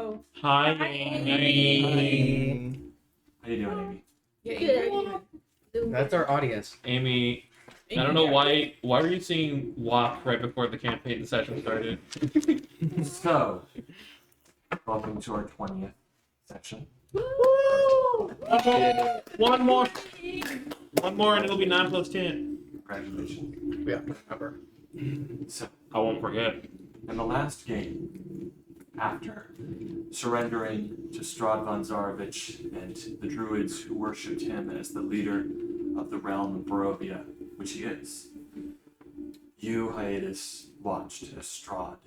Hello. Hi, Hi, Amy. How you doing, Amy? Yeah, good. That's our audience. Amy, I don't know why were you seeing WAP right before the campaign session started? So, welcome to our 20th section. One more and it'll be 9 plus 10. Congratulations. Yeah, remember. So, I won't forget. in the last game, after surrendering to Strahd von Zarovich and the druids who worshipped him as the leader of the realm of Barovia, which he is, you, Hiatus, watched as Strahd,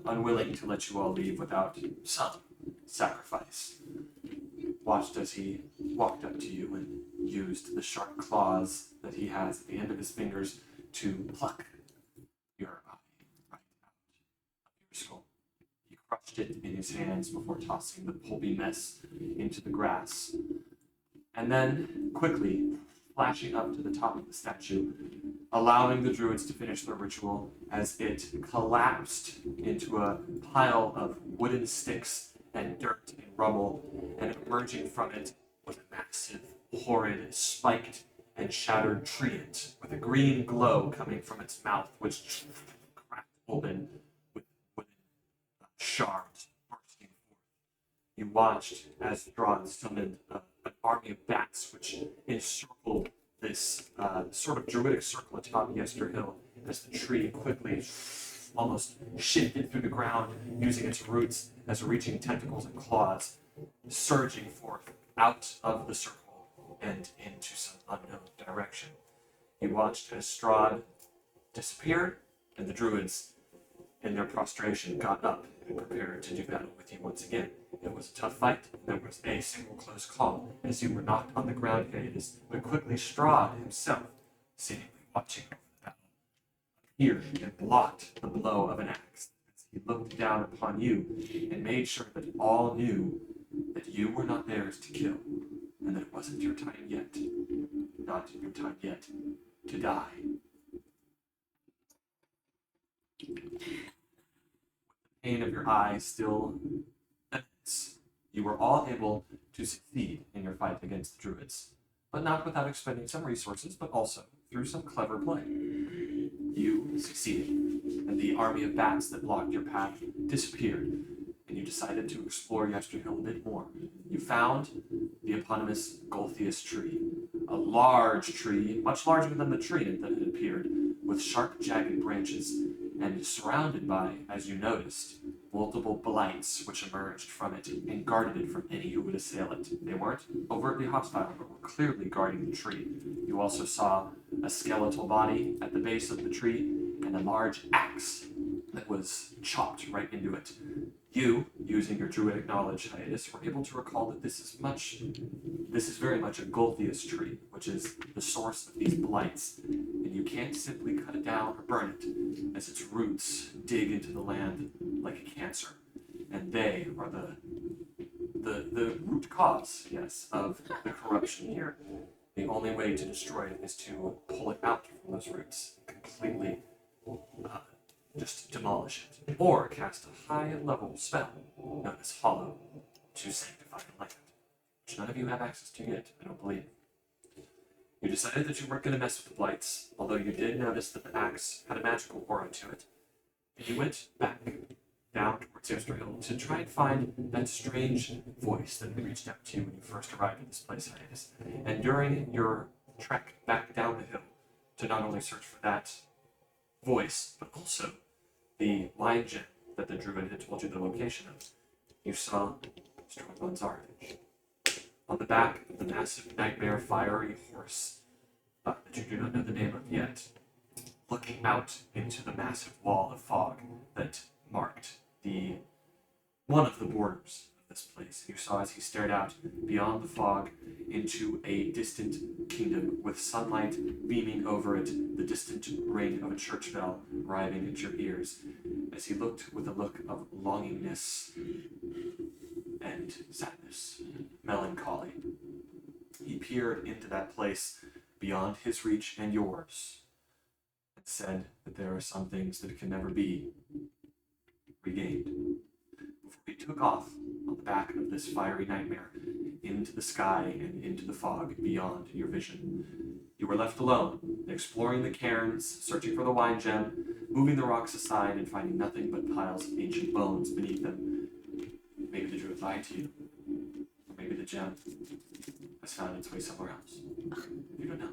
unwilling to let you all leave without some sacrifice, watched as he walked up to you and used the sharp claws that he has at the end of his fingers to pluck your eye right out of your skull. He crushed it in his hands before tossing the pulpy mess into the grass, and then quickly flashing up to the top of the statue, allowing the druids to finish their ritual as it collapsed into a pile of wooden sticks and dirt and rubble, and emerging from it was a massive, horrid, spiked, and shattered treant with a green glow coming from its mouth, which cracked open with wooden shards bursting forth. You watched as Strahd summoned an army of bats which encircled this sort of druidic circle atop Yester Hill as the tree quickly almost shifted through the ground, using its roots as reaching tentacles and claws, surging forth out of the circle and into some unknown direction. You watched as Strahd disappeared, and the druids, in their prostration, got up and prepared to do battle with you once again. It was a tough fight, and there was a single close call as you were knocked on the ground, Hiatus, but quickly Strahd himself, seemingly watching over the battle, appeared and blocked the blow of an axe as he looked down upon you and made sure that all knew that you were not theirs to kill, and that it wasn't your time yet, not your time yet, to die. Pain of your eye still immense, you were all able to succeed in your fight against the druids, but not without expending some resources, but also through some clever play. You succeeded, and the army of bats that blocked your path disappeared, and you decided to explore Yester Hill a bit more. You found the eponymous Golthius tree, a large tree, much larger than the tree that had appeared, with sharp, jagged branches, and surrounded by, as you noticed, multiple blights which emerged from it and guarded it from any who would assail it. They weren't overtly hostile, but were clearly guarding the tree. You also saw a skeletal body at the base of the tree and a large axe that was chopped right into it. You, using your druidic knowledge, Hiatus, were able to recall that this is very much a Golthius tree, which is the source of these blights, and you can't simply cut it down or burn it, as its roots dig into the land like a cancer, and they are the root cause, yes, of the corruption here. The only way to destroy it is to pull it out from those roots, completely just demolish it, or cast a high-level spell known as Hollow to sanctify the land, which none of you have access to yet, I don't believe. You decided that you weren't going to mess with the blights, although you did notice that the axe had a magical aura to it, and you went back down towards Yester Hill to try and find that strange voice that had reached out to you when you first arrived at this place, Hiatus. And during your trek back down the hill to not only search for that voice, but also the wine gem that the druid had told you the location of, you saw Strahd von Zarovich on the back of the massive nightmare fiery horse that you do not know the name of yet, looking out into the massive wall of fog that marked one of the borders of this place. You saw as he stared out beyond the fog into a distant kingdom with sunlight beaming over it, the distant ring of a church bell arriving at your ears, as he looked with a look of longingness and sadness, melancholy. He peered into that place beyond his reach and yours, and said that there are some things that can never be regained. Before he took off back of this fiery nightmare, into the sky and into the fog beyond your vision. You were left alone, exploring the cairns, searching for the wine gem, moving the rocks aside and finding nothing but piles of ancient bones beneath them. Maybe the druid lied to you, or maybe the gem has found its way somewhere else. You don't know.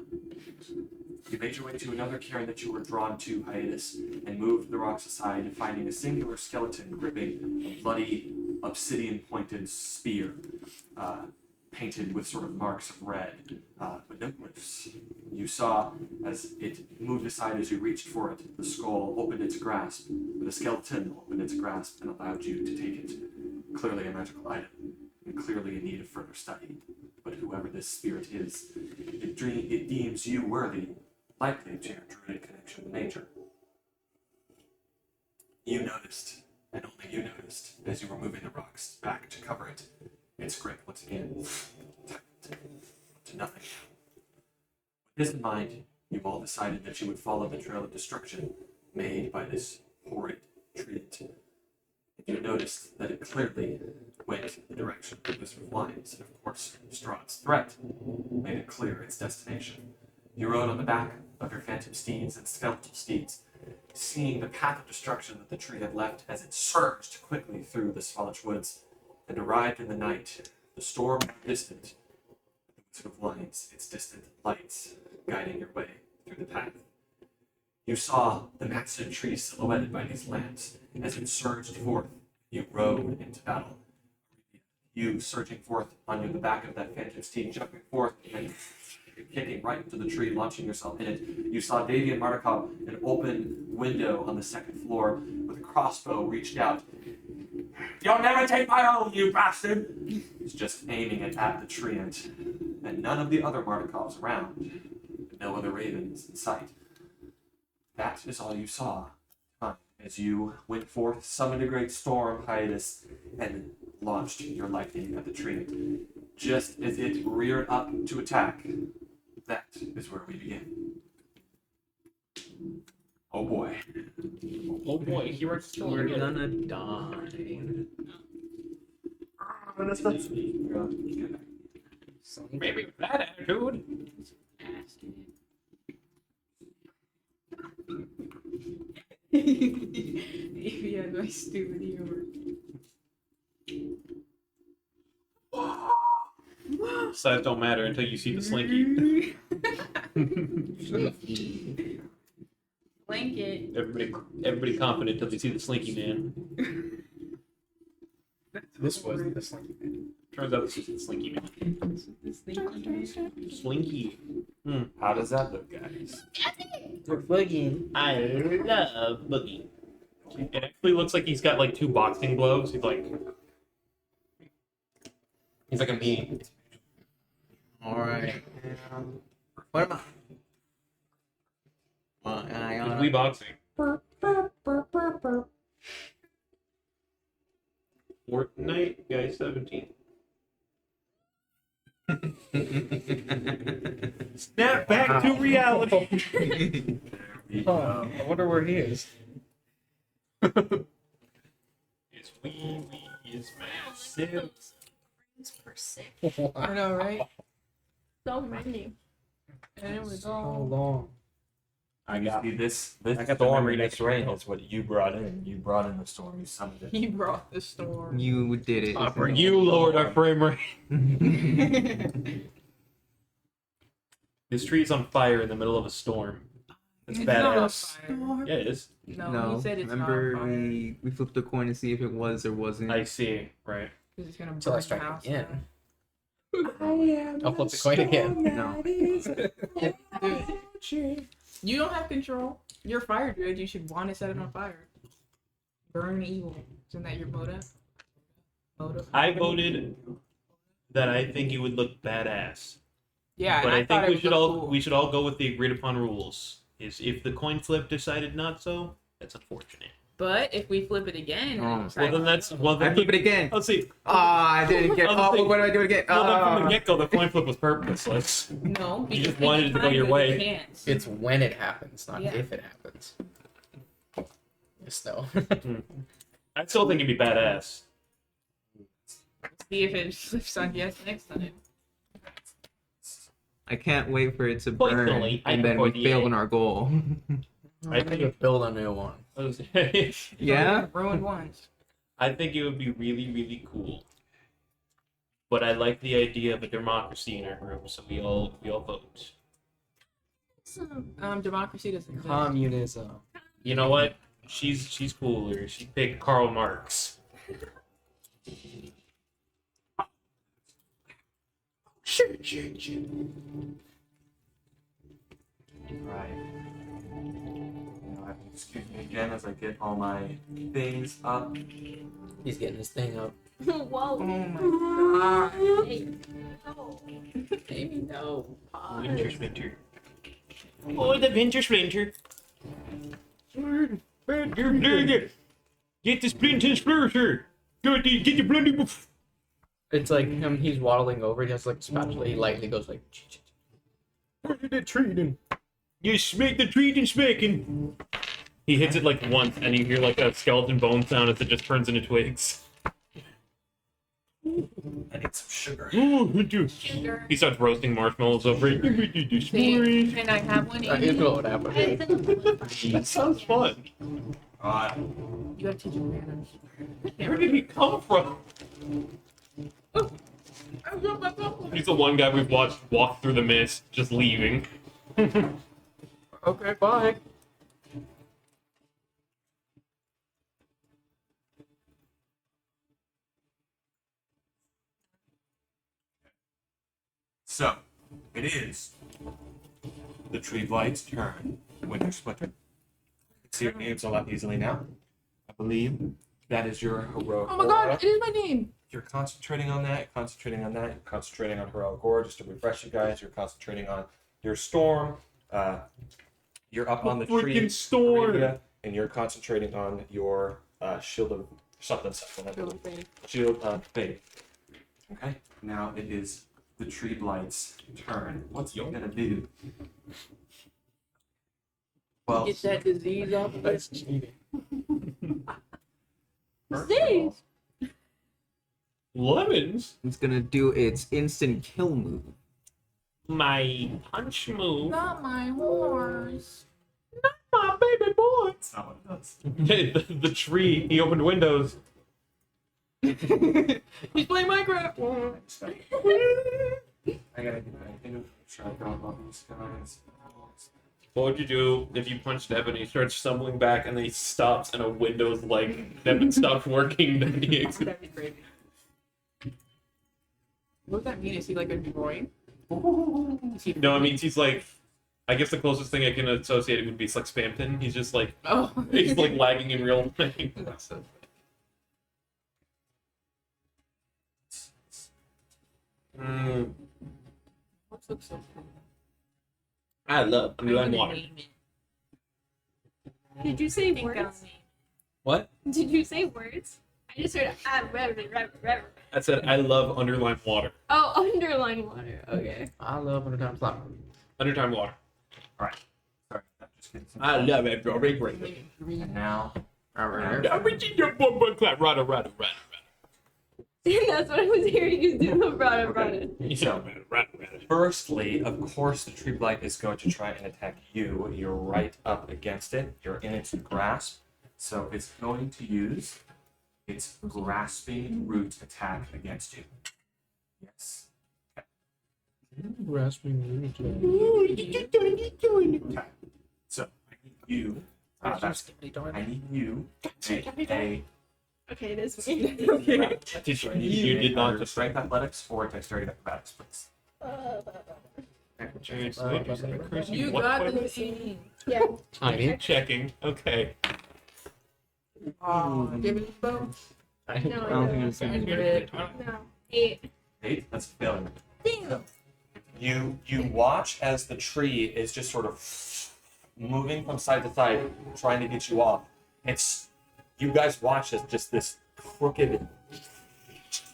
You made your way to another cairn that you were drawn to, Hiatus, and moved the rocks aside, finding a singular skeleton gripping a bloody, obsidian-pointed spear, painted with sort of marks of red, but no glyphs. You saw, as it moved aside as you reached for it, the skull opened its grasp, or the skeleton opened its grasp and allowed you to take it. Clearly a magical item, and clearly in need of further study. But whoever this spirit is, it deems you worthy, likely to your druidic connection with nature. You noticed, and only you noticed, as you were moving the rocks back to cover it, its grip once again to nothing. With this in mind, you all decided that you would follow the trail of destruction made by this horrid treant. You noticed that it clearly went in the direction of the Wizard of Wines, and of course, Strahd's threat made it clear its destination. You rode on the back of your phantom steeds and skeletal steeds, seeing the path of destruction that the tree had left as it surged quickly through the Svalich woods and arrived in the night, the storm distant, the Wizard of Wines, its distant lights guiding your way through the path. You saw the massive tree silhouetted by these lamps as it surged forth. You rode into battle. You surging forth on the back of that phantom steed, jumping forth and kicking right into the tree, launching yourself in it. You saw Davy and Martikov, an open window on the second floor, with a crossbow reached out. "You'll never take my own, you bastard!" He's just aiming it at the treant, and none of the other Martikovs around, no other ravens in sight. That is all you saw as you went forth, summoned a great storm, Hiatus, and launched your lightning at the tree. Just as it reared up to attack, that is where we begin. Oh boy. Oh boy, he works still. We're gonna die. Maybe with that attitude. If you had my stupid humor. Size don't matter until you see the slinky. Blanket. Everybody confident until they see the slinky man. This was the slinky man. Turns out this is the slinky man. Slinky. How does that look, guys? We're fucking. I love Boogie. It actually looks like he's got like two boxing gloves. He's like a me. Alright. What am I? He's we boxing. Fortnite guy 17. Snap back to reality. I wonder where he is. It's wee is massive. Per second. I know, right? So many. And it was So all. long. I got this I got the storm memory in next this to rain me. is what you brought in. You brought in the storm. You summoned it. He brought the storm. You did it. You lowered our frame rate. This tree's on fire in the middle of a storm. That's It's not on badass. fire. Yeah, it is. No, he said it's remember not on fire. we flipped a coin to see if it was or wasn't. I see. Right. Because it's gonna Till I burn the strike house again. down. I'll flip the coin again. No. You don't have control. You're a fire druid. You should want to set it on fire. Burn evil. Isn't that your motive? I voted that I think it would look badass. Yeah, But and I thought think it would look cool. we should all go with the agreed upon rules. Is if the coin flip decided not so, that's unfortunate. But if we flip it again, Oh. Well then that's I then flip it again. let's see. I didn't get. I'll Oh, see. what do I do it again? Well then from the get go the coin flip was purposeless. no, You just because wanted it to go your way. Chance. It's when it happens, not Yeah. if it happens. Yes, no. I still think it'd be badass. See if it flips on yes next time. I can't wait for it to burn, Personally, I and then we prefer the failed egg. on our goal. I think we build a new one. Yeah? Ruined once. I think it would be really, really cool. But I like the idea of a democracy in our group, so we all vote. Democracy doesn't exist. Communism. You know what? She's cooler. She picked Karl Marx. Right. Now, excuse me again as I get all my things up. He's getting his thing up. Oh Whoa. my god. Hey. No. Maybe no. Winter Splinter. Oh, the Winter Splinter. Get the Splinter Splinter. Get the Splinter. It's like him, he's waddling over, he has like a spatula, he lightly goes like, where did it treat him? You make the treat and smacking. He hits it like once, and you hear like a skeleton bone sound as it just turns into twigs. I need some sugar. Sugar. He starts roasting marshmallows over it. Can I have one? Here's what would happen. That sounds fun. You gotta teach him manners. Where did he come from? He's the one guy we've watched walk through the mist, just leaving. Okay, bye. So, it is the Tree Blight's turn. Winter Splinter. See your names a lot easily now. I believe that is your heroic Oh my god, aura. it is my name. You're concentrating on that, concentrating on heroic aura. Just to refresh you guys, you're concentrating on your storm. You're up on the tree, Freaking storm. Arabia, and you're concentrating on your shield of something. Shield of faith. Okay, now it is the Tree Blight's turn. What's he gonna do? Well, Get that disease off of That's us. cheating. first of all, Lemons? It's gonna do its instant kill move. My punch move. Not my horse. My baby boy. that's not what it does. the tree, he opened windows. He's playing Minecraft. I gotta get back into try to go above these guys. What would you do if you punched Devin and he starts stumbling back and then he stops and a window's like, Devin stopped working, then he That'd be crazy. What does that mean? Is he like a drawing? No, it means he's like, I guess the closest thing I can associate it would be it's like spam pin. He's just like, Oh. he's like lagging in real time. What's looks so cool? I love I'm gonna underlying water. name it. Did you say Think I'll words? name What? Did you say words? I just heard rev. I said I love underlying water. Oh, underline water. Okay. I love Undertime Flower. Undertime water. Sorry, I'm just getting some. I love it, bro. Great. it. Green. And now, That's what I was hearing you do the brada. firstly, of course, the Tree Blight is going to try and attack you. You're right up against it. You're in its grasp. So it's going to use its grasping root attack against you. Yes. Grasping Okay. So I need you. I need you to make a. Okay, it is me. So I need You to did make not either just- strength athletics or dexterity acrobatics, please. You got the thing. Yeah. Tiny. Checking. Okay. Give it a bow. I No, I don't think it's Sounds gonna good. No. 8. 8. That's a failure. Damn. You watch as the tree is just sort of moving from side to side, trying to get you off. It's you guys watch as just this crooked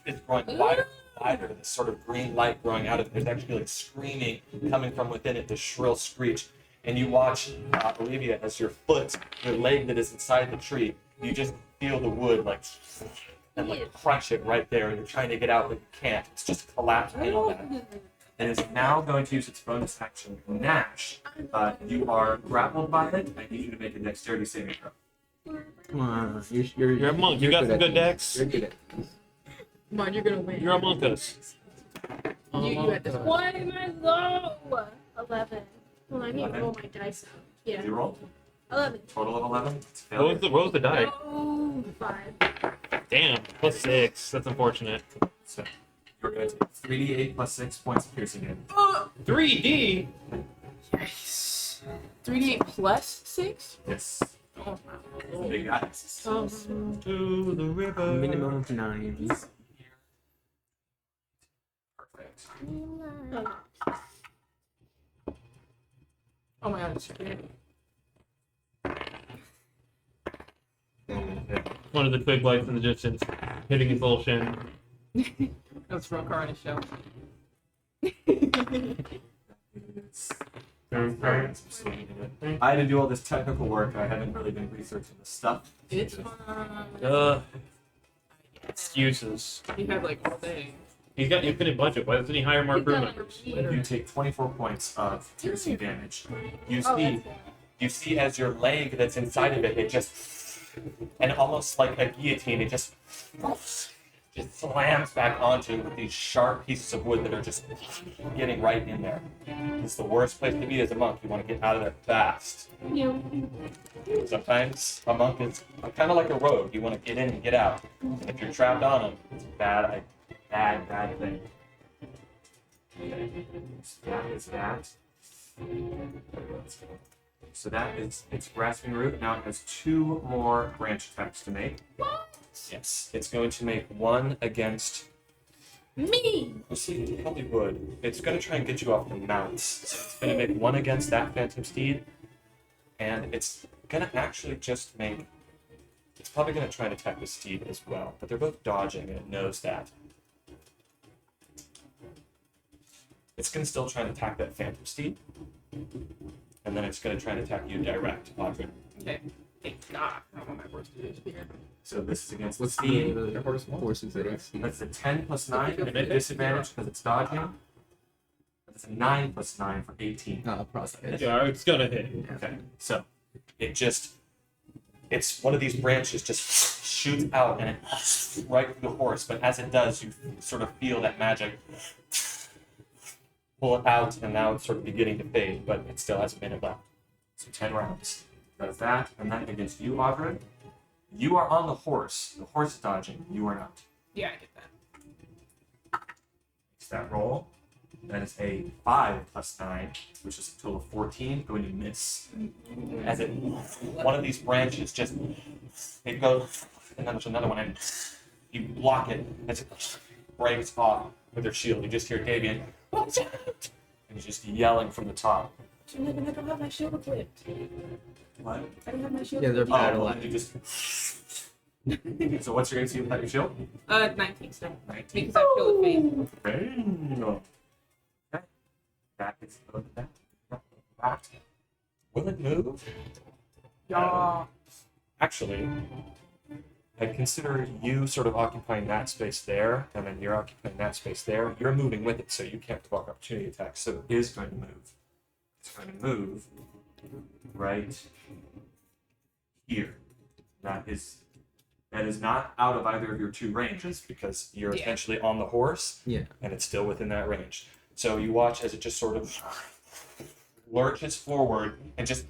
is growing wider and wider. This sort of green light growing out of it. There's actually like screaming coming from within it, this shrill screech. And you watch Olivia as your foot, your leg that is inside the tree, you just feel the wood like and like crush it right there. You're trying to get out, but you can't. It's just collapsed in on that. It is now going to use its bonus action, Gnash. You are grappled by it. I need you to make a dexterity saving throw. Come on. You're a monk. You got some good decks. You're good at this. Come on, you're gonna win. You're among us. You at this point. Why am I low? 11. Well, I need to roll my dice out. Yeah. You roll 11. total of 11. It's a What failure. was the die? Oh, 5. Damn, +6. That's unfortunate. So you're going to take 3d8 plus 6 points of piercing damage. 3D. Yes. 3d8 plus 6? Yes. Oh, It's a big guy. To the river. Minimum of 9. Perfect. oh my god, it's scary. One of the twig lights in the distance, hitting his little shin. Let's throw a car on his shelf. I had to do all this technical work. I haven't really been researching this stuff. It's fine. Excuses. You have like all day. He's got infinite budget. Why doesn't he hire more crew members? You take 24 points of piercing damage. You Oh, see, that's good. you see as your leg that's inside of it, it just, and almost like a guillotine, it just slams back onto with these sharp pieces of wood that are just getting right in there. It's the worst place to be as a monk. You want to get out of there fast. Yeah. Sometimes a monk is kind of like a rogue. You want to get in and get out. And if you're trapped on him, it's a bad thing. Okay. So that is that. So that is its grasping root. Now it has 2 more branch attacks to make. Yes. It's going to make one against. Me! You see, it probably would. It's going to try and get you off the mounts. So it's going to make one against that phantom steed. And it's going to actually just make. It's probably going to try and attack the steed as well. But they're both dodging and it knows that. It's going to still try and attack that phantom steed. And then it's going to try and attack you direct, Audrey. Okay. Thank God. I don't want my worst to do here. So this is against What's the steed. the horses that AC? That's a 10 plus 9 at disadvantage because it's dodging. That's a 9 plus 9 for 18. Oh, probably. Yeah, it's gonna hit. Okay, so it's one of these branches just shoots out and it right through the horse, but as it does, you sort of feel that magic pull it out, and now it's sort of beginning to fade, but it still has a minute left. So 10 rounds. Does that, and then against you, Audrey. You are on the horse. The horse is dodging. You are not. Yeah, I get that. It's that roll. That is a 5 plus 9, which is a total of 14. Going to miss. As it, one of these branches just, it goes, and then there's another one, and you block it as it breaks off with your shield. You just hear Davian, watch out! And he's just yelling from the top. I don't have my shield equipped. What? I don't have my shield Yeah, they're equipped. battle. Well, you just. So what's your AC without your shield? 19 still. 19. Because I feel it fade. Okay. That is that. Will it move? Yeah. Actually, I'd consider you sort of occupying that space there, and then you're occupying that space there. You're moving with it, so you can't block opportunity attacks. So it is going to move. It's going to move right here. That is not out of either of your 2 ranges because you're Yeah. essentially on the horse, Yeah. and it's still within that range. So you watch as it just sort of lurches forward and just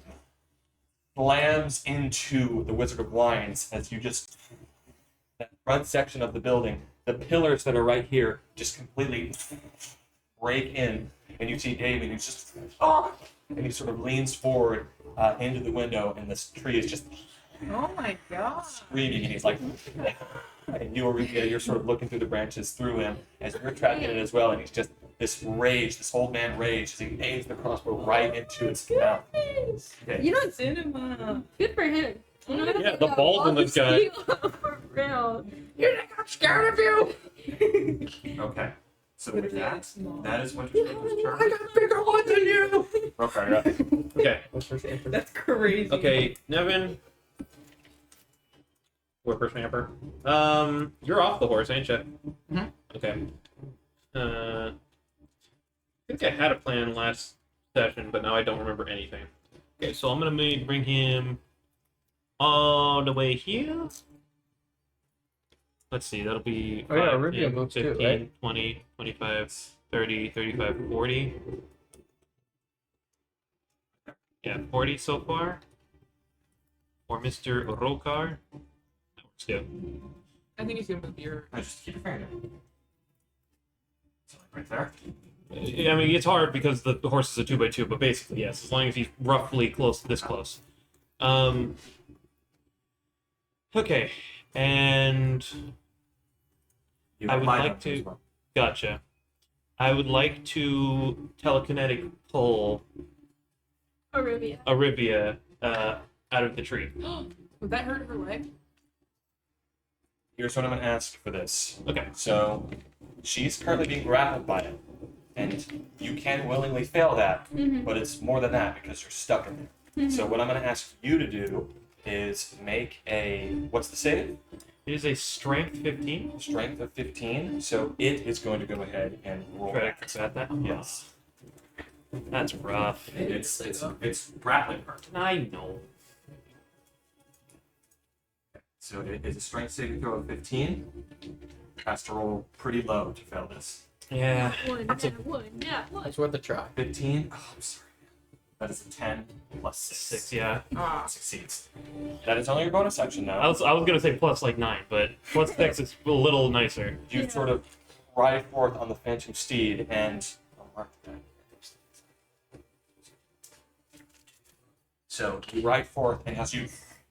slams into the Wizard of Wines as you just, that front section of the building, the pillars that are right here just completely break in, and you see Dave, and he's just, and he sort of leans forward into the window, and this tree is just Oh my god. screaming, and he's like, and you're sort of looking through the branches through him as you're trapped in it as well, and he's just this rage, this old man rage, as he aims the crossbow right into its mouth. Okay. You're not cinema. Good for him. Yeah, the balls in this guy. For real. You're like, I'm scared of you. Okay. So with that, small. that is Winter's turn. I got bigger one than you. Okay, right. Okay. What's first answer? That's crazy. Okay, Nevin. Whippersnapper. You're off the horse, ain't you? Mhm. Okay. I think I had a plan last session, but now I don't remember anything. Okay, so I'm gonna bring him all the way here. Let's see, that'll be Oh, yeah, 5, Rubio 10, moves too, 15, right? 20, 25, 30, 35, 40. Yeah, 40 so far. For Mr. Rokar. That works too. I think he's gonna move your. I just keep your finger down. So like right there. I mean, it's hard because the horse is a 2x2, but basically, yes, as long as he's roughly this close. Okay, and You I have would my like number to- as well. gotcha. I would like to telekinetic pull Arabia. Arivia out of the tree. Would that hurt her leg? Here's what I'm going to ask for this. Okay. So, she's currently being grappled by it, and you can willingly fail that, Mhm. but it's more than that because you're stuck in there. So, what I'm going to ask you to do is make a what's the save? It is a strength 15. Strength of 15. So, it is going to go ahead and roll. Try to combat that. Yes. That's rough. It's grappling her. I know. So it is a strength saving throw of 15. Has to roll pretty low to fail this. Yeah. One, That's a- yeah, one, yeah, one. It's worth a try. 15. Oh, I'm sorry. That is a 10 plus 6. 6, yeah. Ah. Succeeds. That is only your bonus action now. I was gonna say plus like 9, but plus 6 is a little nicer. You Yeah. sort of ride forth on the phantom steed and I'll mark that. So you ride forth, and as you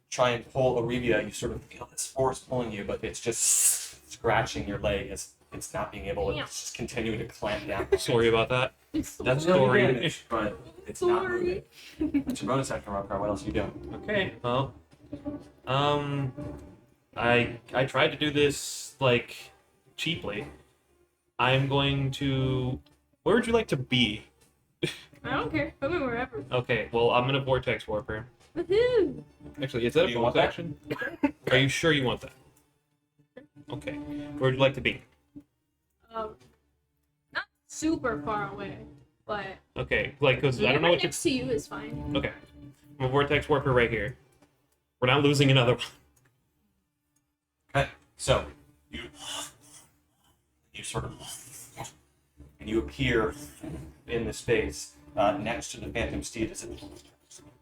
try and pull Arabia, you sort of feel this force pulling you, but it's just scratching your leg as it's not being able to. Damn. It's just continuing to clamp down. Sorry about that. That's Story. no damage, but it's not Sorry. moving. That's your bonus action, Rockar. What else are you doing? Okay, well, I tried to do this like cheaply. I'm going to. Where would you like to be? I don't care. Put me wherever. Okay, well, I'm gonna vortex warp her. Woohoo! Actually, is that Do a you want bonus that? action? Are you sure you want that? Okay, where would you like to be? Not super far away, but Okay, like, cause I don't know right what you. next to you is fine. Okay, I'm gonna vortex warp her right here. We're not losing another one. Okay. So you sort of and you appear in the space next to the phantom steed as it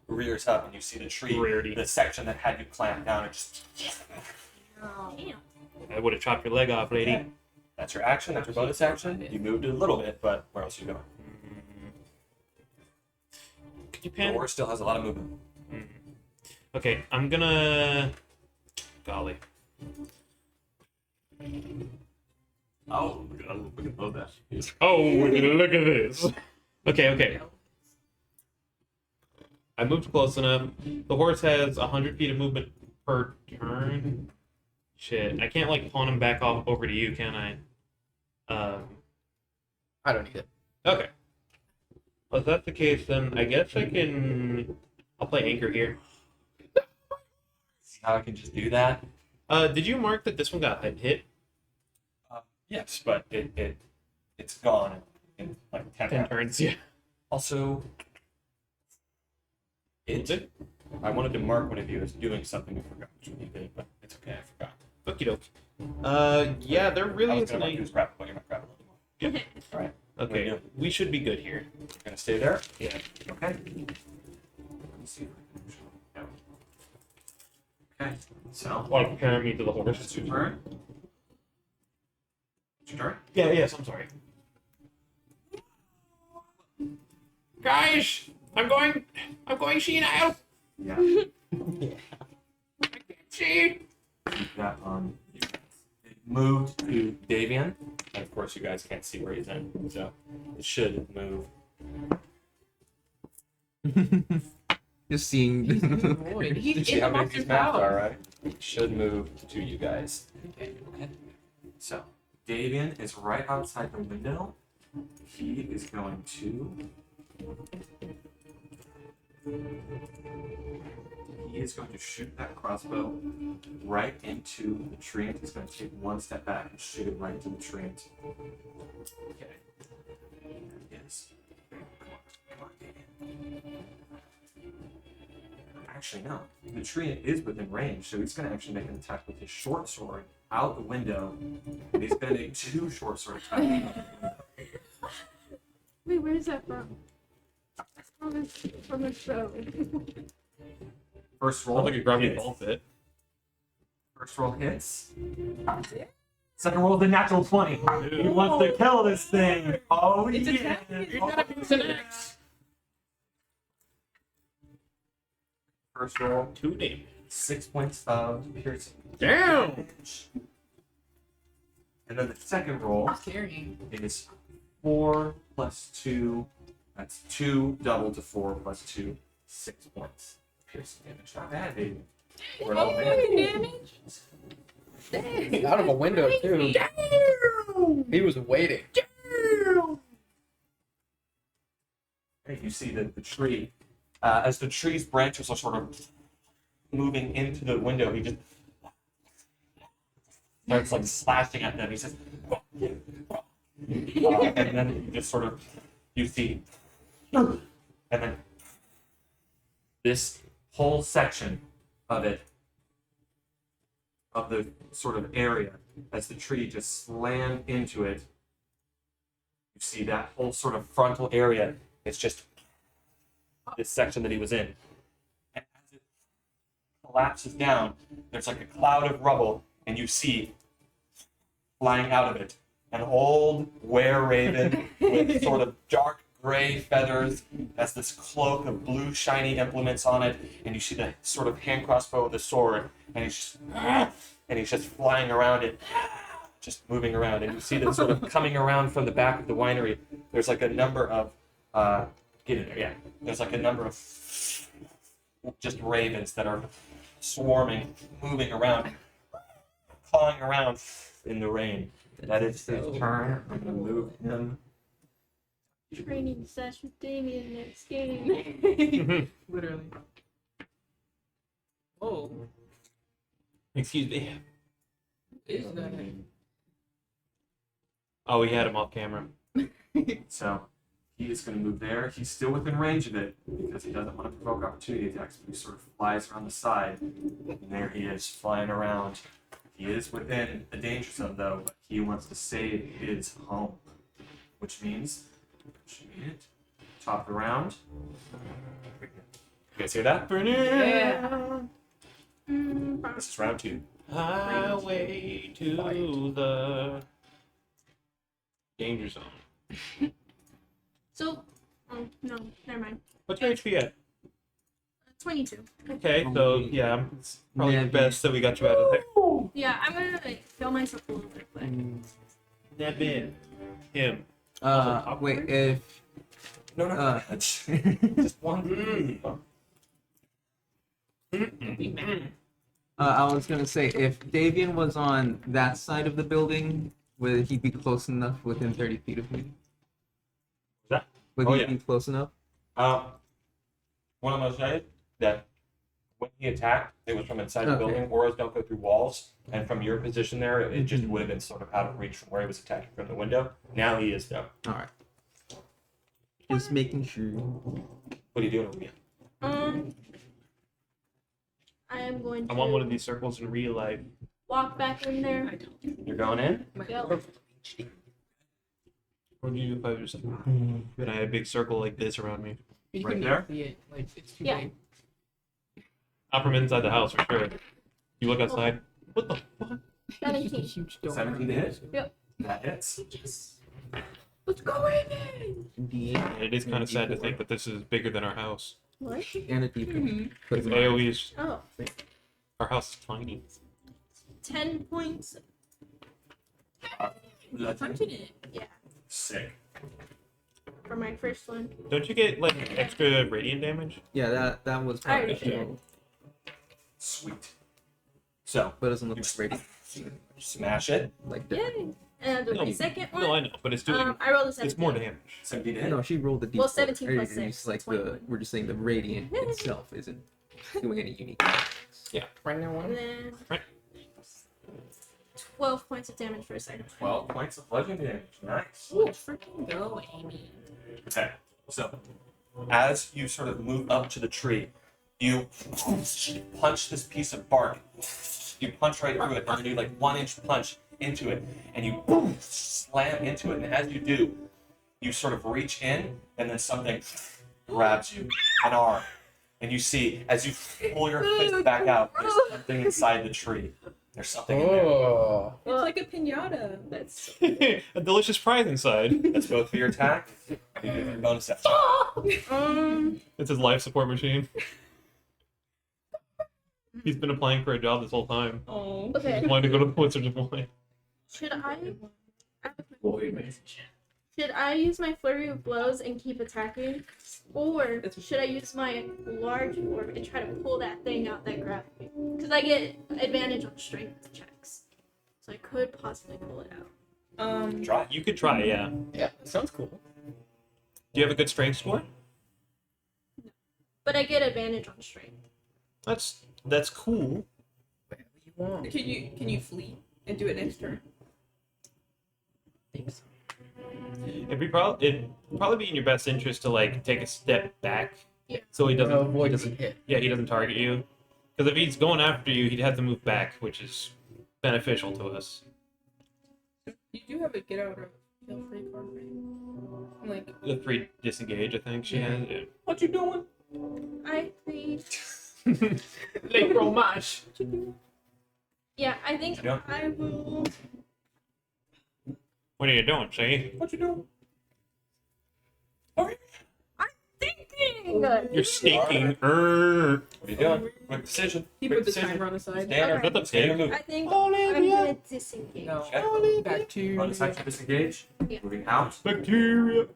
rears up, and you see the tree, Rarity. the section that had you clamped down. It just Damn. I would have chopped your leg off, lady. Okay. That's your action. That's your bonus action. You moved it a little bit, but where else are you going? Could you The pan? horse still has a lot of movement. Okay, I'm gonna. Golly. Oh, we can load that. Oh, look at this. Okay. I moved close enough. The horse has 100 feet of movement per turn. Shit, I can't like pawn him back off over to you, can I? I don't need it. Okay. Well, if that's the case, then I guess I can. I'll play anchor here. See how I can just do that? Did you mark that this one got hit? Yes, but it's gone in like 10 10 rounds. turns, yeah. Also, It? I wanted to mark one of you as doing something I forgot which one you did, but it's okay, I forgot. Okie doke. Yeah, they're I really was gonna mark you into. as grapple, but you're not grappling anymore. Alright, Okay, Yeah. we should be good here. you're gonna stay there? Yeah. Okay. Let me see if I can show. Okay. So While comparing me to the horse. it's your turn. It's your turn. Yeah, yes, I'm sorry. Guys, I'm going senile. Yeah. I can't see. That it moved to Davian. And of course, you guys can't see where he's in, so it should move. Just seeing. Void. He's You see in how the big monster's these maps power. are, right? It should move to you guys. Okay. So Davian is right outside the window. He is going to. he is going to shoot that crossbow right into the treant. He's going to take one step back and shoot it right into the treant. Okay. Yes. Come on, Damien. Actually, no. The treant is within range, so he's going to actually make an attack with his short sword out the window. And he's going to make 2 short sword attacks. Wait, where is that from? From the show. First roll. Sounds like a grubby hits. ball fit. First roll hits. Second roll is a natural 20. He wants to kill this thing. Oh, It's a yeah. tactic. Oh, yes. First roll, 2 damage. 6 points of piercing. Damn! damage. And then the second roll Who's carrying? is 4 plus 2. That's 2 double to 4 plus 2. 6 points of piercing damage. Not bad, baby. We're all there. Damage? Dang, out of a window too. He was waiting. Hey, you see the tree. As the tree's branches are sort of moving into the window, he just starts like slashing at them. He says, and then you just sort of, you see, and then this whole section of it, of the sort of area, as the tree just slammed into it, you see that whole sort of frontal area. It's just this section that he was in. And as it collapses down, there's like a cloud of rubble, and you see flying out of it an old were-raven with sort of dark gray feathers, has this cloak of blue shiny implements on it, and you see the sort of hand crossbow with the sword, and he's just flying around it, just moving around, and you see that sort of coming around from the back of the winery. There's like a number of get in there, yeah. There's like a number of just ravens that are swarming, moving around, clawing around in the rain. That is his turn. I'm gonna move him. Training session with Damien next game. Literally. Oh, Excuse me. is that? Oh, we had him off camera. So he is going to move there. He's still within range of it because he doesn't want to provoke opportunity attacks. But he sort of flies around the side, and there he is flying around. He is within the danger zone though, but he wants to save his home, which means, top of the round. You guys hear that? Yeah. This is round 2. Highway to the danger zone. So, no, never mind. What's your HP at? 22. Okay, so yeah, it's probably best that we got you out of there. Yeah, I'm gonna like kill myself a little bit, but That bit. Him. Wait, if No. Just one. I was gonna say if Davian was on that side of the building, would he be close enough within 30 feet of me? That? Would Oh, he yeah. be close enough? What I'm gonna say is that when he attacked, it was from inside the Okay. building. Auras don't go through walls, and from your position there, it just would have been sort of out of reach from where he was attacking from the window. Now he is though. All right. Just making sure. What are you doing over here? I am going to I want one of these circles in real life. walk back in there. You're going in? Go. What do you do if I was just and I had a big circle like this around me? You Right can there? see it. Like it's too Yeah. big. Not from inside the house for sure. You look outside. What the fuck? 17. Huge door. 17 to hit? Yep. That hits. Yes. Let's go, Raven! And it is kind of sad to think that this is bigger than our house. What? And a deep. Because AoE is Oh, our house is tiny. 10 points. Punching it. Yeah, Sick. for my first one. Don't you get like extra radiant damage? Yeah, that was I already part of did. it. Sweet. So, But it doesn't look you ready. smash it. Like that. Yay! And the No, second one, No, I know, but it's doing I rolled a 17. it's more damage. 17 to hit. No, she rolled the d4. Well, 17 plus It's 6, Like 21. we're just saying the radiant itself isn't We're gonna unique. Right now, And one. then Right. 12 points of damage for a second. 12 points of bludgeoning damage. Nice. Let's freaking go, Amy. Okay, so as you sort of move up to the tree, you punch this piece of bark. You punch right through it, and then you like 1-inch punch into it, and you slam into it. And as you do, you sort of reach in, and then something grabs you, an arm, and you see as you pull your fist back out, there's something inside the tree. There's something in there. Oh. It's like a pinata. That's A delicious prize inside. That's both for your attack. You do your bonus action. It's his life support machine. He's been applying for a job this whole time. Oh. okay. He wanted to go to the Wizards of Boy. Should I use my flurry of blows and keep attacking, or should I use my large orb and try to pull that thing out that grabbed me? Because I get advantage on strength checks, so I could possibly pull it out. Try. You could try, yeah. Yeah, sounds cool. Do you have a good strength score? But I get advantage on strength. That's cool. Whatever you want. Can you flee and do it next turn? Thanks. It'd probably be in your best interest to like take a step back, Yeah. so he doesn't Avoid he doesn't getting hit. yeah he doesn't target you. Because if he's going after you, he'd have to move back, which is beneficial to us. You do have a get out of jail free card, right? Like, The free disengage, I think she has. Yeah. What you doing? I think. Late fromage. Yeah, I think What you doing? I will. What are you doing, see? What you doing? Thinking. You're stinking. What are you doing? Quick decision. he Quick put the decision. timer on the side. Stand or Okay. Shut up, stand or Steve. move. I think I'm gonna disengage. No. Okay. Bacteria. Bonus action disengage. Yeah. Moving out. Bacteria.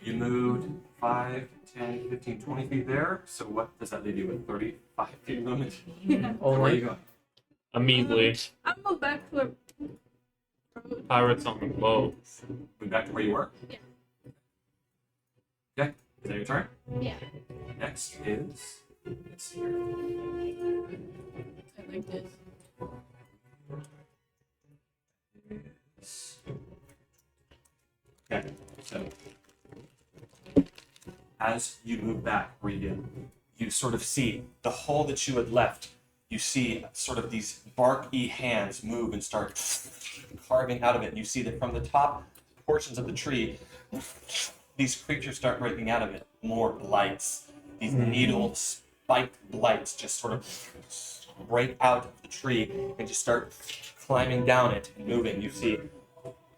You moved 5, 10, 15, 20 feet there. So what does that leave you with? 35 feet movement? Where are you Only. going? Immediately. I'll move back to a road. Pirates on the boat. Move back to where you were? Yeah. Okay. Is that your turn? Yeah. Next is. Let's see here. I like this. Okay, so as you move back, Regan, you sort of see the hole that you had left. You see sort of these barky hands move and start carving out of it. You see that from the top portions of the tree, these creatures start breaking out of it. More blights. These needle spiked blights just sort of break out of the tree and just start climbing down it and moving. You see,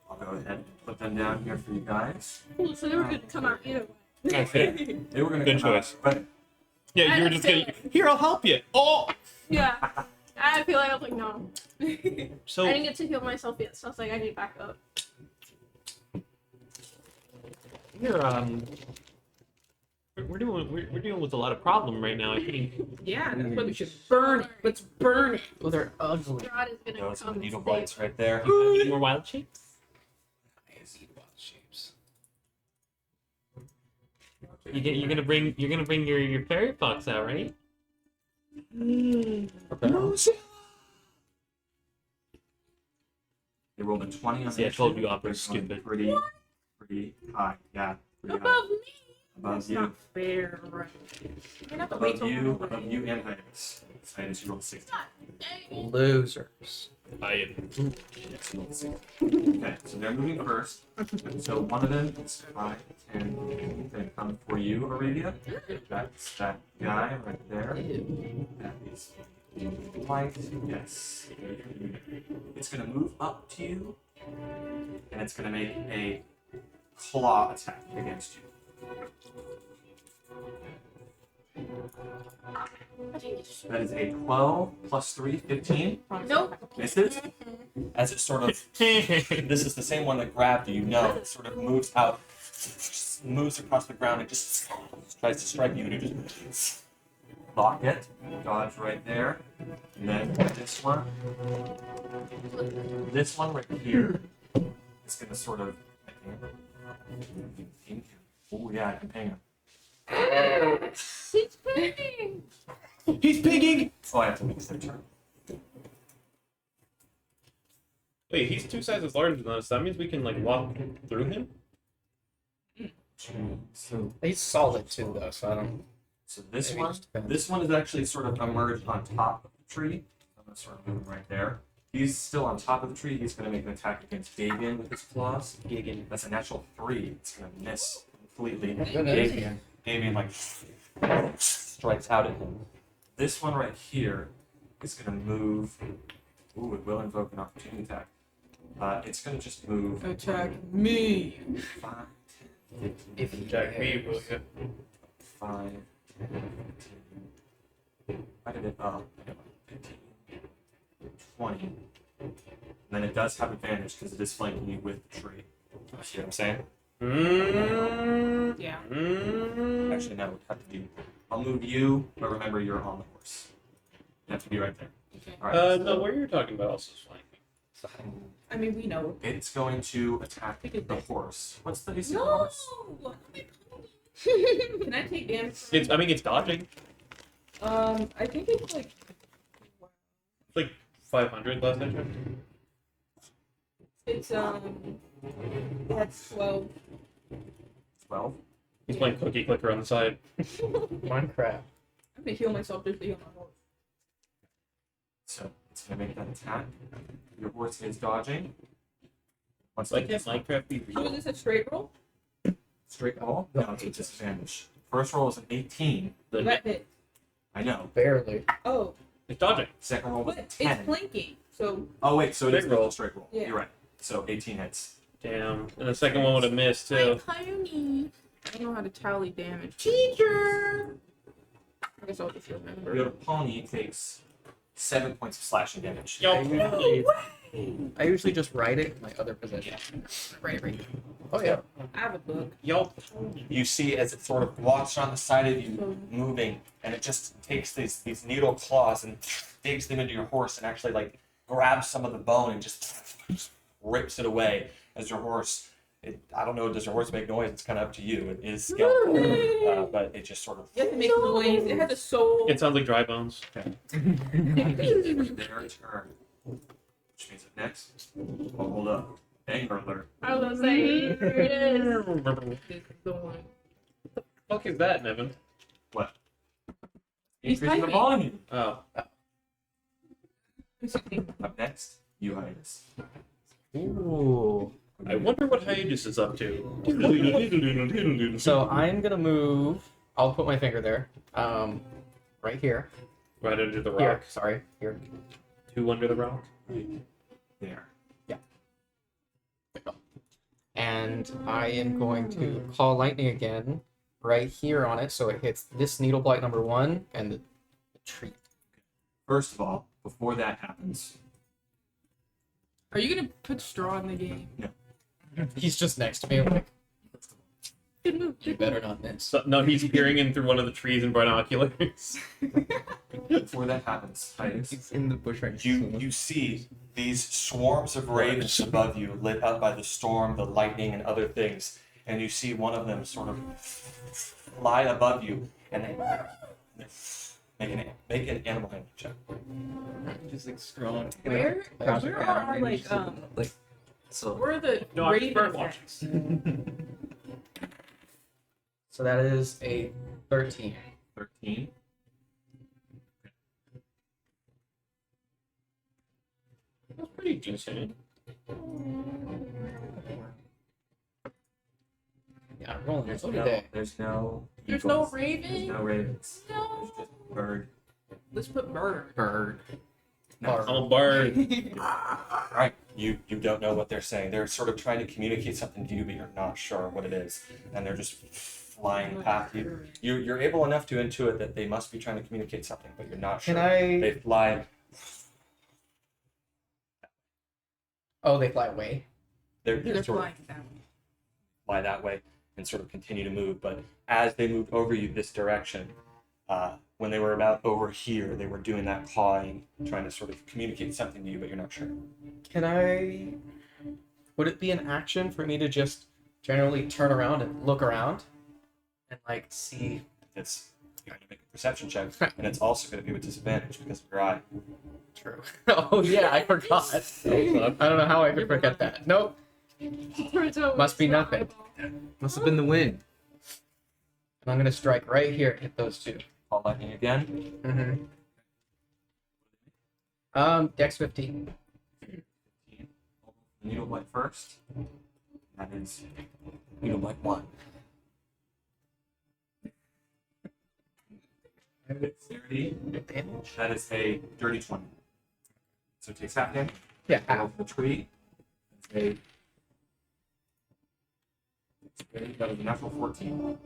I'll go ahead and put them down here for you guys. Cool, so they were gonna come out either way. They were going to Good come out, choice. but Yeah, I you were didn't just say gonna. Here, I'll help you. Oh. Yeah. I feel like I was like, no. So I didn't get to heal myself yet, so I was like, I need back up. here, we're dealing with a lot of problem right now. I think. Yeah, that's why we should burn it. Let's burn it. Oh, they're ugly. Strahd is gonna those are come the needle and blights right there. Any more wild shapes? You're gonna bring your fairy fox out, right? They rolled a 20 on See, I the told you issue. Opera's They're going stupid. Pretty high. Yeah, pretty high. above me. Above That's you. not fair, right? You're gonna have to wait Above till you, we're above you and Hyannis. Hyannis, you rolled 60. Dang. Losers. I am. Yes, you rolled 60. Okay, so they're moving first. So one of them is 5, 10, going to come for you, Arabia. That's that guy right there. That is light. Yes. It's going to move up to you, and it's going to make a claw attack against you. That is a 12 plus 3, 15. Nope. Misses. As it sort of, this is the same one that grabbed you. You know, it sort of moves out, moves across the ground, and just tries to strike you. And you just lock it, dodge right there, and then this one right here is going to sort of. Oh yeah, I can ping him. He's pigging. He's pigging! Oh, I have to make their turn. Wait, he's 2 sizes larger than us. That means we can, like, walk through him? So, He's solid too, though, so I don't. so this Maybe it one, just depends. this one is actually sort of emerged on top of the tree. I'm gonna sort of move him right there. He's still on top of the tree. He's gonna make an attack against Davian with his claws. Giggin. That's a natural 3. It's gonna miss completely. Goodness. Davian like strikes out at him. This one right here is gonna move. Ooh, it will invoke an opportunity attack. It's gonna just move Attack me. 5, 10, 15, If he Jack B, will cares. you? 5, 15. Why did it? 15, 20. And then it does have advantage because it is flanking you with the tree. See what I'm saying? Yeah. Actually, no, it would have to be. I'll move you, but remember you're on the horse. You have to be right there. Okay. All right. No, what you're talking about also is flanking. I mean, we know. It's going to attack the horse. What's the AC of the No. horse? Can I take damage? from It's, I mean, it's dodging. it? I think it's like. It's like 500 last I checked. It's that's 12. 12. He's playing Cookie Clicker on the side. Minecraft. I'm gonna heal myself just to heal my horse. So it's going to make that attack. Your horse is dodging. Once Why it can't gets Minecraft be So real? is this a straight roll? straight roll, no, it's a disadvantage. First roll is an 18. That hit. I know. Barely. Oh, It's dodging. Second roll was but a it's 10. flanking. So Oh, wait, so it is Straight roll. a straight roll. Yeah. You're right. So 18 hits. Damn. And the second one would have missed, My too. pony. I don't know how to tally damage. Teacher. I guess I'll just remember. Your pony takes 7 points of slashing damage. Yo, I usually just write it in my other possession. Right. Oh yeah. I have a book. yo. You see as it sort of walks around the side of you, moving, and it just takes these needle claws and digs them into your horse and actually like grabs some of the bone and just rips it away as your horse. I don't know, does your horse make noise? It's kind of up to you. It is skeletal, but it just sort of. You have to make noise. It has a soul. It sounds like dry bones. Their turn. Which means that next. Oh, hold up. Anger alert. I was gonna say, here it is. This is the one. The fuck is that, Nevin? What? He's Increasing the typing. volume. Oh. Up next, you Hiatus. Ooh. I wonder what Hiatus is up to. So I'm gonna move. I'll put my finger there. Right here. Right under the Here. rock. Sorry. Here. 2 under the rock. There. And I am going to call lightning again right here on it, so it hits this needle blight number 1 and the tree. First of all, before that happens, Are you gonna put Strahd in the game? He's just next to me. I'm like, Good move. you better not miss. So, no, he's peering in through one of the trees in binoculars. before that happens, Titus, He's in the bush right You see these swarms of ravens above you, lit up by the storm, the lightning, and other things, and you see one of them sort of fly above you, and they make an animal handling check. Just like strong. Where are our like so where are the No, I'm raven bird watching. effects? So that is a 13. 13. That's pretty decent. Yeah, I'm rolling There's so no, today. there's no There's no eagles. There's raven. no ravens. No. There's just bird. Let's put bird. Bird. No. I'm a bird. Alright, you don't know what they're saying. They're sort of trying to communicate something to you, but you're not sure what it is. And they're just flying past you. You're able enough to intuit that they must be trying to communicate something, but you're not sure. Can I? They fly. Oh, they fly away. They're They're sort of flying down. fly that way and sort of continue to move. But as they moved over you this direction, when they were about over here, they were doing that clawing, trying to sort of communicate something to you, but you're not sure. Can I? Would it be an action for me to just generally turn around and look around? and like see. It's you're going to make a perception check, and it's also going to be with disadvantage because of your eye. True. Oh yeah, I forgot. I don't know how I could forget that. Nope. Must be nothing. Must have been the wind. And I'm gonna strike right here, hit those two. Call lightning again. Dex 15. Needle blight first. That is needle blight 1. 30. That is a dirty 20. So it takes half damage. Yeah. Out of the tree. That's that was a natural 14.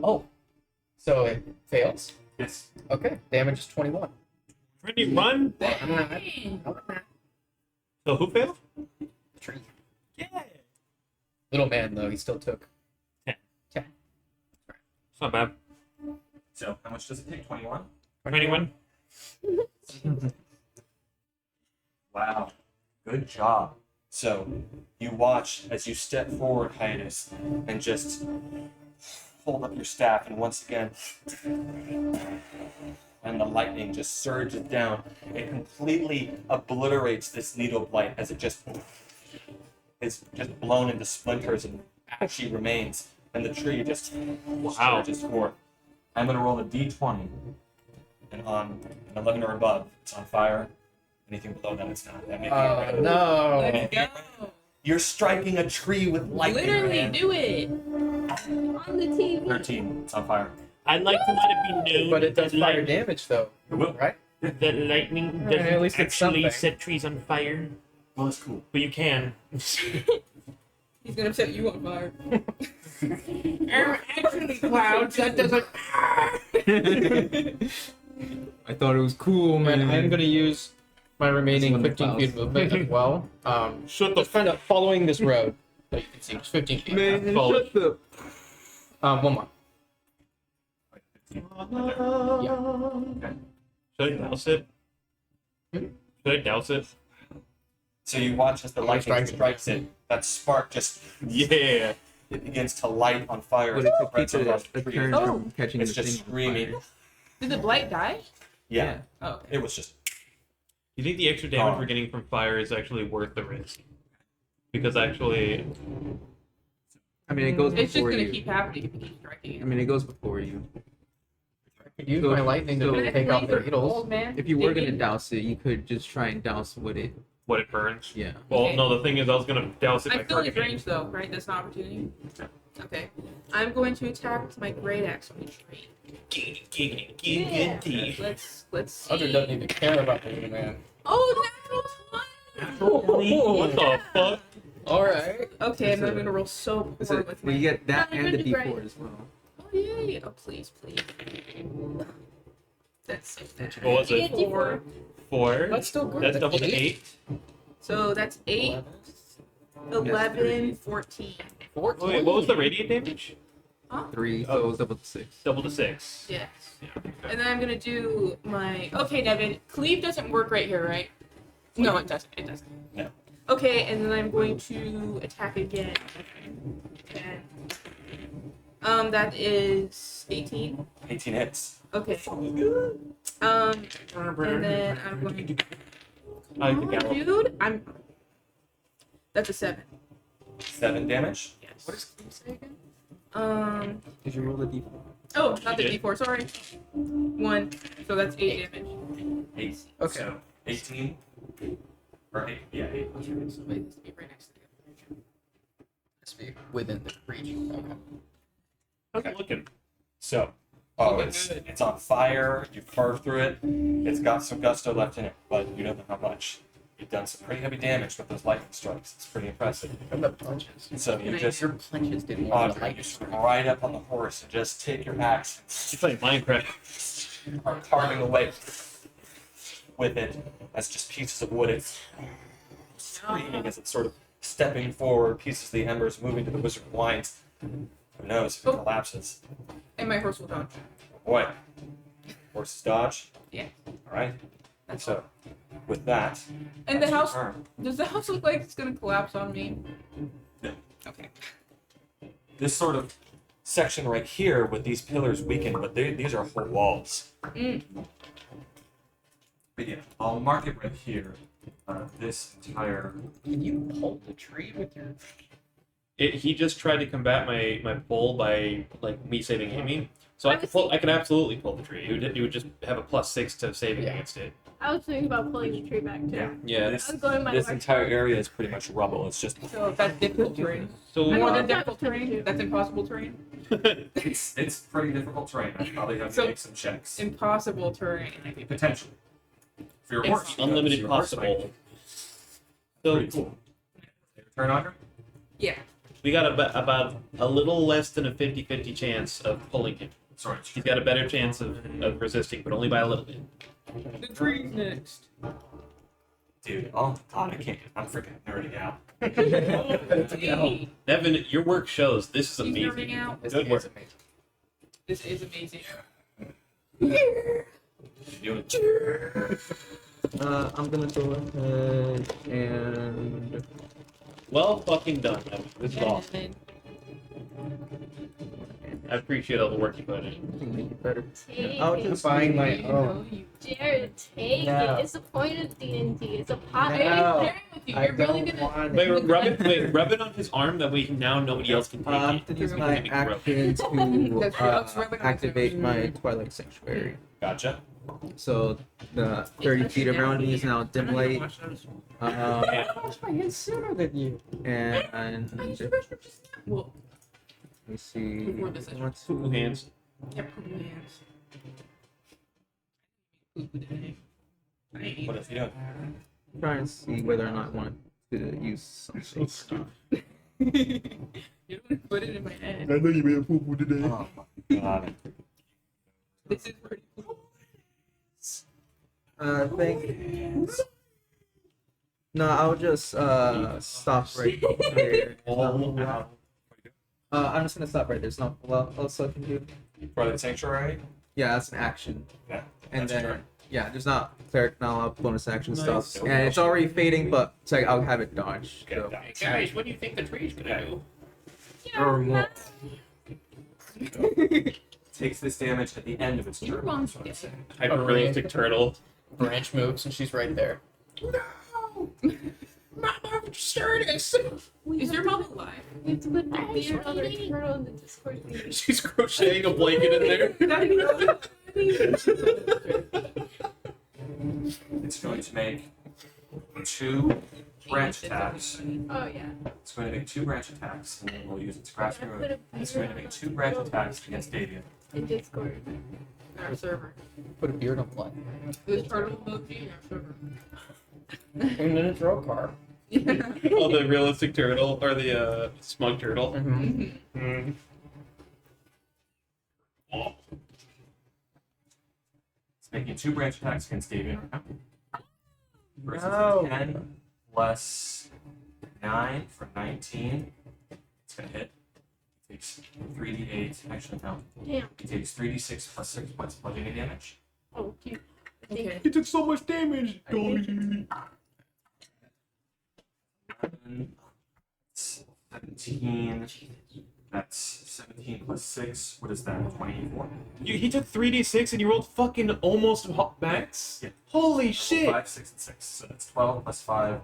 Oh. So it fails. Yes. Okay. Damage is 21. Ready, run. So who failed? Tree. Yeah. Little man though, he still took 10. 10. It's not bad. So how much does it take? 21? 21. Wow. Good job. So you watch as you step forward, Hyannis, and just hold up your staff, and once again, and the lightning just surges down. It completely obliterates this needle blight as it just is just blown into splinters and ashy remains, and the tree just surges forth. I'm gonna roll a d20, and on an 11 or above, it's on fire. Anything below that, it's not. That may be Oh irrelevant. no. Let's go. You're striking a tree with lightning. Literally man. do it. On the TV. 13. It's on fire. I'd like to let it be known But it does that fire damage though. It will. Right? that lightning Yeah, doesn't at least it's actually something. set trees on fire, Well, it's cool. but you can. He's gonna set you on fire. Actually, clouds, that doesn't. I thought it was cool, man. And I'm gonna use my remaining It's 15 feet of movement as well. Shut the Just kind of following this road that you can see. It's 15 feet. Man, Follow shut the. One more. Should I douse it? Should I douse it? So you watch as the I'm gonna lightning strike it. strikes it. That spark just Yeah. it begins to light on fire. But as it it could spreads keep across a the tree. turn Oh. from catching It's the just thing on screaming. fire. Did the blight die? Yeah, Oh, okay. it was just. You think the extra damage Oh. we're getting from fire is actually worth the risk? Because actually, I mean, it goes It's just before gonna you. keep happening if you keep striking I it. mean, it goes before you. I could use So- my lightning so- to take out the needles. Old man. If you were Dig gonna in. douse it, you could just try and douse with it. what it burns. Yeah. Well, Okay. no, the thing is, I was gonna douse it by I'm still in his targeting. range though, right? That's an opportunity. Okay. I'm going to attack with my great axe on the tree. Giggity. Let's see. Other doesn't even care about the little man. Oh, natural 20! What the fuck? Alright. Okay, and then I'm So- gonna roll so poor Is it, with well, my. you get that Not a and the good D4 grade. as well. Oh yay! Oh please, please. That's so bad. What was You it? get D4. 4? That's still good. That's double to 8. So that's 8, 11, 14. 14. Wait, what was the radiant damage? 3, so it was double to 6. Double to 6. Yes. Yeah, okay. And then I'm gonna do my. Okay, Devin. Cleave doesn't work right here, right? No, it doesn't. It doesn't. No. Okay, and then I'm going to attack again. And that is 18. 18 hits. Okay. And then I'm going to. I Oh, think I will. dude, I'm. That's a 7. 7 damage. Yes. What does Clem say again? Did you roll a D4? Oh, not the You did. D4. Sorry. 1. So that's 8 damage. 8. Okay. So 18. Or 8. Yeah, 8. So wait, this will be right next to the other. This be within the reach. Okay. How's it looking? So, Looking it's good. it's on fire. You've carved through it. It's got some gusto left in it, but you don't know how much. You've done some pretty heavy damage with those lightning strikes. It's pretty impressive. From the punches. So you just Your punches did more than Audrey, lightning you sort strike. of ride up on the horse and just take your axe You play Minecraft. and are carving away with it as just pieces of wood. It's screaming as it's sort of stepping forward, pieces of the embers moving to the Wizard of Wines. Who knows if it collapses? And my horse will dodge. Boy, horses dodge. Yeah. All right. That's So, with that, And the that's your house. turn. Does the house look like it's gonna collapse on me? No. Okay. This sort of section right here with these pillars weakened, but these are whole walls. Mm. But yeah, I'll mark it right here. This entire. Can you hold the tree with your? He just tried to combat my pull by like me saving aiming. So I could absolutely pull the tree. It would just have a +6 to saving Yeah. against it. I was thinking about pulling the tree back too. Yeah. Yeah. This, I was going my This large entire forward. area is pretty much rubble. It's just So that's difficult terrain. So More I than know. difficult terrain? That's impossible terrain? it's pretty difficult terrain. I probably have to So- make some checks. Impossible terrain. Potentially. For your It's horse. unlimited your horse possible. might- So Pretty cool. Your turn, Audrey? Yeah. we got about a little less than a 50-50 chance of pulling him. Sorry. He's got a better chance of resisting, but only by a little bit. The tree's next. dude. Oh god, I can't. I'm freaking nerding out. Hey, Evan, your work shows this is he's amazing. nerding out. This Good is work. amazing. This is amazing. You do it. I'm gonna go ahead and Well fucking done, Evan. This is awesome. I appreciate all the work you put in. make it better. Take I'll it. just Find my You know own. you- Jared, take No. it. It's the point of D&D. It's a pot. No. Are you sharing with you? I You're really don't gonna. want Wait, it. rub it on his arm. That way now nobody else can take I'm it. gonna use You're my gonna be gross. action to That's true. I'll rub it on activate his- my Twilight Sanctuary. Gotcha. So the 30 feet around me is now dim light. I washed my hands sooner than you. And I used to let brush your just now. Well, me see. Before this session. What's Two hands. yeah, put my hands. Poo-poo today. I ain't What eating. is he doing? trying to see whether or not I want to use something. You're gonna put it in my head. know you made a poo poo today. Oh my god. This is pretty cool. Think. No, I'll just stop right there. I'm just gonna stop right there. There's not well else I can do. Twilight Sanctuary? Yeah, that's an action. Yeah. And that's your then turn. yeah, there's not cleric now bonus action Nice. stuff. And it's already fading, but it's like I'll have it dodge. Okay, So. done. Hey guys, what do you think the tree's gonna do? Or more. Takes this damage at the end of its You're turn. wrong. That's what I'm saying. Hyper realistic turtle. Branch moves and she's right there. No! Mama, Stardust! Is your mom alive? We have to put the beard on their turtle in the Discord meeting. She's crocheting a blanket in there. It's going to make 2 branch attacks. Oh yeah. It's going to make 2 branch attacks, and then we'll use its grasping Put move. a It's going to beard make on 2 branch attacks against Davian. in Discord. Our server. Put a beard on blood. This turtle emoji in our server. And then a draw card. Oh, the realistic turtle or the smug turtle. Mm-hmm. Mm. Oh. It's making 2 branch attacks against Davian. Versus No. a 10 plus 9 for 19. It's going to hit. It takes 3d8. Actually, no. Damn. It takes 3d6 plus 6 points of bludgeoning damage. Oh, cute. I think Okay. He took so much damage. I think- 17. That's 17 plus 6. What is that? 24? He took 3d6 and you rolled fucking almost max? Yeah. Holy shit! 5, 6, and 6. So that's 12 plus 5,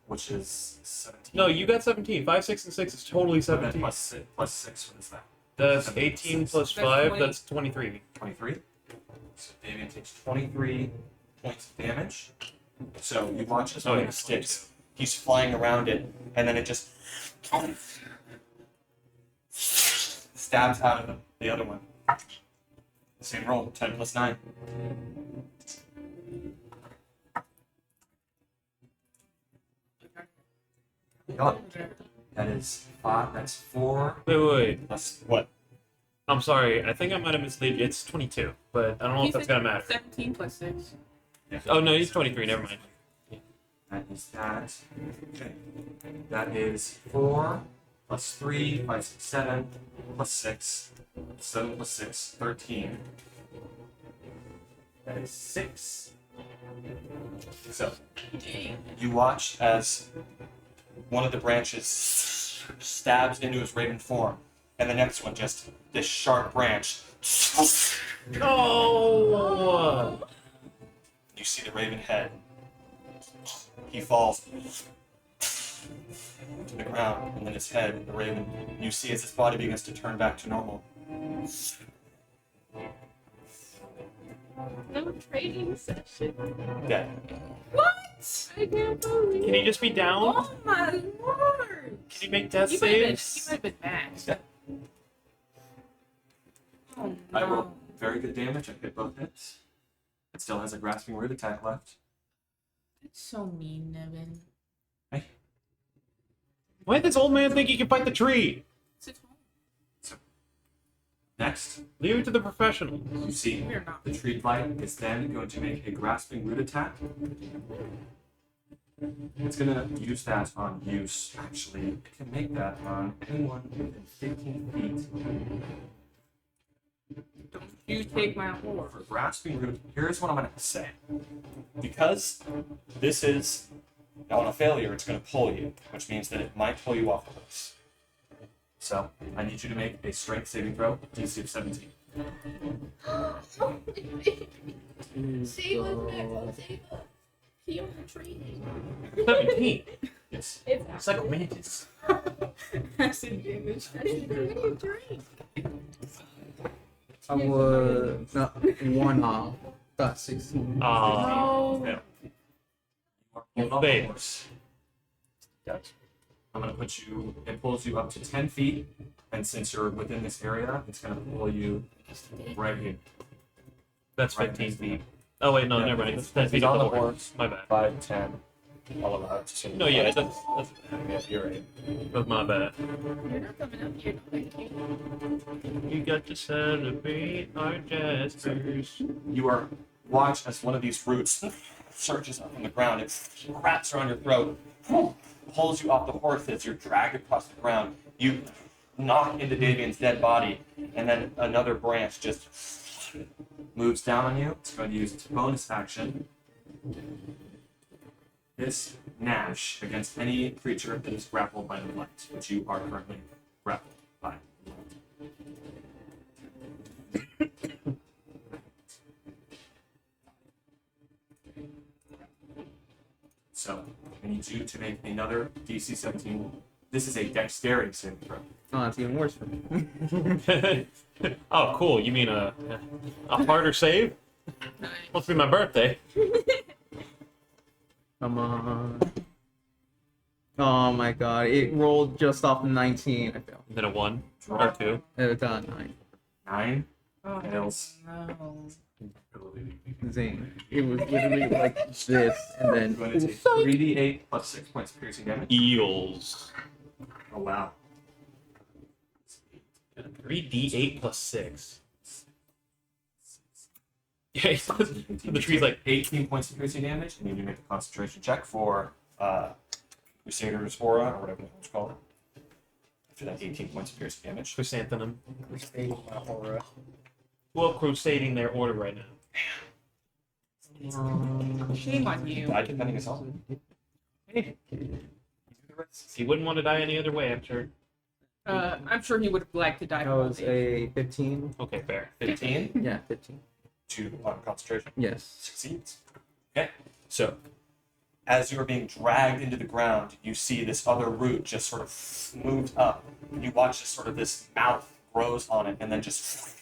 which is 17. No, you got 17. 5, 6, and 6 is totally So then 17. plus 6, what is that? That's 18 plus That's 5, 20. that's 23. 23. So Davian takes 23 points of damage. So you watch as one of the sticks, He's flying around it, and then it just stabs out of the other one. Same roll, 10 plus 9. God, that is 5, that's 4 Wait. plus what? I'm sorry. I think I might have misled you. It's 22, but I don't know He if that's said gonna matter. 17 plus 6. Oh, no, he's 23. Never mind. That is that. Okay. That is 4 plus 3, 5, 6, 7 plus 6. 7 plus 6, 13. That is 6. So, you watch as one of the branches stabs into his raven form, and the next one just this sharp branch. Oh! You see the raven head. He falls to the ground, and then his head, the raven, you see as his body begins to turn back to normal. No training session. Dead. What? I can't believe. Can he just be down? Oh my lord! Can he make death He might saves? have been maxed. Yeah. Oh I no. rolled very good damage. I hit both hits. It still has a grasping root attack left. That's so mean, Nevin. Why did this old man think he can fight the tree? Sit home. Next, Leave it to the professionals. you see We're not. the tree blight is then going to make a grasping root attack. It's going to use that on use. Actually, it can make that on anyone within 15 feet. Don't you take my horse. For grasping root, here's what I'm going to say. Because this is on a failure, it's going to pull you, which means that it might pull you off the horse. So, I need you to make a strength saving throw, DC of 17. Save us, Max. Save us. He on the training. 17. Yes. It's Psychomantis. Acid damage. I was not one off. Got 16. Oh. Fail. You Pulled off fail. the horse. I'm going to put you, it pulls you up to 10 feet, and since you're within this area, it's going to pull you right here. That's Right 15 next to feet. Oh, wait, no, Yeah, never mind. it's- That's 10 it's feet on of the the horse. My bad. 5, 10, all of that. No, yeah, that's Yeah, you're right. that's my bad. You're not coming up here. No, thank you. You got to celebrate our jaspers. You are watch as one of these roots surges up from the ground. It wraps around your throat, pulls you off the horse as you're dragged across the ground. You knock into Davian's dead body, and then another branch just Moves down on you. It's going to use its bonus action. This Nash against any creature that is grappled by the light, which you are currently grappled by. So, I need you to make another DC 17. This is a dexterity saving throw. Oh, it's even worse for me. Oh, cool. You mean a harder save? Must be my birthday. Come on. Oh my god, it rolled just off the 19. I failed. Then a 1 or 2. It got 9. 9 Oh fails. no. Zing. It was literally like this, and I'm then. going to take 3d8 plus 6 points of piercing damage. Eels. Oh wow. 3d8 plus 6. Yeah, the tree's like 18 points of piercing damage, and you need to make a concentration check for Crusader's Aura, or whatever it's called. After that 18 points of piercing damage. chrysanthemum. Crusade my aura. Well, crusading their order right now. Shame on you. Die depending as well. He wouldn't want to die any other way, I'm sure. I'm sure he would like to die. That was a 15. Okay, fair. 15 Yeah, 15. to concentration. Yes. Succeeds. Okay, so as you are being dragged into the ground, you see this other root just sort of moved up, and you watch this sort of this mouth grows on it, and then just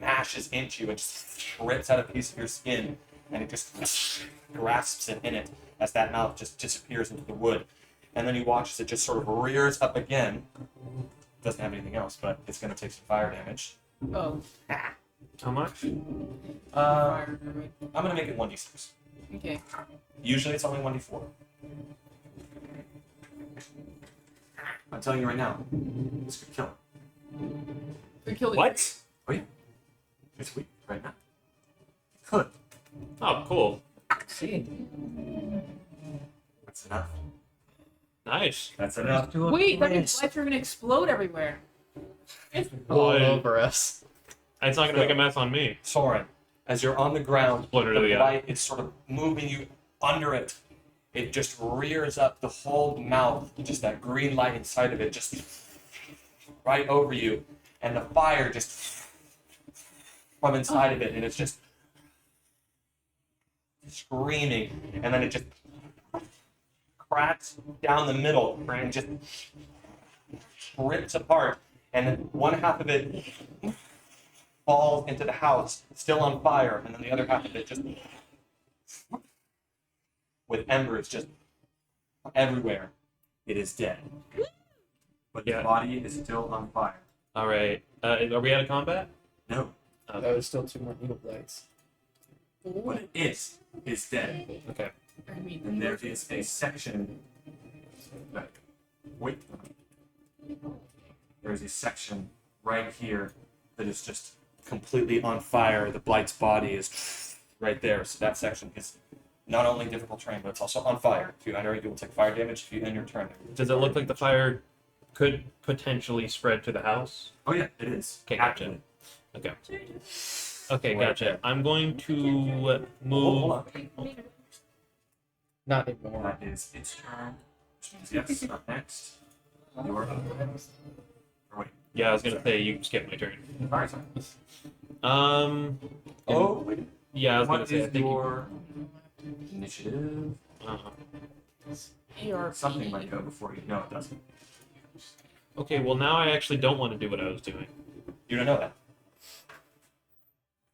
mashes into you and just rips out a piece of your skin, and it just grasps it in it as that mouth just disappears into the wood, and then you watch as it just sort of rears up again. Doesn't have anything else, but it's going to take some fire damage. Oh, How much? fire damage. I'm going to make it 1d6. Okay. Usually it's only 1d4. I'm telling you right now, this could kill him. We killed it. What? It's weak right now. Could. Oh, cool. See. That's enough. Nice. That's enough. Wait, that means lights are gonna explode everywhere. All Would. over us. It's not gonna make a mess on me. Soren, as you're on the ground, Splinter to the the eye. light is sort of moving you under it. It just rears up the whole mouth, just that green light inside of it just right over you, and the fire just from inside of it, and it's just screaming, and then it just cracks down the middle and just rips apart, and then one half of it falls into the house, still on fire, and then the other half of it just with embers just everywhere. It is dead. But Yeah. the body is still on fire. All right. Are we out of combat? No, That was still 2 more needle blights. what it is dead. Okay. I mean, And there is a section. Wait. There's a section right here that is just completely on fire. The Blight's body is right there. So that section is not only difficult terrain, but it's also on fire. If you enter it, you will take fire damage if you end your turn. Does it look like the fire could potentially spread to the house? Oh yeah, it is. Okay, gotcha. Actively. Okay. Okay, Right gotcha. there. I'm going to Hold move. on. Not anymore. That is its turn. Which means yes, up next. Your or wait. Yeah, I was gonna say you skipped my turn. Fire time. Oh, wait. yeah, I was gonna What say. I is think your initiative? Something might go before you. No, it doesn't. Okay, well now I actually don't want to do what I was doing. You don't know that.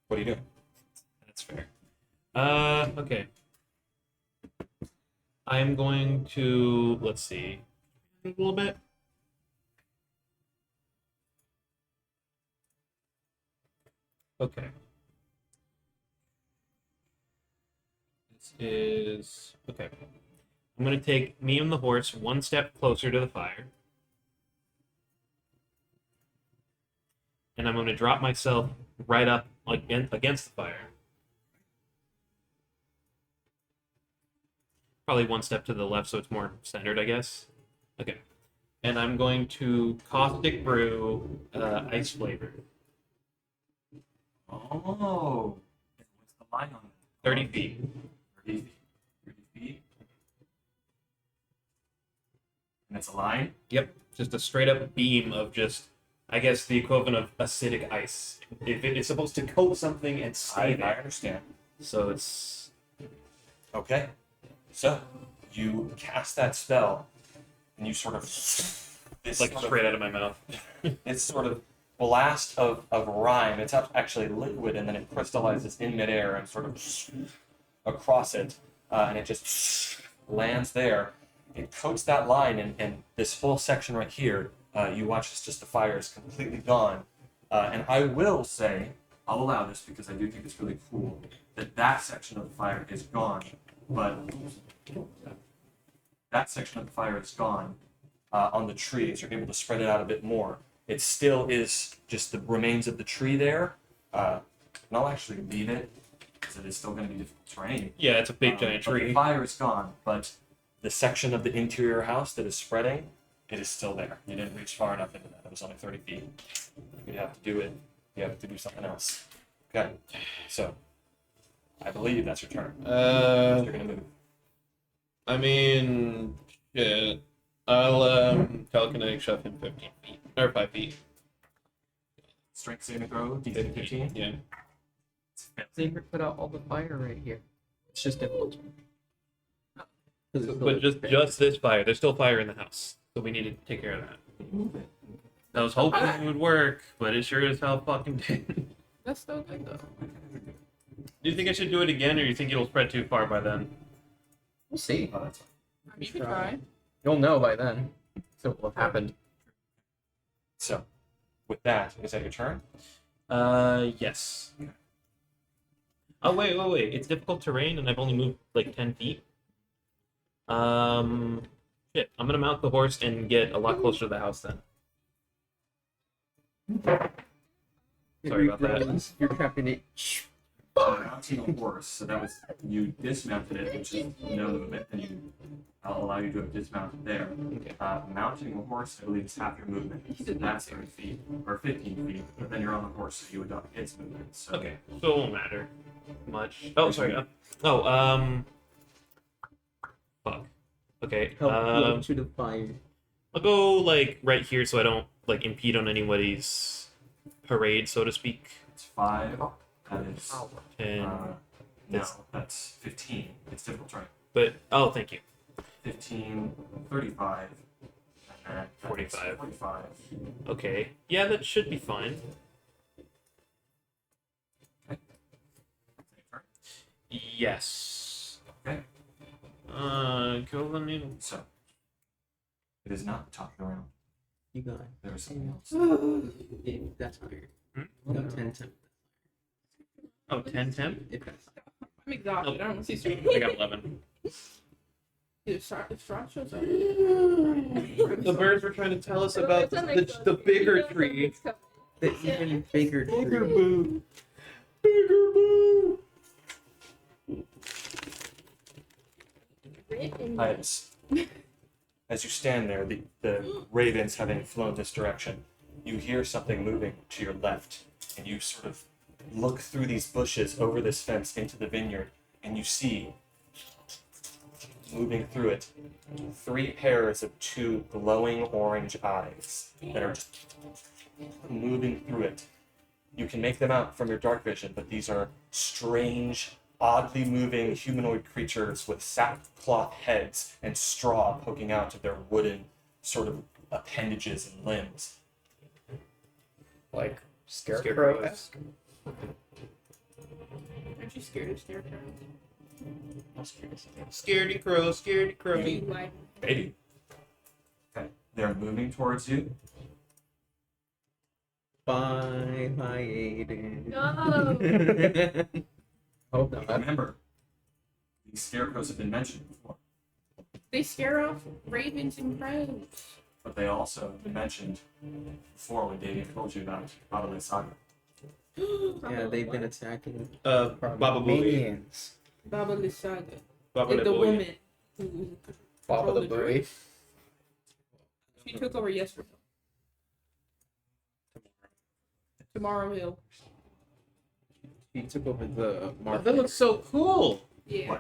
What are you doing? That's fair. Okay. I'm going to let's see a little bit. Okay. This is okay. I'm gonna take me and the horse one step closer to the fire. And I'm gonna drop myself right up against the fire. Probably one step to the left so it's more centered, I guess. Okay. And I'm going to caustic brew ice flavor. Oh. What's the line on it? 30 feet. 30 feet. 30 feet. And it's a line? Yep. Just a straight up beam of just, I guess, the equivalent of acidic ice. If it's supposed to coat something and stay I there. understand. So it's. Okay. So, you cast that spell, and you sort of. It's like straight out of my mouth. It's sort of blast of rime. It's actually liquid, and then it crystallizes in midair and sort of across it, and it just lands there. It coats that line, and this whole section right here, you watch as just the fire is completely gone. And I will say, I'll allow this because I do think it's really cool, that section of the fire is gone, but that section of the fire is gone on the trees. You're able to spread it out a bit more. It still is just the remains of the tree there. And I'll actually leave it because it is still going to be difficult terrain. Yeah, it's a big giant But the tree. fire is gone, but the section of the interior house that is spreading, it is still there. You didn't reach far enough into that. It was only 30 feet. You'd have to do it. You have to do something else. Okay. So, I believe that's your turn. You're going to move. I mean, shit. I'll telekinetic shove him 15 feet or 5 feet. Strength saving throw, DC 15. Yeah. Xavier put out all the fire right here. It's just difficult. But just this fire. There's still fire in the house, so we need to take care of that. Move it. I was hoping it would work, but it sure as hell fucking did. That's still good though. Do you think I should do it again, or do you think it'll spread too far by then? We'll see. Oh, that's fine. I mean, you can try. You'll know by then. So what happened? So, with that, is that your turn? Yes. Oh, wait. It's difficult terrain, and I've only moved like 10 feet. Shit. I'm gonna mount the horse and get a lot closer to the house then. Sorry about that. You're trapped in it. Mounting a horse, so that was, you dismounted it, which is no movement, and I'll allow you to have dismounted there. Okay. Mounting a horse, I believe, is half your movement. So that's 30 feet, or 15 feet, but then you're on the horse, so you adopt its movement. So. Okay, so it won't matter much. Oh, sorry. Fuck. Okay. Help flow to the fire. I'll go like right here so I don't like impede on anybody's parade, so to speak. It's 5. That is. And No, that's 15. It's difficult, right? but oh, thank you. 15, 35, and that is 45. 45. Okay, yeah, that should be fine. Yes. Okay. Kill the needle. So, it is not the top of the round. You got There is something else. yeah, that's higher. Hmm? No, 10 temp. Oh, 10 temp? If that's I'm exhausted. I don't see straight. I got 11. If Strahd shows up. The birds were trying to tell us about It's on the bigger tree. the even bigger tree. boo. Bigger boo. Titus, as you stand there, the ravens having flown this direction, you hear something moving to your left, and you sort of look through these bushes over this fence into the vineyard, and you see, moving through it, 3 pairs of 2 glowing orange eyes that are just moving through it. You can make them out from your dark vision, but these are strange, oddly moving humanoid creatures with sackcloth heads and straw poking out of their wooden sort of appendages and limbs. Like scarecrow. Aren't you scared of scarecrows? Scaredy crow, scaredy crow. Do you like? Maybe. Okay. They're moving towards you. Bye, Aiden. No. Hope not. Remember, these scarecrows have been mentioned before, They scare off ravens and crows. but they also have been mentioned before when David told you about Babylon Saga. Yeah, they've been attacking Baba Booey. minions. Baba Lysaga. Baba The Booey. woman who Baba the controlled buoy. she took over yesterday. Tomorrow Hill. He took over the Oh, market. that looks so cool. Yeah.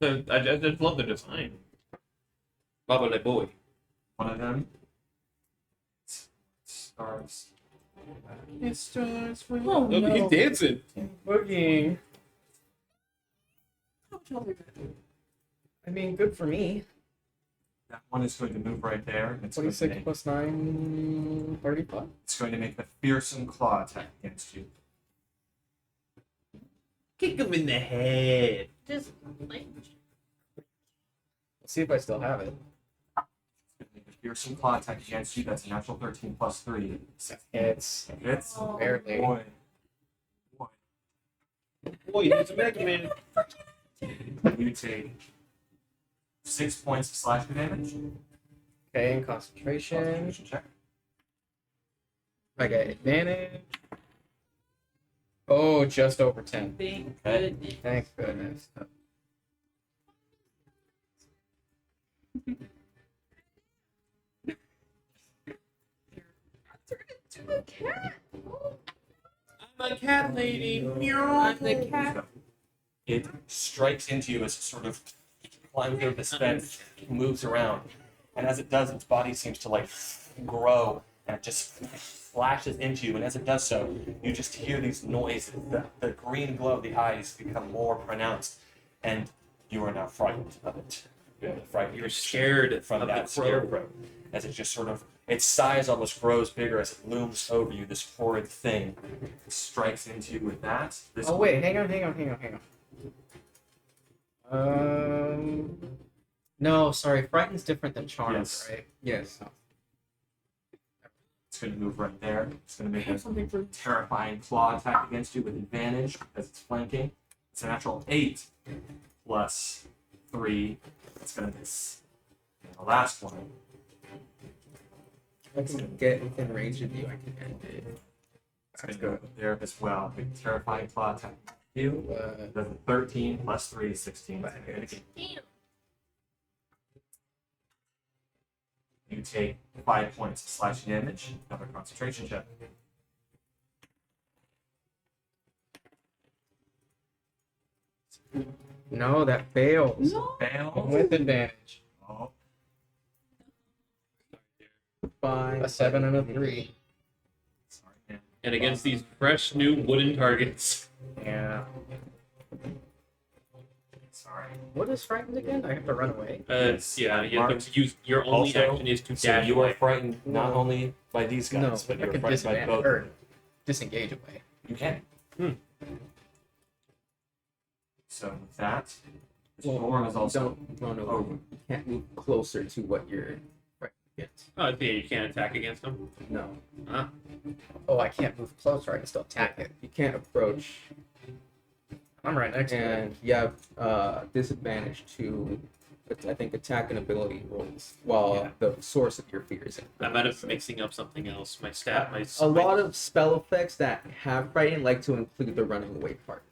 What? I just love the design. Baba Le Boy. One of them stars. It starts for Oh, no. he's dancing. Boogieing. How tall is that? I mean, good for me. That one is going to move right there. It's going to 26 make, plus 9, 35. it's going to make a fearsome claw attack against you. Kick him in the head. Just like Let's see if I still have it. It's going to make a fearsome claw attack against you. That's a natural 13 plus 3. It's Hits. barely. Boy. Boy. Boy, he's a Mega Man. You take 6 points of slashing damage. Okay, and concentration. Concentration check. I get advantage. Oh, just over 10. Thank Okay. goodness. Thank goodness. turn into a cat. I'm a cat lady. Meow. I'm the cat. It strikes into you as it sort of climbs over this fence, moves around, and as it does, its body seems to like grow, and it just flashes into you. And as it does so, you just hear these noises. The green glow of the eyes become more pronounced, and you are now frightened of it. You're frightened. You're scared from of that the crow. scarecrow, as it just sort of its size almost grows bigger as it looms over you. This horrid thing strikes into you with that. This Oh, wait, hang on. No, sorry. Frightened's different than charmed, Yes. right? Yes. It's going to move right there. It's going to I make have a something for terrifying claw attack against you with advantage because it's flanking. It's a natural 8 plus 3. It's going to miss. And the last one. I can get within range of you. I can end it. It's going to go there as well. Big terrifying claw attack. You. That's a 13 plus 3 is 16. It's gonna hit again. Damn. You take 5 points of slashing damage. Another concentration check. No, that fails. no. Fail. With advantage. Oh. 5. A 7 and a 3. Sorry, man. And against these fresh new wooden targets. Yeah. Sorry. What is frightened again? I have to run away. Yes. Yeah, you have to use your only Also, action is to So dash you are away. frightened not No. only by these guys, No, but I you're can frightened by disadvantage both. or disengage away. You can. Hmm. So with that, the Well, storm is also don't run over. over. You can't move closer to what you're right against. Oh, yeah, you can't attack against them. No. Huh? Oh, I can't move closer. I can still attack it. You can't approach, I'm right next to it. and you have disadvantage to, I think, attack and ability rolls while Yeah. the source of your fear is in. I might have mixing up something else. My stat, A lot of spell effects that have frighten like to include the running away part.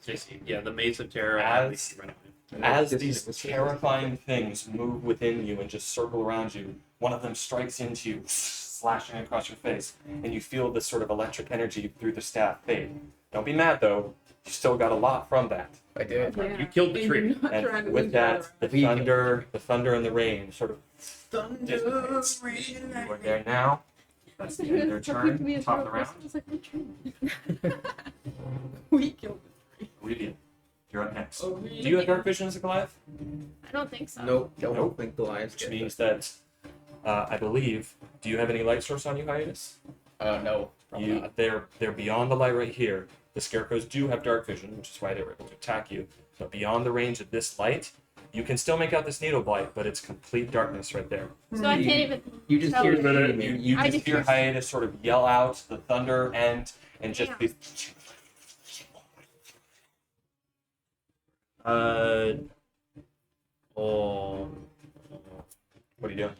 Yeah, the Maze of Terror. As- run away. As This these is- terrifying things move within you and just circle around you, one of them strikes into you, slashing across your face, and you feel this sort of electric energy through the staff fade. Don't be mad though, you still got a lot from that. I did. Yeah. You killed the And tree. you're not trying to And lose with your that, other the We- thunder and the rain sort of dissipates. You are there now. That's the end of their turn. Top of the round. We killed Olivia, you're up next. the Do you have dark vision as a Goliath? I don't think so. Nope, don't Nope. think the lions Which get means that, I believe, do you have any light source on you, Hiatus? No, probably not. They're beyond the light right here. The scarecrows do have dark vision, which is why they were able to attack you. But beyond the range of this light, you can still make out this needle blight, but it's complete darkness right there. So I can't even. You just tell hear you. screaming. You I just just hear hear- Hiatus sort of yell out the thunder and just Yeah. these. Oh. What are you doing?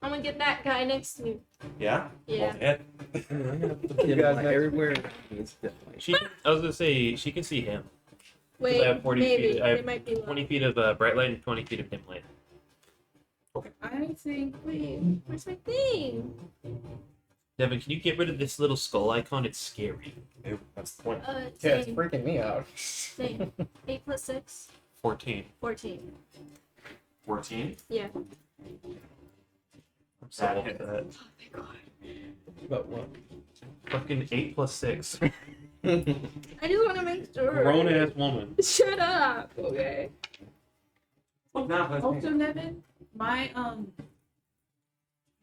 I'm gonna get that guy next to me. Yeah? Yeah. Multi-hit. Dim light everywhere around you is dim light. I was gonna say she can see him. Wait, I have 40 maybe feet. I have they might be low. 20 feet of bright light and 20 feet of dim light. I think Wait, where's my thing? Devin, can you get rid of this little skull icon? It's scary. Ew, that's the point. Yeah, it's Same. freaking me out. Same. 8 plus 6, 14. 14. 14. Yeah. I'm so That old hit. for that. Oh my god. But what? Fucking 8 plus 6. I just want to make sure. Grown ass woman. Shut up. Okay. Look now, that's me. also Nevin, my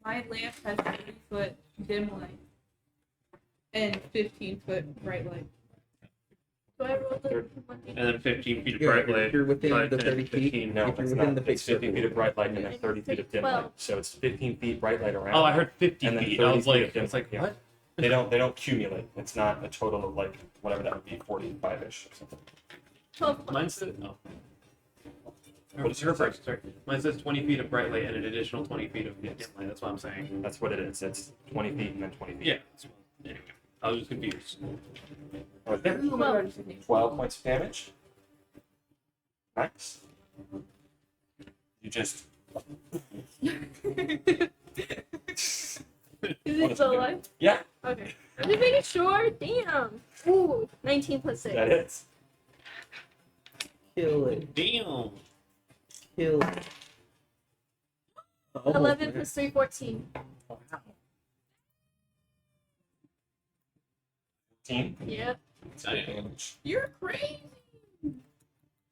lamp has 30-foot dim light and 15-foot bright light. Do I roll the Third. one And then 15 feet of Yeah, bright light. if you're within Five, the 10, 30 feet, 15. No, if you're it's within not. the big It's 50 circle. feet of bright light and then Yeah. 30 feet of dim 12. light. So it's 15 feet bright light around. Oh, I heard 50 And then feet. 30 I was feet of like, dim it's like, light, yeah. what? They don't cumulate. It's not a total of like whatever that would be, 45-ish or something. 12 Mine plus. says, oh. What is Her yours? first, sorry. Mine says 20 feet of bright light and an additional 20 feet of dim light. That's what I'm saying. That's what it is. It's 20 feet and then 20 feet. Yeah. that's what- Anyway, I was just confused. Right there. 12 points of damage. Nice. You just. Is it still alive? Yeah, Okay. I'm just making sure. Damn. Ooh, 19 plus 6. that hits. Kill it. Damn. Kill it. Oh, 11 man. plus 3, 14. 15 Yep. damage. You're crazy.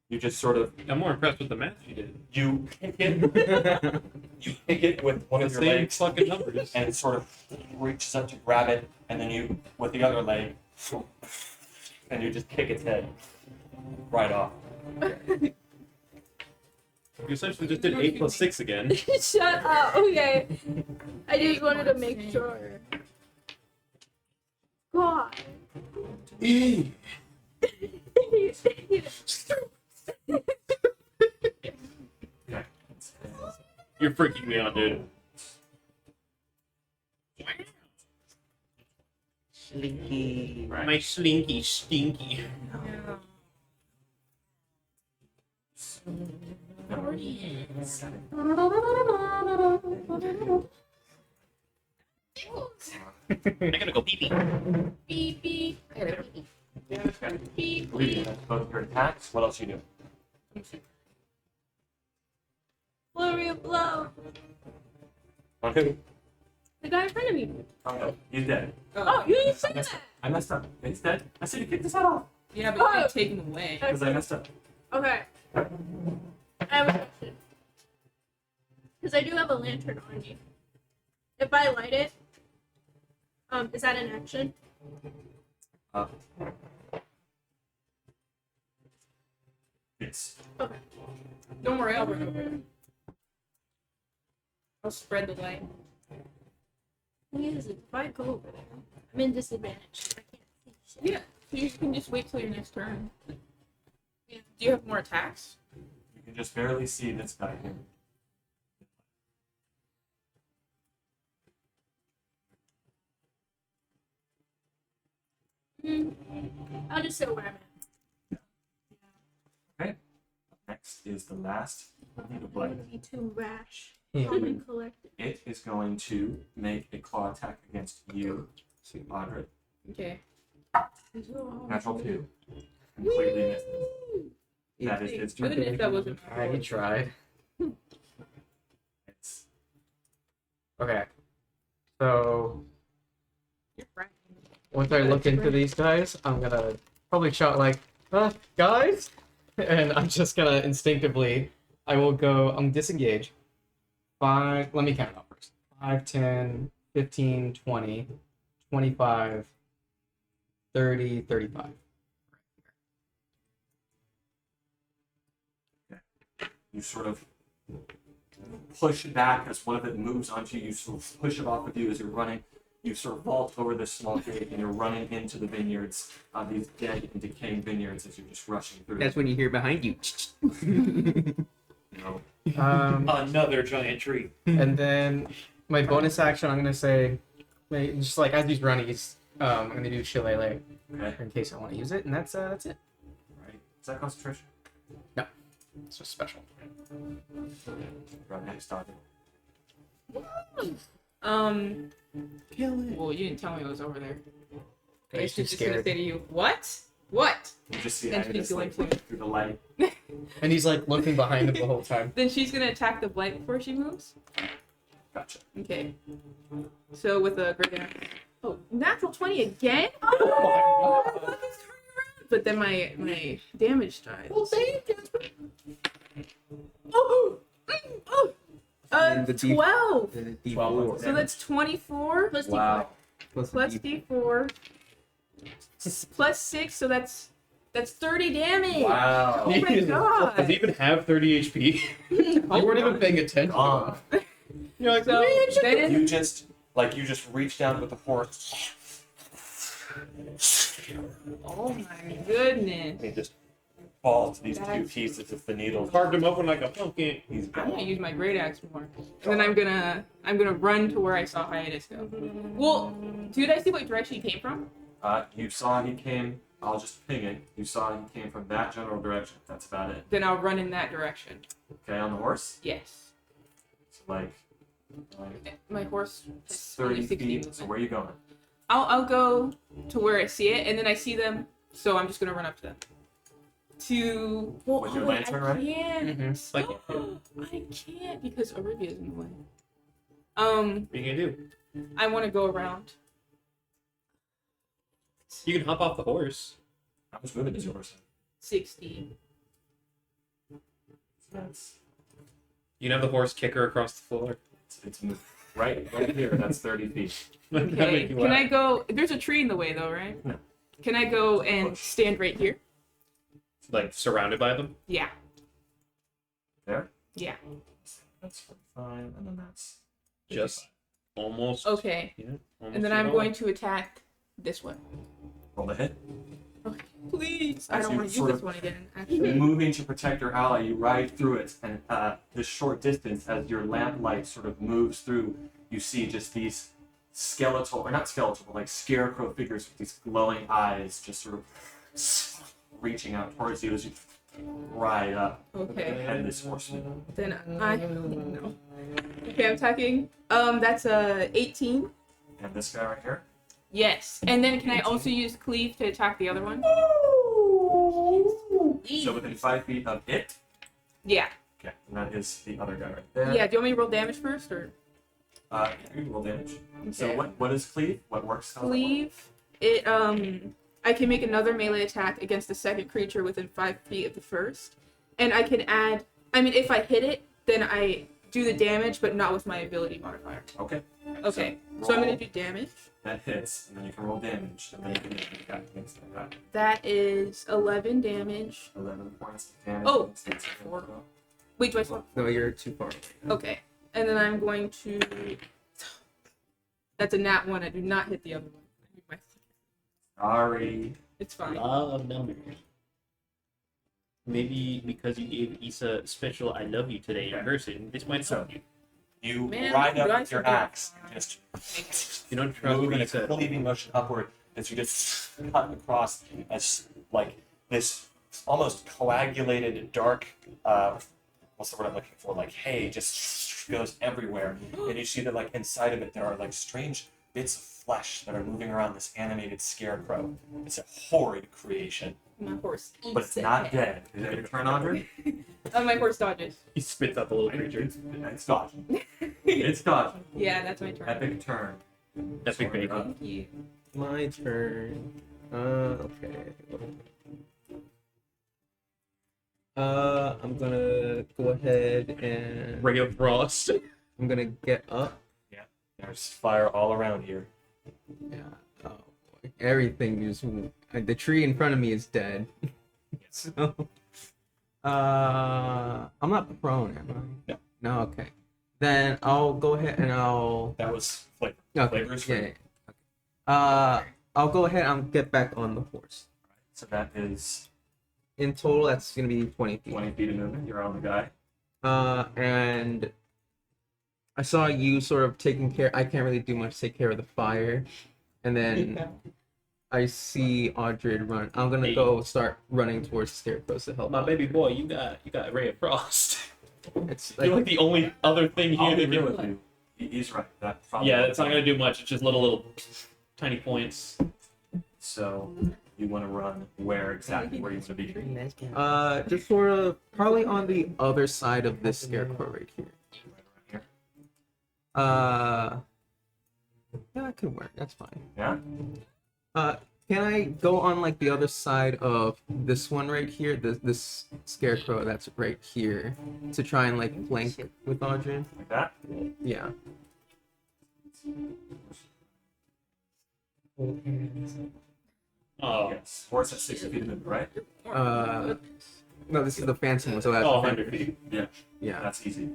You just sort of I'm more impressed with the math you did. you kick it. You kick it with one The of your same legs, fucking numbers. and it sort of reaches up to grab it, and then you with the other leg, and you just kick its head right off. You essentially just did 8 plus 6 again. Shut up. Okay. I just wanted to make sure. God. You're freaking me out, dude. Slinky. My slinky stinky. I gotta go pee pee. Beep, beep. I gotta beep. Beep, Olivia, beep. that's both your attacks. What else you do? Flurry of blow. On who? The guy in front of me. Oh, he's dead. Oh, you didn't say I messed that. up. I messed up. It's dead. I said you kicked his head off Yeah, but you didn't take him away. because I messed up. Okay. I have a question. Because I do have a lantern on me. If I light it, is that an action? Yes. Okay. Don't worry, I'll run over it. I'll spread the light. If I go over there, I'm in disadvantage. I can't see shit. Yeah, you can just wait till your next turn. Yeah. Do you have more attacks? You can just barely see this guy here. I'll just sit where I'm at. Okay. Next is the last needle I blight. don't be too rash. Yeah. Calm and collected. It is going to make a claw attack against you, Audrey. Okay. Natural 2. Completely misses. That is Thank its turn. goodness that wasn't. Alright, he tried. It's Okay. So You're right. once I look into these guys, I'm gonna probably shout like, guys? And I'm just gonna instinctively, I'm disengage. 5, let me count it out first. 5, 10, 15, 20, 25, 30, 35. you sort of push it back as one of it moves onto you. You sort of push it off of you as you're running. You sort of vault over this small gate and you're running into the vineyards, these dead and decaying vineyards as you're just rushing through. That's when you hear behind you. No. Another giant tree. And then my bonus action, I'm gonna say, just like as he's running, I'm gonna do Shillelagh Okay. in case I want to use it, and that's it. Right. Is that concentration? It's just special. Right next target. Well, you didn't tell me it was over there. I I was was too just gonna scared. say to you, what? What? You just see And I she's just like going looking through the light. And he's like looking behind him the whole time. Then she's gonna attack the blight before she moves. Gotcha. Okay. So with a great axe. Oh, natural 20 again? Oh my God. But then my damage dies. Well, thank you. Oh, oh. And the D- 12. The Well, D4. So that's 24 Plus Wow. Plus plus D4. D4 plus 6, so that's 30 damage. Wow. Oh my Does he god. even have 30 HP? You weren't even paying attention. Gone. You're like, So then You just reach down with the horse. oh my goodness. And he just falls to these two That's- pieces of the needle. carved him up with like a pumpkin. He's I'm gonna gone. use my great axe more. And then I'm gonna run to where I saw Hiatus go. Well, did I see what direction he came from? You saw he came. I'll just ping it. You saw he came from that general direction. That's about it. Then I'll run in that direction. Okay, on the horse. Yes. It's like My horse has 30 only 60 feet. movement. So where are you going? I'll go to where I see it, and then I see them, so I'm just gonna run up to them. Well, With your wait, lantern, I right? can't. Mhm. Like, I can't because Olivia's in the way. what are you gonna do? I want to go around. You can hop off the horse. How much movement is yours? 60. That's You can have the horse kick her across the floor. it's right here. That's 30 feet. That'd Okay. make you Can I laugh. go? There's a tree in the way, though, right? No. Can I go and Push. stand right here? Like surrounded by them? Yeah. There. Yeah. That's 45, and then that's Just almost. Okay. Yeah. Almost And then to I'm the going to attack this one. roll the hit. Okay. Please. I As don't you want to use sort this of- one again. Actually. Moving to protect your ally, you ride through it, and this short distance, as your lamplight sort of moves through, you see just these skeletal, or not skeletal, but like scarecrow figures with these glowing eyes, just sort of reaching out towards you as you ride up Okay. ahead of this horseman. Then I no. Okay, I'm attacking. That's a 18. And this guy right here. Yes. And then can I also use cleave to attack the other one? So within 5 feet of it. Yeah. Okay, and that is the other guy right there. Yeah. Do you want me to roll damage first, or? You can roll damage. So Okay. what is cleave? What works? How does that work? Cleave. It I can make another melee attack against the second creature within 5 feet of the first, and I can add. I mean, if I hit it, then I do the damage, but not with my ability modifier. Okay. Okay. So I'm roll. gonna do damage. That hits, and then you can roll damage, and then you can make an attack against that guy. That is 11 damage. 11 points of damage. Oh. against that Four. guy. Wait, do I swap? No, you're too far. Okay. And then I'm going to. That's a nat 1. I do not hit the other one. Sorry. It's fine. Law of numbers. Maybe because you gave Issa special "I love you" today in person, this might help you. You Man, ride up guys with your are good. axe, just You don't trust move in a Issa. cleaving motion upward as you just cut across as like this almost coagulated dark what's the word I'm looking for? Like hay just goes everywhere. And you see that like inside of it there are like strange bits of flesh that are moving around this animated scarecrow. It's a horrid creation. My horse eats But it's it. not dead. Is that your turn, Andre? My horse dodges. He spits out the little creature. It's dodging. It's dodging. Yeah, that's my turn. Epic turn. Epic bacon. Thank you. My turn. Okay. I'm gonna go ahead and Ray of Frost. I'm gonna get up. There's fire all around here. Yeah. Oh boy. Everything is like the tree in front of me is dead. So I'm not prone, am I? No. No, okay. Then I'll go ahead and I'll That was flavor. okay. Flavor's Yeah, free. yeah. Okay. I'll go ahead and get back on the horse. So that is In total that's gonna be 20 feet. 20 feet of movement. You're on the guy. And I saw you sort of taking care. I can't really do much to take care of the fire, and then I see Audrid run. I'm gonna go start running towards the scarecrows to help. My out. baby boy, you got Ray of Frost. It's You're like like the only other thing I'll here be that real can. with you. He's right. That probably Yeah, it's not gonna do much. It's just little tiny points. So you want to run where exactly where you want to be? just sort of probably on the other side of this scarecrow right here. Right around here. Yeah, that could work. That's fine. Yeah. Can I go on like the other side of this one right here, this scarecrow that's right here, to try and like flank with Audrin? Like that. Yeah. Oh, Yes. Horse at 60 feet of movement, right? No, this is the phantom one, so that's 100 feet. yeah. That's easy.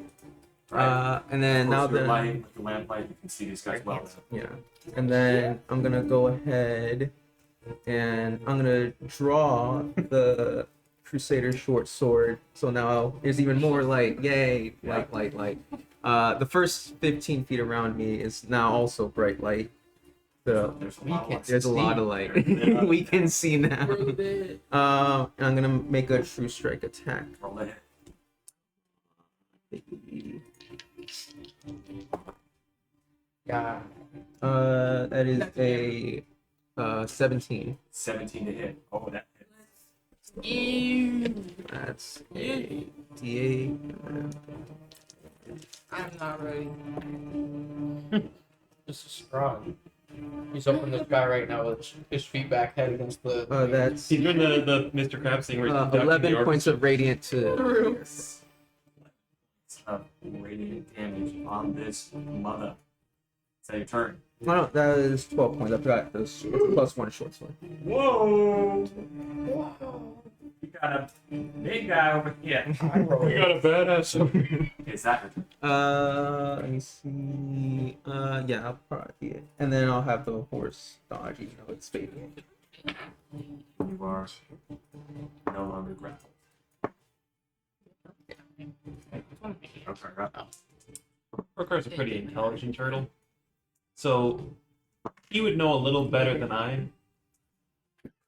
Right. And then now the that light, with the lamp light, you can see these guys well. yeah, and then I'm gonna go ahead and I'm gonna draw the Crusader short sword. So now there's even more light. Yay! Light. The first 15 feet around me is now also bright light. So There's a lot of light. there's a lot of light. Yeah. We can see now. Roll it. I'm gonna make a true strike attack. Roll it. Yeah. That is a 17. 17 to hit. Oh, that hit. Ew. That's a D8. I'm not ready. This is Strahd. He's up in the sky right now with his feet back, head against the. That's He's doing the Mr. Krabs thing where he's conducting 11 the points of radiant to. True. It's radiant damage on this mother. It's your turn. Oh, no, that is 12 points. I forgot this plus one short sword. Whoa! You got a big guy over here. We got a badass. Is that your turn? Let me see. Yeah, I'll probably be it. And then I'll have the horse dodge, even though it's fading. You are no longer grappled. Okay, right. Rokar's a pretty intelligent turtle, so he would know a little better than I.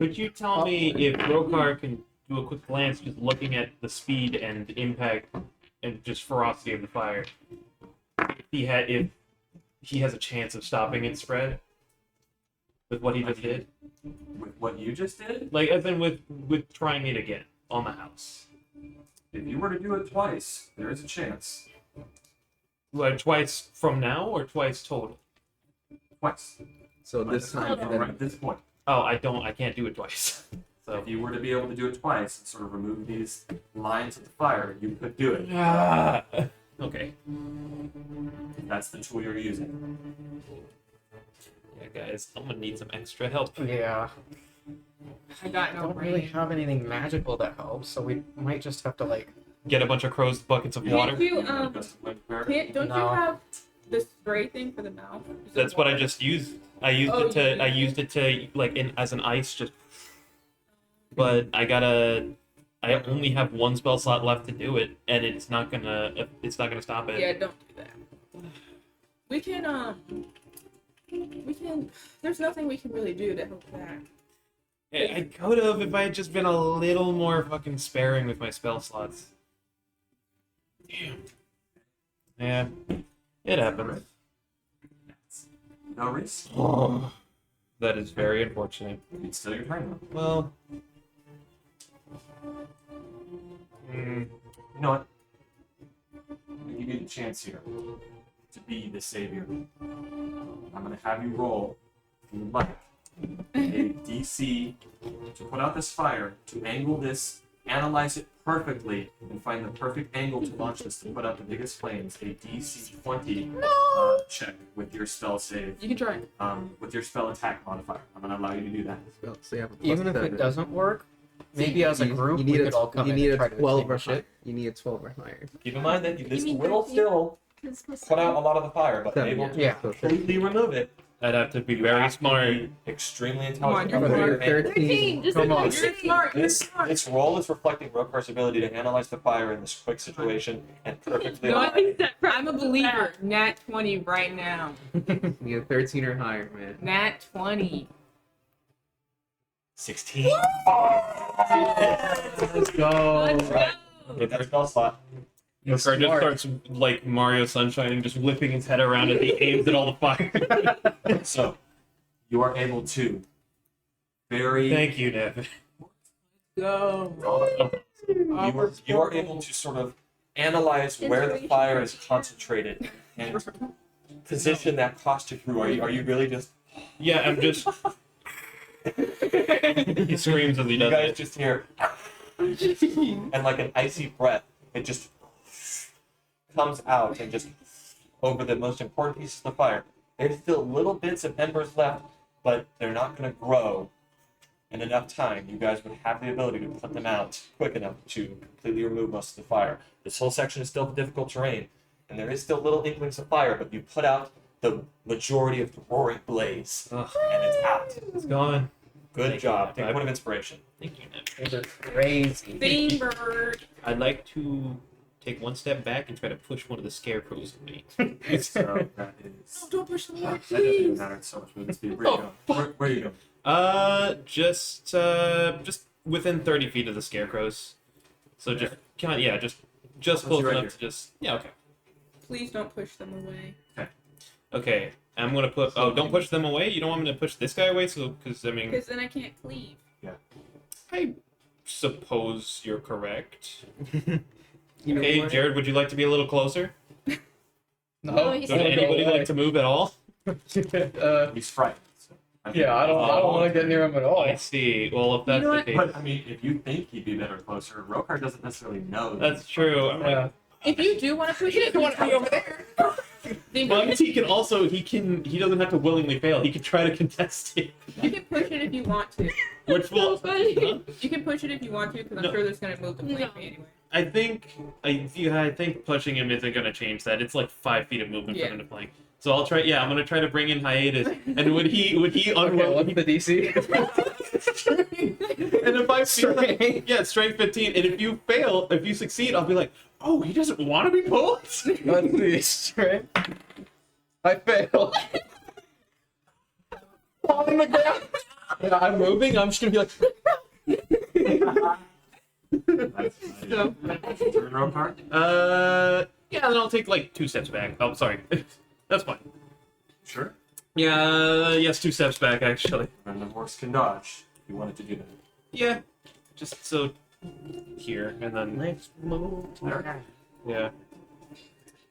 Could you tell me if Rokar can do a quick glance, just looking at the speed and impact and just ferocity of the fire, if he has a chance of stopping its spread with what he just did? With what you just did, Like, as in with trying it again on the house. if you were to do it twice, there is a chance. Like twice from now or twice total? Twice. So this time, and then Right at this point. Oh, I can't do it twice. So If you were to be able to do it twice and sort of remove these lines of the fire, you could do it. okay. That's the tool you're using. Yeah, guys, I'm gonna need some extra help. Yeah. I got I no don't really brain. have anything magical that helps, so we might just have to like. Get a bunch of crows buckets of Yeah. water. Can't you don't you No. have the spray thing for the mouth? Is it That's what I water? just used. I used Oh, it to. you I used used it to like as an ice just. But I only have one spell slot left to do it, and it's not gonna stop it. Yeah, don't do that. We can there's nothing we can really do to help that. I could have if I had just been a little more fucking sparing with my spell slots. Damn. Yeah, it happens. No risk. Oh, that is very unfortunate. It's still your turn. Well, You know what? I'm gonna give you the chance here to be the savior. I'm gonna have you roll, if you would like, a DC to put out this fire, to angle this, analyze it perfectly, and find the perfect angle to launch this to put out the biggest flames. A DC 20 check with your spell save, You can try. with your spell attack modifier. I'm gonna allow you to do that. so you have a Even if +7. it doesn't work, maybe as a group you we need could all come you in need and try a to 12 or extinguish higher. it. You need a 12 or higher. Keep in mind that this mean will 13? still It's supposed to put out be- a lot of the fire, but Seven, able to Yeah. So completely remove it. I'd have to be You very have to smart. be extremely Come on, intelligent. you're about your smart. aim. 13, just Come a on. You're 13. smart. You're This smart. this roll is reflecting Rokar's ability to analyze the fire in this quick situation and perfectly No, I align. think that I'm a believer. Nat 20 right now. You need a 13 or higher, man. Nat 20. 16. Let's go. Let's go. Get that spell slot. Ricard just starts like Mario Sunshine and just whipping his head around as he aims at all the fire. So, you are able to very Thank you, Nev. Go. You are able to sort of analyze where the fire is concentrated and position that caustic brew. Are you really just? Yeah, I'm just. He screams as he You does guys it. just hear, and like an icy breath, it just comes out and just over the most important pieces of the fire. There's still little bits of embers left, but they're not going to grow in enough time. You guys would have the ability to put them out quick enough to completely remove most of the fire. This whole section is still difficult terrain, and there is still little inklings of fire, but you put out the majority of the roaring blaze, Ugh. and it's out. It's gone. Good Thank job. you. Take a point of inspiration. Thank you, Nev. Those are crazy. Theme bird. I'd like to take one step back and try to push one of the scarecrows away. so that is. No, don't push the That wall, doesn't even please. matter so much movement speed. Where you go? Where you go? Just within 30 feet of the scarecrows. So just just Let's close see right enough here. to just okay. Please don't push them away. Okay, I'm gonna put. Oh, don't push them away. You don't want me to push this guy away, so because I mean, Because then I can't cleave. I suppose you're correct. You know Okay, what? Jared, would you like to be a little closer? No, he's So would not. anybody like to move at all? He's frightened. So Yeah, I don't want to get near him at all. I see. Well, if that's know the what? case, But I mean, if you think he'd be better closer, Rokar doesn't necessarily know. that that's he's true. I'm like, Yeah. If you do want to push it, you want to be over there. Theme well, I bird. guess he doesn't have to willingly fail. He can try to contest it. You can push it if you want to. Which will. So funny. Huh? You can push it if you want to, because I'm No. sure there's gonna move the flame No. anyway. I think pushing him isn't going to change that. It's like 5 feet of movement Yeah. for him to flank. So I'll try. Yeah, I'm going to try to bring in hiatus. And would he Okay, unwillingly? what's the DC? And if I feel like, yeah, strength 15. And if you succeed, I'll be like, oh, he doesn't want to be pulled. Let's see. Strength. I fail. On the ground. Yeah, I'm moving. I'm just going to be like. That's So- turn, Rokar. Yeah, then I'll take like 2 steps back. Oh, sorry. That's fine. Sure. Yeah, yes, 2 steps back actually. And the horse can dodge if you wanted to do that. Yeah, just so here and then Next move. There. yeah.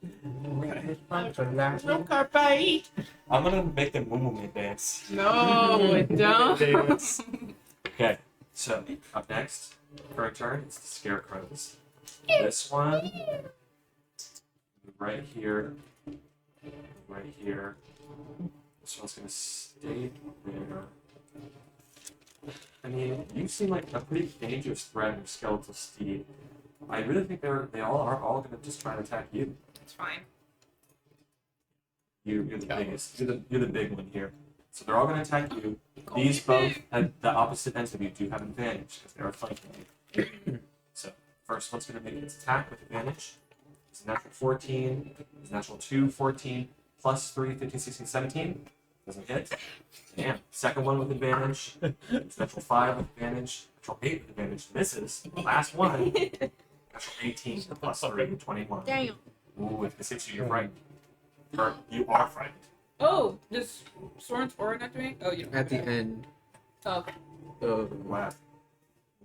I'm gonna make the Moo Man dance. No, don't. Okay, so up next, current turn, it's the scarecrows. This one, right here, right here. This one's gonna stay there. I mean, you seem like a pretty dangerous threat of skeletal steed. I really think they all are all gonna just try and attack you. It's fine. You're the biggest. You're the big one here. So they're all gonna attack you. These both at the opposite ends of you do have advantage because they are flanking you. So first one's gonna make its attack with advantage. It's a natural 14. It's a natural 2, 14, plus 3, 15, 16, 17. Doesn't hit. Damn. Second one with advantage. It's natural 5 with advantage. Natural 8 with advantage. Misses. Last one. Natural 18 plus 3, 21. Damn. Ooh, if this hits you, you're frightened. Or you are frightened. Oh, does Soren's aura activate? Oh, you don't. At the end. Oh, okay. Wow.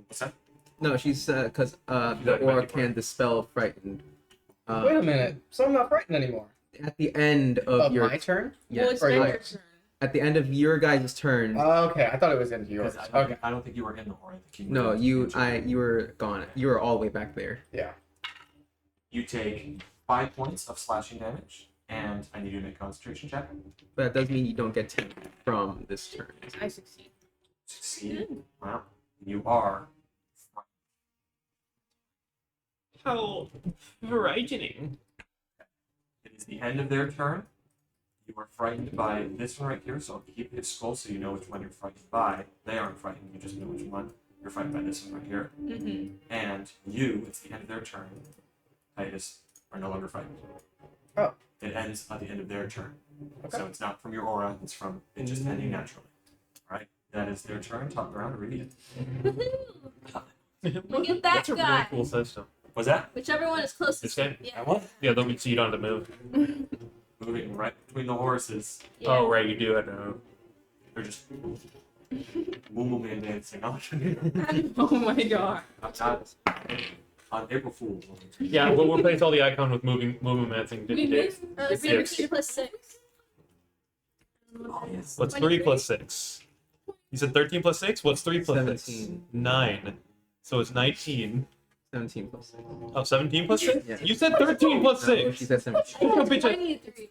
What's that? No, she's because the aura can dispel frightened. Wait a minute. So I'm not frightened anymore. At the end of Of your my turn? yes, Well, it's or not yours? your turn. at the end of your guys' turn. Okay, I thought it was into yours. Because Okay. I don't think you were in the aura. I think you No, were you were gone. You were all the way back there. Yeah. You take 5 points of slashing damage, and I need you to make a concentration check. But that does mean you don't get 10 from this turn. I succeed. Succeed. Wow. You are. How frightening. It is the end of their turn. You are frightened by this one right here, so I'll keep his skull so you know which one you're frightened by. They aren't frightened, you just know which one. You're frightened by this one right here. Mm-hmm. And you, it's the end of their turn. Titus are no longer frightened. Oh. It ends at the end of their turn. Okay. So it's not from your aura, it's from it just ending naturally. Alright? That is their turn. Top around, Iridian. Look at that That's a guy. really cool system. Was that? Whichever one is closest. This guy? Yeah. What? Yeah, though so you don't have to move. Moving right between the horses. Yeah. Oh, right, you do have to move. They're just Moo Man dancing on, Oh my god. on April Fool's. Yeah, we'll replace all the icon with movement thing. We missed. Yes. 17 plus 6. What's 3 plus 6? You said 13 plus 6? What's 3 plus 6? 17. 9. So it's 19. 17 plus 6. Oh, 17 plus 6? Yeah. You said 13 plus No, 6. she said 17. Oh, bitch, 23.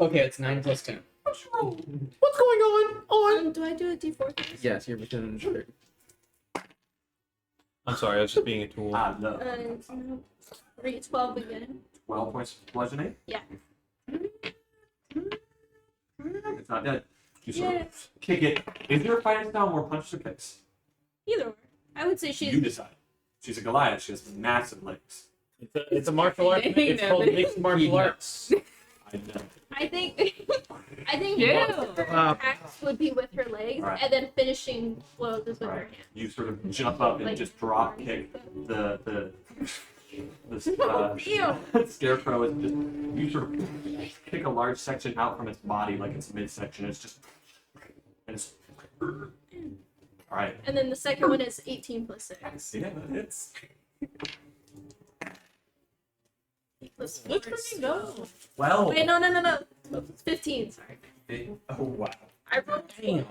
Okay, it's 9 plus 10. what's going on? Do I do a d4? Yes, you're within 30. I'm sorry, I was just being a tool. No. 12 again. 12 points of bludgeoning. Yeah. It's not dead. You sort Yeah. of kick it. Is your fighting style more punches or kicks? Either way. I would say she's. You decide. She's a Goliath. She has massive legs. It's a martial art. Dang, It's called Evan. mixed martial arts. I know. I think. I think Yeah. most of her attacks would be with her legs, Right. and then finishing blows is with her Right. hands. You sort of jump up and Like- just drop kick the Ew. scarecrow is just you sort of kick a large section out from its body like it's midsection. It's just and it's all right. And then the second one is 18 plus 6. Yeah, it's 8 plus 4. Look for me go. well. Wait, no. 15, sorry. Oh wow. I rolled. Damn.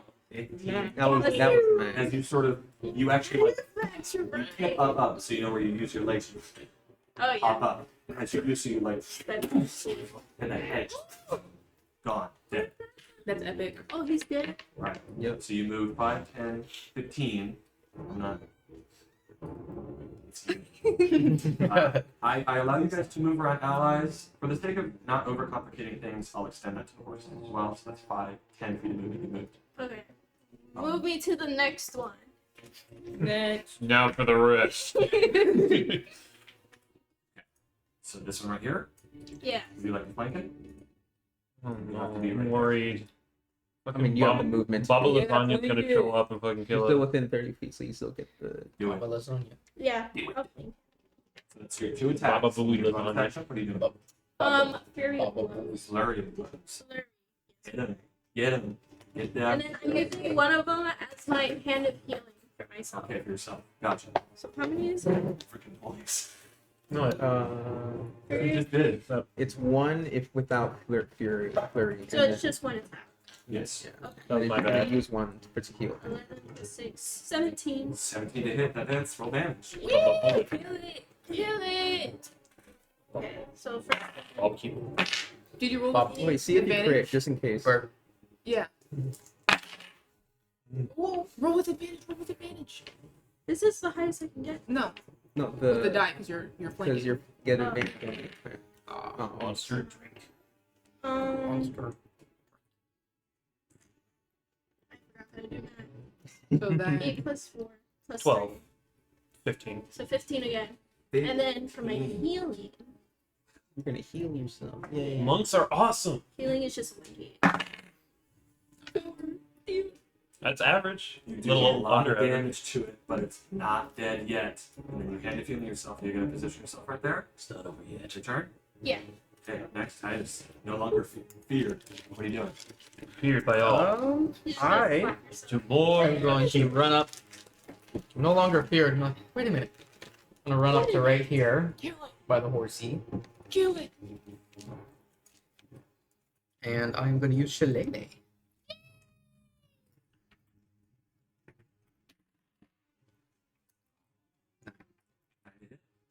That was mad. As you sort of you actually like Max, you're you right. kick up so you know where you use your legs. You Oh, pop yeah. up. As you do so you like and the head gone. Dead. That's epic. Oh, he's dead. Right. Yep. So you move 5, 10, 15. I'm not. I allow you guys to move around allies. For the sake of not overcomplicating things, I'll extend that to the horses as well. So that's 5, 10 feet of movement you moved. Okay. Move me to the next one. Next. Now for the rest. So this one right here, Yeah. would you like to flank it? Oh, You have to no, be right I'm there. worried. I mean, you have the movement. Baba Yeah, Lasagna's gonna please. show up and fucking You're kill still it. within 30 feet, so you still get the. Do it. Baba lasagna. Yeah. Okay. So that's your 2 attacks. Baba Booey Your bonus lasagna. action, what are you doing? Fury of Baba Blows. Flurry of blows. Flurry. Get him. Get him. Get And down. then I'm using one of them as my hand of healing for myself. Okay, for yourself. Gotcha. So how many is it? Freaking points. No, Uh, you just did. So, it's 1 if without flurry. So it's just one attack. Yes. Okay. that was my bad. Use 1 to heal. 11, 6, 17. 17 to hit. That hits. Roll damage. Kill it! Kill it! Okay, so for Barbecue. Did you roll Bob, with Wait, see if you advantage? crit, just in case. Or Yeah. Oh, roll with advantage. Roll with advantage. this is the highest I can get. No, No, with the the die because you're flanking. because you're getting Oh. advantage. Oh, monster drink. Um, Monster. I forgot how to do that. So that 8 plus 4 plus 12. 3. 15. So 15 again. And then for my healing, you're gonna heal yourself. Yay. Monks are awesome. healing is just 1d8. That's average. You do Little a lot under of average. damage to it, but it's not dead yet. And then you hand it healing yourself. You're going to position yourself right there. It's not over yet. It's your turn. Yeah. Okay, up next, Titus. No longer feared. What are you doing? Feared by all. You should I- have slapped yourself. To more. I'm going to run up. I'm no longer feared. I'm like, wait a minute. I'm gonna run up to right here Kill it. by the horsey, Kill it. and I'm gonna use Shillelagh.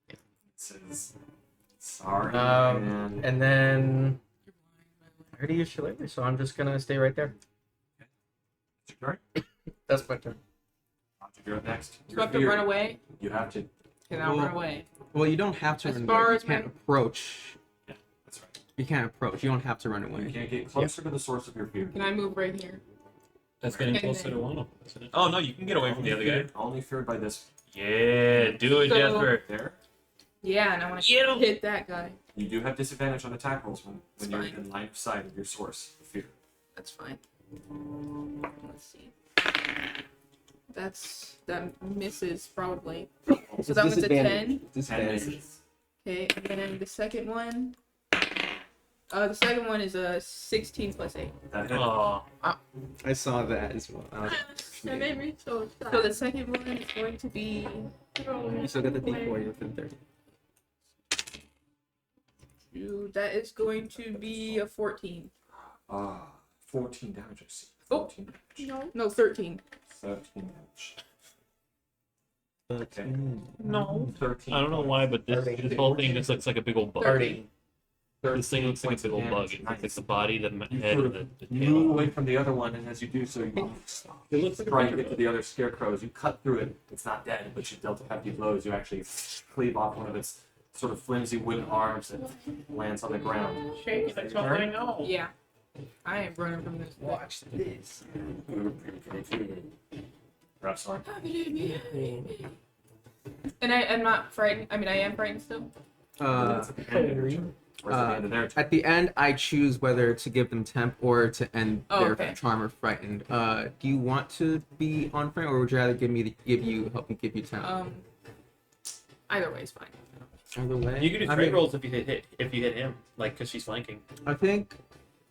It says, sorry, man. And then I already used Shillelagh, so I'm just gonna stay right there. It's your turn. That's my turn. You're up next. Do you have to run away? You have to. Can I Well, run away? Well, you don't have to As run far away. You as can't my- approach. That's right. You can't approach. You don't have to run You away. can't get closer to the source of your fear. Can I move right here? That's getting And closer then- to one of them, isn't it? Oh no, you can get away from the other guy. Only feared by this. Yeah, do it, So- Jasper. There. Yeah, and I want to Get him. hit that guy. You do have disadvantage on attack rolls when It's you're fine. in line of sight of your source of fear. That's fine. Let's see. That misses probably. So that was a 10. 10 Disadvantage. misses. Okay, and then the second one. The second one is a 16 plus 8. That hit. Oh, I saw that as well. That made me so sad. So the second one is going to be You still get the D4 within 30. that is going to be a 14. 14 damage. I see. Oh. 14 damage. No. No, 13. 13 damage. Okay. no. 13. I don't know why, but this whole thing just looks like a big old bug. 30. This thing looks like a points big of old bug. damage. It looks like Nice. the body, the You head, sort and of the move tail. away from the other one, and as you do so, you It looks like a try to bigger get to the other scarecrows. You cut through it. It's not dead, but you dealt a hefty blows. You actually cleave off one of its sort of flimsy wooden arms that lands on the ground. Shaky, that's all I know. Yeah. I am running from this. Watch this. Perhaps sorry. And I'm not frightened. I mean, I am frightened still. That's at the end. Or is it the end of their turn? At the end, I choose whether to give them temp or to end Oh, their okay. charm or frightened. Do you want to be on frightened, or would you rather help me give you temp? Either way is fine. Either way, You can do I trade mean, rolls if you hit him, like because she's flanking. I think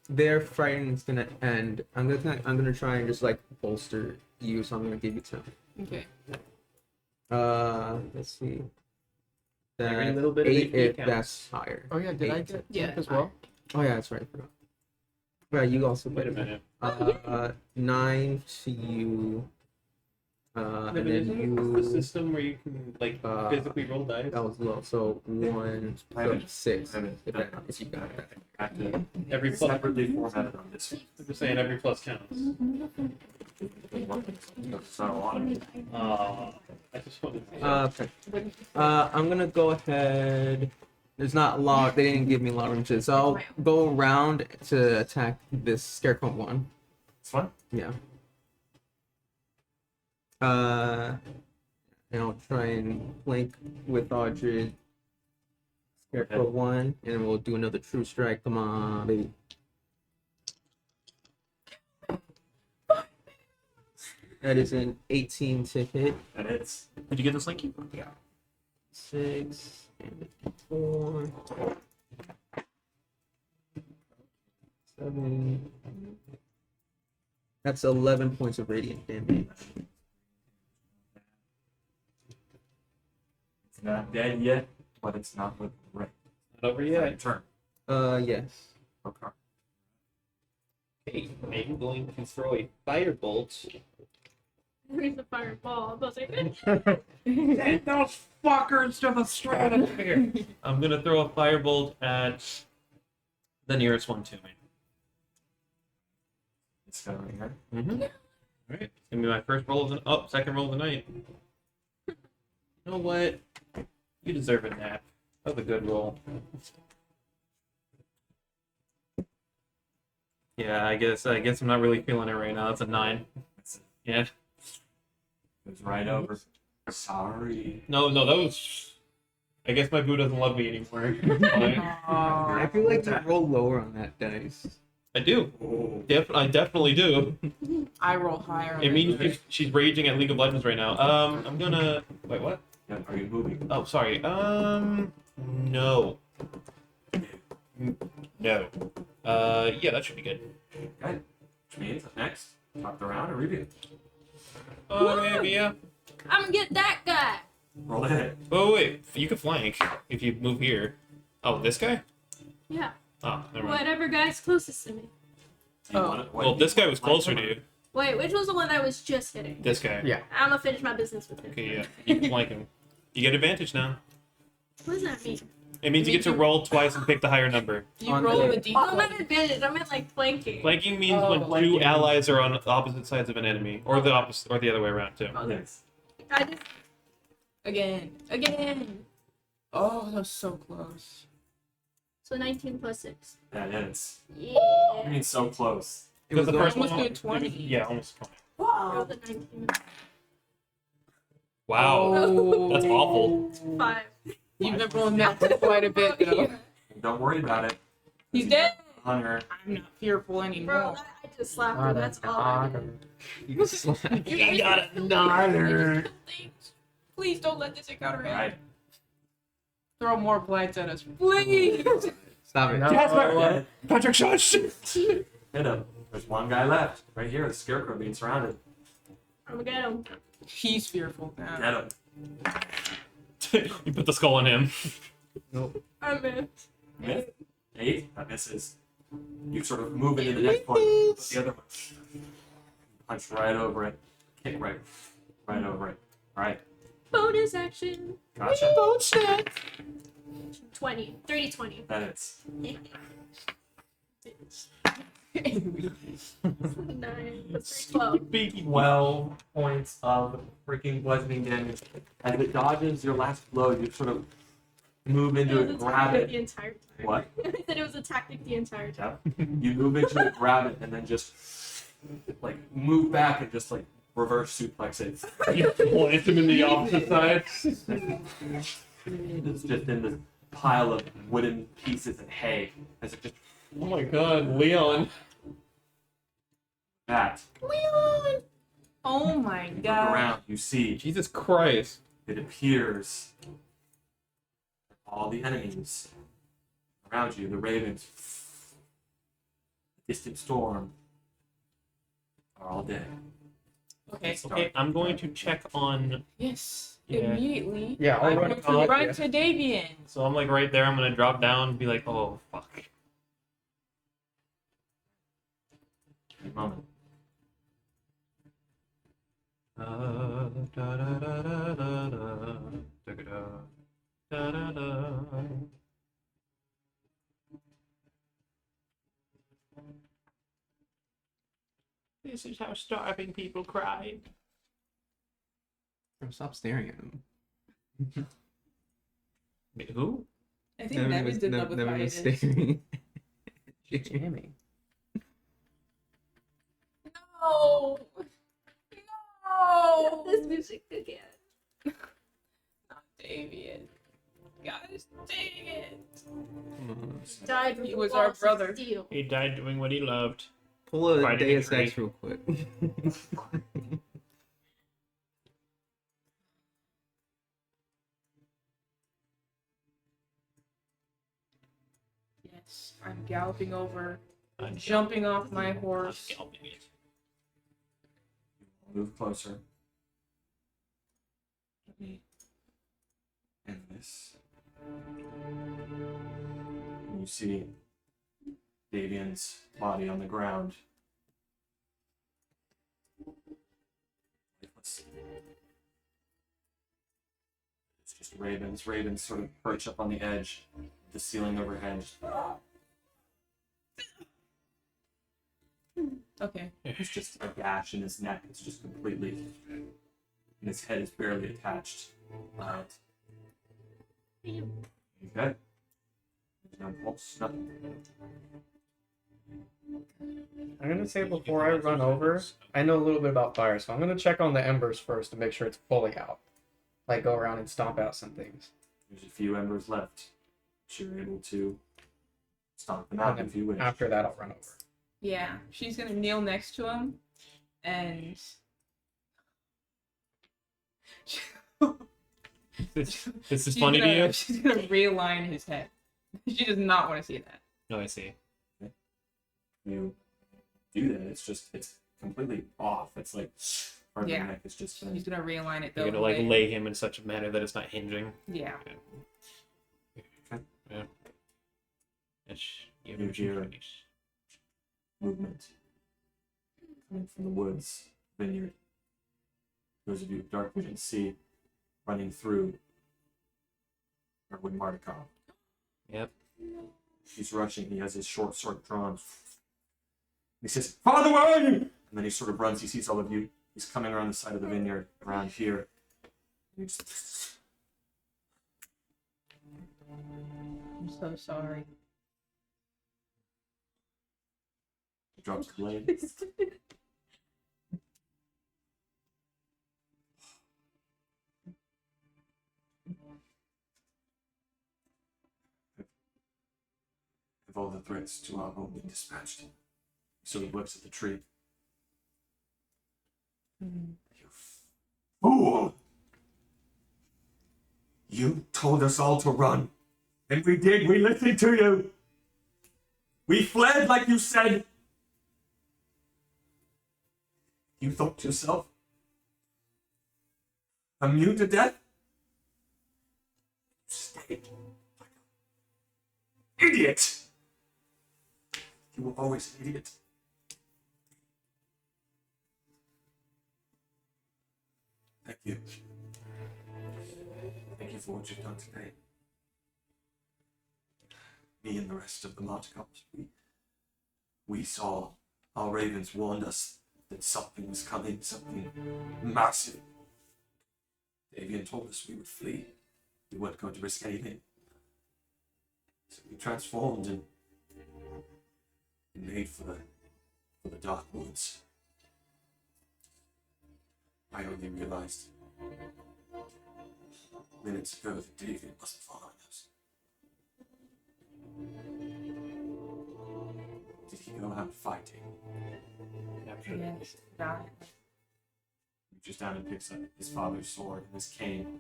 their frightened is gonna end. I'm gonna try and just like bolster you, so I'm gonna give you temp. Okay. Let's see. Every That little bit of 8 HP if counts. that's higher. Oh yeah, did I 8. get Yeah, temp as well? Oh yeah, that's right. I forgot. Yeah, you also Wait a get minute. 9 to you. And then the you. system where you can like Uh, physically roll dice. That was low. So 1, so 6. If you got that. Have to Every plus. separately formatted on this. I'm just saying every plus counts. It's not a lot of it. I just wanted to see. Okay. I'm gonna go ahead. There's not a lot. They didn't give me a lot of ranges, so I'll go around to attack this scarecrow one. It's fun. Yeah. And I'll try and flank with Audrey. Scarecrow Okay. 1, and we'll do another true strike. Come on, baby. That is an 18 to hit. And it's Did you get this linky? 6 and 4. 7. That's 11 points of radiant damage. not dead yet. but it's not with right. Not over Your yet. turn. Yes. Okay. Okay, I'm going to throw a firebolt. Where's the fireball? I was like, Send those fuckers to the stratosphere. I'm gonna throw a firebolt at the nearest one to me. It's going here. Mm-hmm. Alright, it's gonna be my first roll of the second roll of the night. You know what? You deserve a nap. That was a good roll. Yeah, I guess I'm not really feeling it right now. That's a 9. Yeah. Goes right over. Sorry. No, that was. I guess my boo doesn't love me anymore. Fine. I feel like you roll lower on that dice. I do. I definitely do. I roll higher. It means she's raging at League of Legends right now. I'm gonna. Wait, what? Yeah, are you moving? Oh, sorry. No. No. Yeah, that should be good. Okay. Which means next, top the round and review. Yeah. I'm gonna get that guy. Roll the hit. Oh, wait. You can flank if you move here. Oh, this guy? Yeah. Oh, never mind. Whatever guy's closest to me. Do you Oh. want it- Well, this guy was closer to you. Wait, which was the one I was just hitting? This guy. Yeah. I'm gonna finish my business with him. Okay, yeah. You can flank him. You get advantage now. What does that mean? It means you get to roll twice and pick the higher number. You On roll the- the Oh, I'm d20. at advantage. I'm at like flanking. Flanking means Oh, when flanking. two allies are on opposite sides of an enemy, or the opposite, or the other way around too. Oh, Yes. I just Again. Oh, that was so close. so 19 plus 6. That is. Yeah. I mean, so close. It Because was the first almost one, doing 20. Yeah, almost 20. Oh, the 19. Wow, Oh. that's awful. 5. You've been rolling that quite a bit, though. Don't worry about it. He's dead. Hunter. I'm not fearful Bro, anymore. I just slapped him. That's all I did. You slapped. You got a Nard. Please don't let this encounter end. Alright. Throw more blights at us, please. Stop it. No. Jasper! Patrick Shush! Hit him. There's one guy left. Right here, the scarecrow being surrounded. I'm gonna get him. He's fearful now. Get him. You put the skull on him. I'm in. Miss. 8. That misses. You sort of move into the next point. But the other one. Punch right over it. Kick right over it. Alright. Bonus action. Gotcha. 20. 30, 20. That is. 9 plus 3, 12. 12 points of freaking bludgeoning damage. As it dodges your last blow, you sort of move into It it, was a grab tactic the it. entire time. What? I said it was a tactic the entire time. Yep. You move into it, grab it, and then just like move back and just like reverse suplex it. You plant him in the opposite side. It's just in this pile of wooden pieces and hay as it just Oh my god, Leon. that. Leon! Oh my Look god. around, you see Jesus Christ. it appears all the enemies around you, the ravens, the distant storm, are all dead. Okay. Okay, I'm going to check on. Yes. Yeah. Immediately. Yeah, I'll I'm run going to up. run to Davian. So I'm like right there. I'm gonna drop down and be like, oh fuck. Good moment. Da da da da da da da da da da da. This is how starving people cry. Stop staring at him. Wait, who? I think Nevin's in love with Nevin was Titus. staring. Jamming. No! No! This music again. Not Davian. Guys, dang it. Died with He the was our walls of brother. steel. He died doing what he loved. Pull a Fighting Deus a Ex real quick. Yes, I'm galloping over, I'm jumping off my horse. scalping it. Move closer. And this And you see Davian's body on the ground. It's just ravens. Ravens sort of perch up on the edge of the ceiling overhead. Okay. It's just a gash in his neck. It's just completely. And his head is barely attached. Okay. There's no pulse, nothing. I'm gonna say before I run over, I know a little bit about fire, so I'm gonna check on the embers first to make sure it's fully out. Like go around and stomp out some things. There's a few embers left. You're able to stomp them out And if you wish. After that, I'll run over. Yeah, she's gonna kneel next to him, and This is she's funny to you? She's gonna realign his head. She does not want to see that. No, I see. You do that. It's completely off. It's like part of Yeah. the neck is just. She's gonna realign it though. You're gonna like lay him in such a manner that it's not hinging. Yeah. Yeah. It's, You hear movement coming from the woods vineyard. Those of you with dark vision see running through Erwin Mardikov. Yep. He's rushing. He has his short sword drawn. He says, "Father Wayne!" And then he sort of runs. He sees all of you. He's coming around the side of the vineyard, around here. And he just... I'm so sorry. He drops the blade. Have all the threats to our home been dispatched? He sort of looks at the tree. You fool! You told us all to run. And we did. We listened to you. We fled like you said. You thought yourself immune to death? You stayed like an idiot. You were always an idiot. Thank you. Thank you for what you've done today. Me and the rest of the Marticops, we saw our ravens warned us that something was coming, something massive. Davian told us we would flee. We weren't going to risk anything. So we transformed and made for the dark woods. I only realized minutes ago that Davian wasn't following us. Did he go out fighting? Yes. Got it. He reaches down and picks up his father's sword and his cane.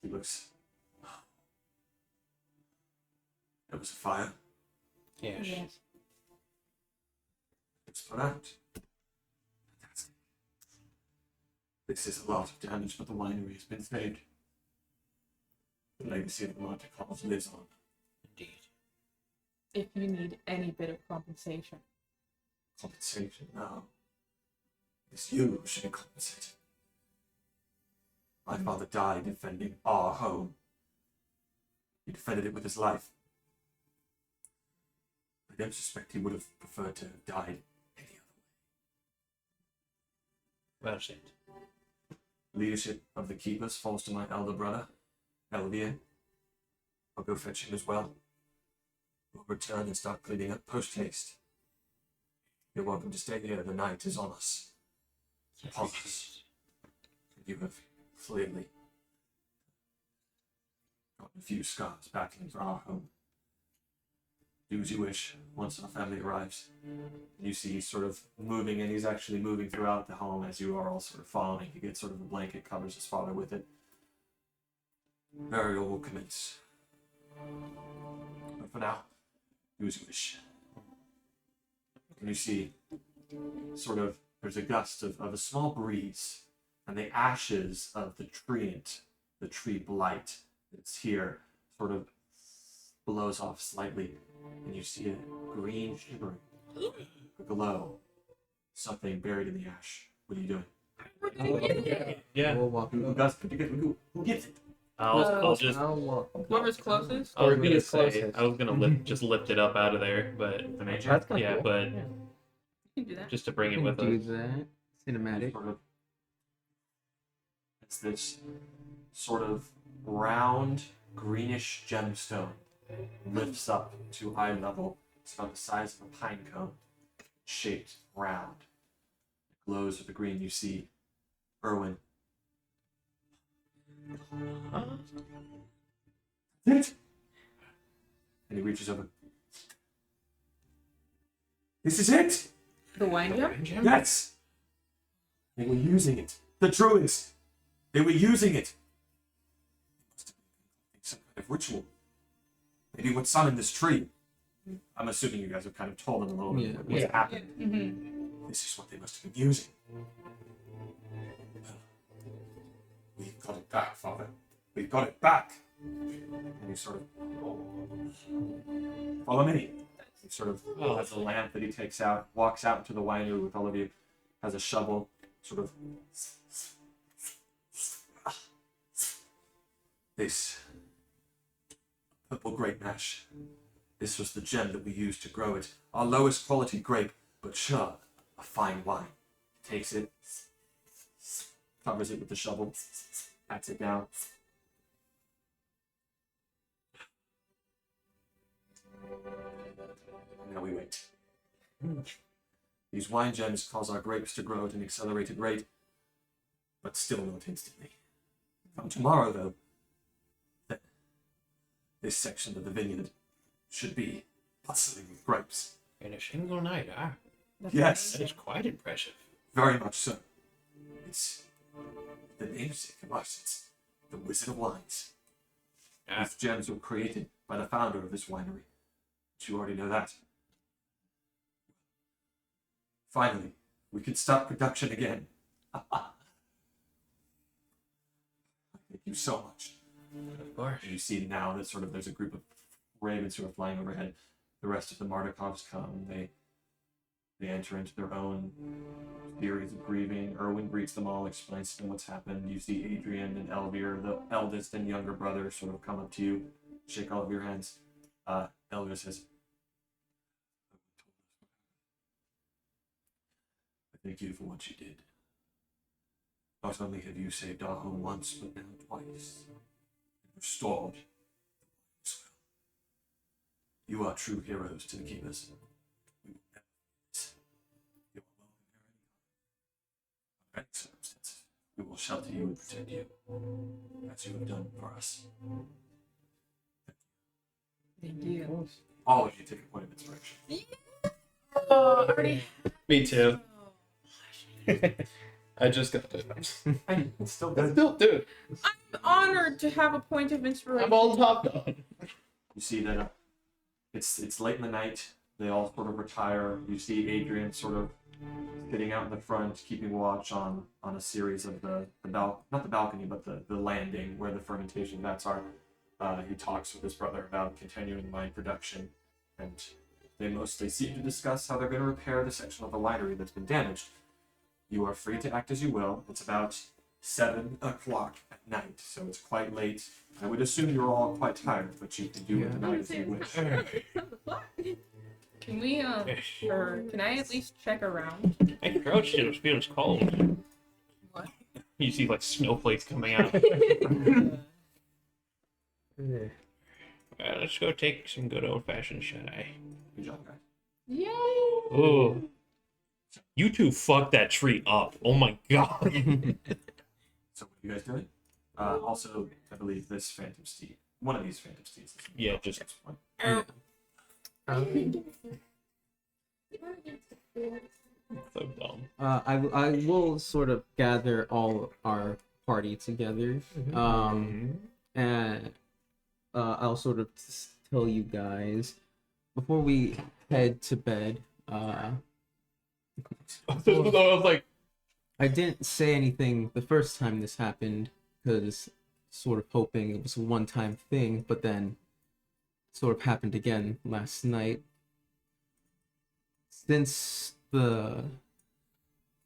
He looks. There was a fire. Yes. Yes. It's put out. Fantastic. This is a lot of damage, but the winery has been saved. The legacy of the Monte lives on. Indeed. If you need any bit of compensation. Compensation? No. It's you who should be compensated. My father died defending our home. He defended it with his life. I don't suspect he would have preferred to have died any other way. Well said. Leadership of the keepers falls to my elder brother, Elvier. I'll go fetch him as well. We'll return and start cleaning up post-haste. You're welcome to stay here. The night is on us. Upon us. You have clearly gotten a few scars battling for our home. Do as you wish once our family arrives. You see he's sort of moving, and he's actually moving throughout the home as you are all sort of following. He gets sort of a blanket, covers his father with it. Burial will commence. But for now, do as you wish. And you see, sort of, there's a gust of a small breeze and the ashes of the treant, the tree blight that's here, sort of blows off slightly, and you see a green shimmering, a glow, something buried in the ash. What are you doing? Yeah. We'll walk Who up. does? Who gets it? I'll just. I'll walk. Whoever's closest. I was Or be gonna as say closest. I was gonna just lift it up out of there, but The nature. That's kind of yeah, cool. but You can do that. just to bring it Can with do us. that. Cinematic. Sort of, it's this sort of round greenish gemstone lifts up to eye level. It's about the size of a pine cone, shaped round. It glows with the green. You see Erwin. It. And he reaches over. This is it. The wine gem? Yes. They were using it. The druids. They were using it. Some kind of ritual. Maybe what summoned this tree. I'm assuming you guys have kind of told them a little bit what's happened. Mm-hmm. This is what they must have been using. We've got it back, Father. We've got it back. And he sort of follow me. He sort of has a lamp that he takes out, walks out into the winery with all of you, has a shovel, sort of. This purple grape mash. This was the gem that we used to grow it. Our lowest quality grape, but sure, a fine wine. Takes it, covers it with the shovel, pats it down. And now we wait. These wine gems cause our grapes to grow at an accelerated rate, but still not instantly. Come tomorrow, though, this section of the vineyard should be bustling with grapes. In a single night, Yes, that is quite impressive. very much so. It's the namesake of us. It's the Wizard of Wines. Ah. These gems were created by the founder of this winery. But you already know that. Finally, we can start production again. Thank you so much. Of course. And you see now that sort of there's a group of ravens who are flying overhead. The rest of the Mardikovs come. They enter into their own series of grieving. Erwin greets them all, explains to them what's happened. You see Adrian and Elvir, the eldest and younger brother, sort of come up to you, shake all of your hands. Elvir says, "I thank you for what you did. Not only have you saved our home once, but now twice. And restored as well. You are true heroes to the keepers. We will never forget. You are welcome here anytime. Under any circumstances, we will shelter you and protect you, as you have done for us. Thank you. All of you take a point of inspiration. Oh, already. Me too. I just got it. It's still good. Still, dude, I'm honored to have a point of inspiration. I'm all topped on. You see that it's late in the night. They all sort of retire. You see Adrian sort of sitting out in the front, keeping watch on a series of not the balcony, but the landing where the fermentation vats are. He talks with his brother about continuing wine production, and they mostly seem to discuss how they're going to repair the section of the winery that's been damaged. You are free to act as you will. It's about 7 o'clock at night, so it's quite late. I would assume you're all quite tired, but you can do with the night as you wish. Can we, or can I at least check around? My throat still feels cold. What? You see like snowflakes coming out. Let's go take some good old fashioned shut eye. Good job, guys. Yay! Oh, you two fucked that tree up. Oh my god. So what are you guys doing? Also, I believe this Phantom Steed, one of these Phantom Steeds. Is Yeah, just- one. So dumb. I will sort of gather all our party together. And I'll sort of tell you guys before we head to bed. I was like, I didn't say anything the first time this happened because sort of hoping it was a one-time thing, but then sort of happened again last night. Since the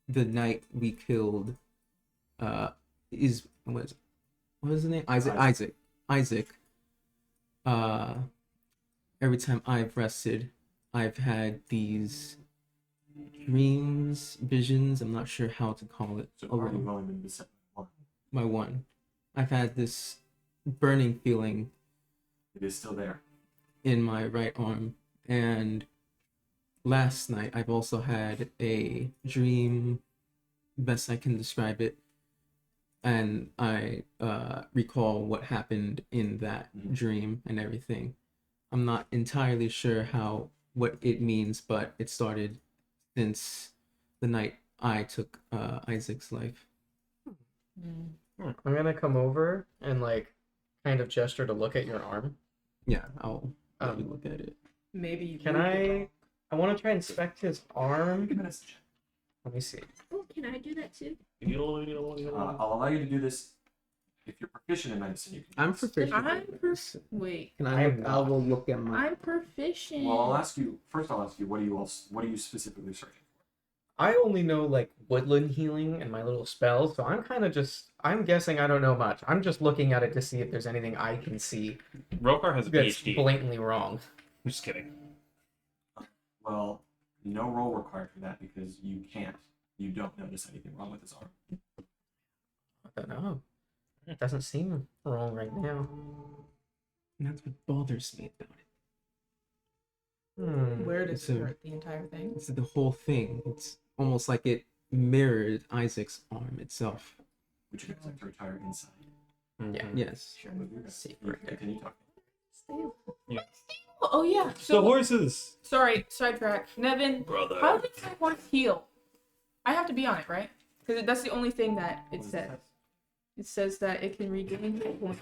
night we killed is what was his name? Isaac. Every time I've rested, I've had these dreams, visions, I'm not sure how to call it. So are you going to the second one? My one. I've had this burning feeling It is still there. in my right arm, and last night I've also had a dream, best I can describe it, and I recall what happened in that dream and everything. I'm not entirely sure what it means, but it started since the night I took Isaac's life. I'm gonna come over and like kind of gesture to look at your arm. Yeah, I'll let you look at it. Maybe you Can I want to try and inspect his arm. Give me a message. Let me see. Oh, can I do that too? I'll allow you to do this. If you're proficient in medicine, you can. I'm proficient. Wait. Can I am I will look at my. I'm proficient. Well, I'll ask you what are you specifically searching for? I only know like woodland healing and my little spells, so I'm guessing I don't know much. I'm just looking at it to see if there's anything I can see Rokar has a that's PhD. blatantly wrong. I'm just kidding. Well, no roll required for that because you can't. You don't notice anything wrong with his arm. I don't know. It doesn't seem wrong right now. And that's what bothers me about it. Where does It's it a- hurt? The entire thing? It's the whole thing. It's almost like it mirrored Isaac's arm itself. Would you guys like to retire inside? Yeah. Yes. Sure. You can continue talking. Oh yeah. The So horses. sorry, sidetrack. Nevin, Brother. how does my horse heal? I have to be on it, right? Because that's the only thing that it What does says. say? It says that it can regain hit points.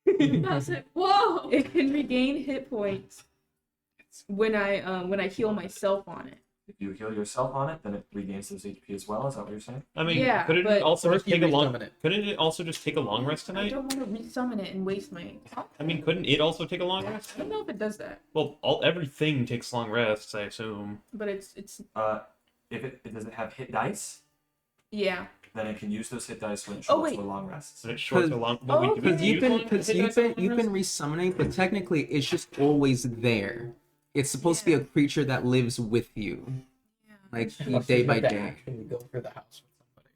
I was like, whoa! It can regain hit points when I heal myself on it. If you heal yourself on it, then it regains those HP as well. Is that what you're saying? I mean, Yeah, couldn't but- it also Or just if you take a long? resummon it. Couldn't it also just take a long rest I tonight? don't want to resummon it and waste my. I mean, couldn't it also take a long rest? I don't know if it does that, Well, everything takes long rests, I assume. but it's If it doesn't have hit dice, yeah. then it can use those hit dice when it Oh, shorts wait. or long rests. But it's short Cause- or long. Oh, But we Because you've been, use hit dice on you've long been resummoning, but technically it's just always there. It's supposed to be a creature that lives with you, like day by day. Can you go through the house with somebody?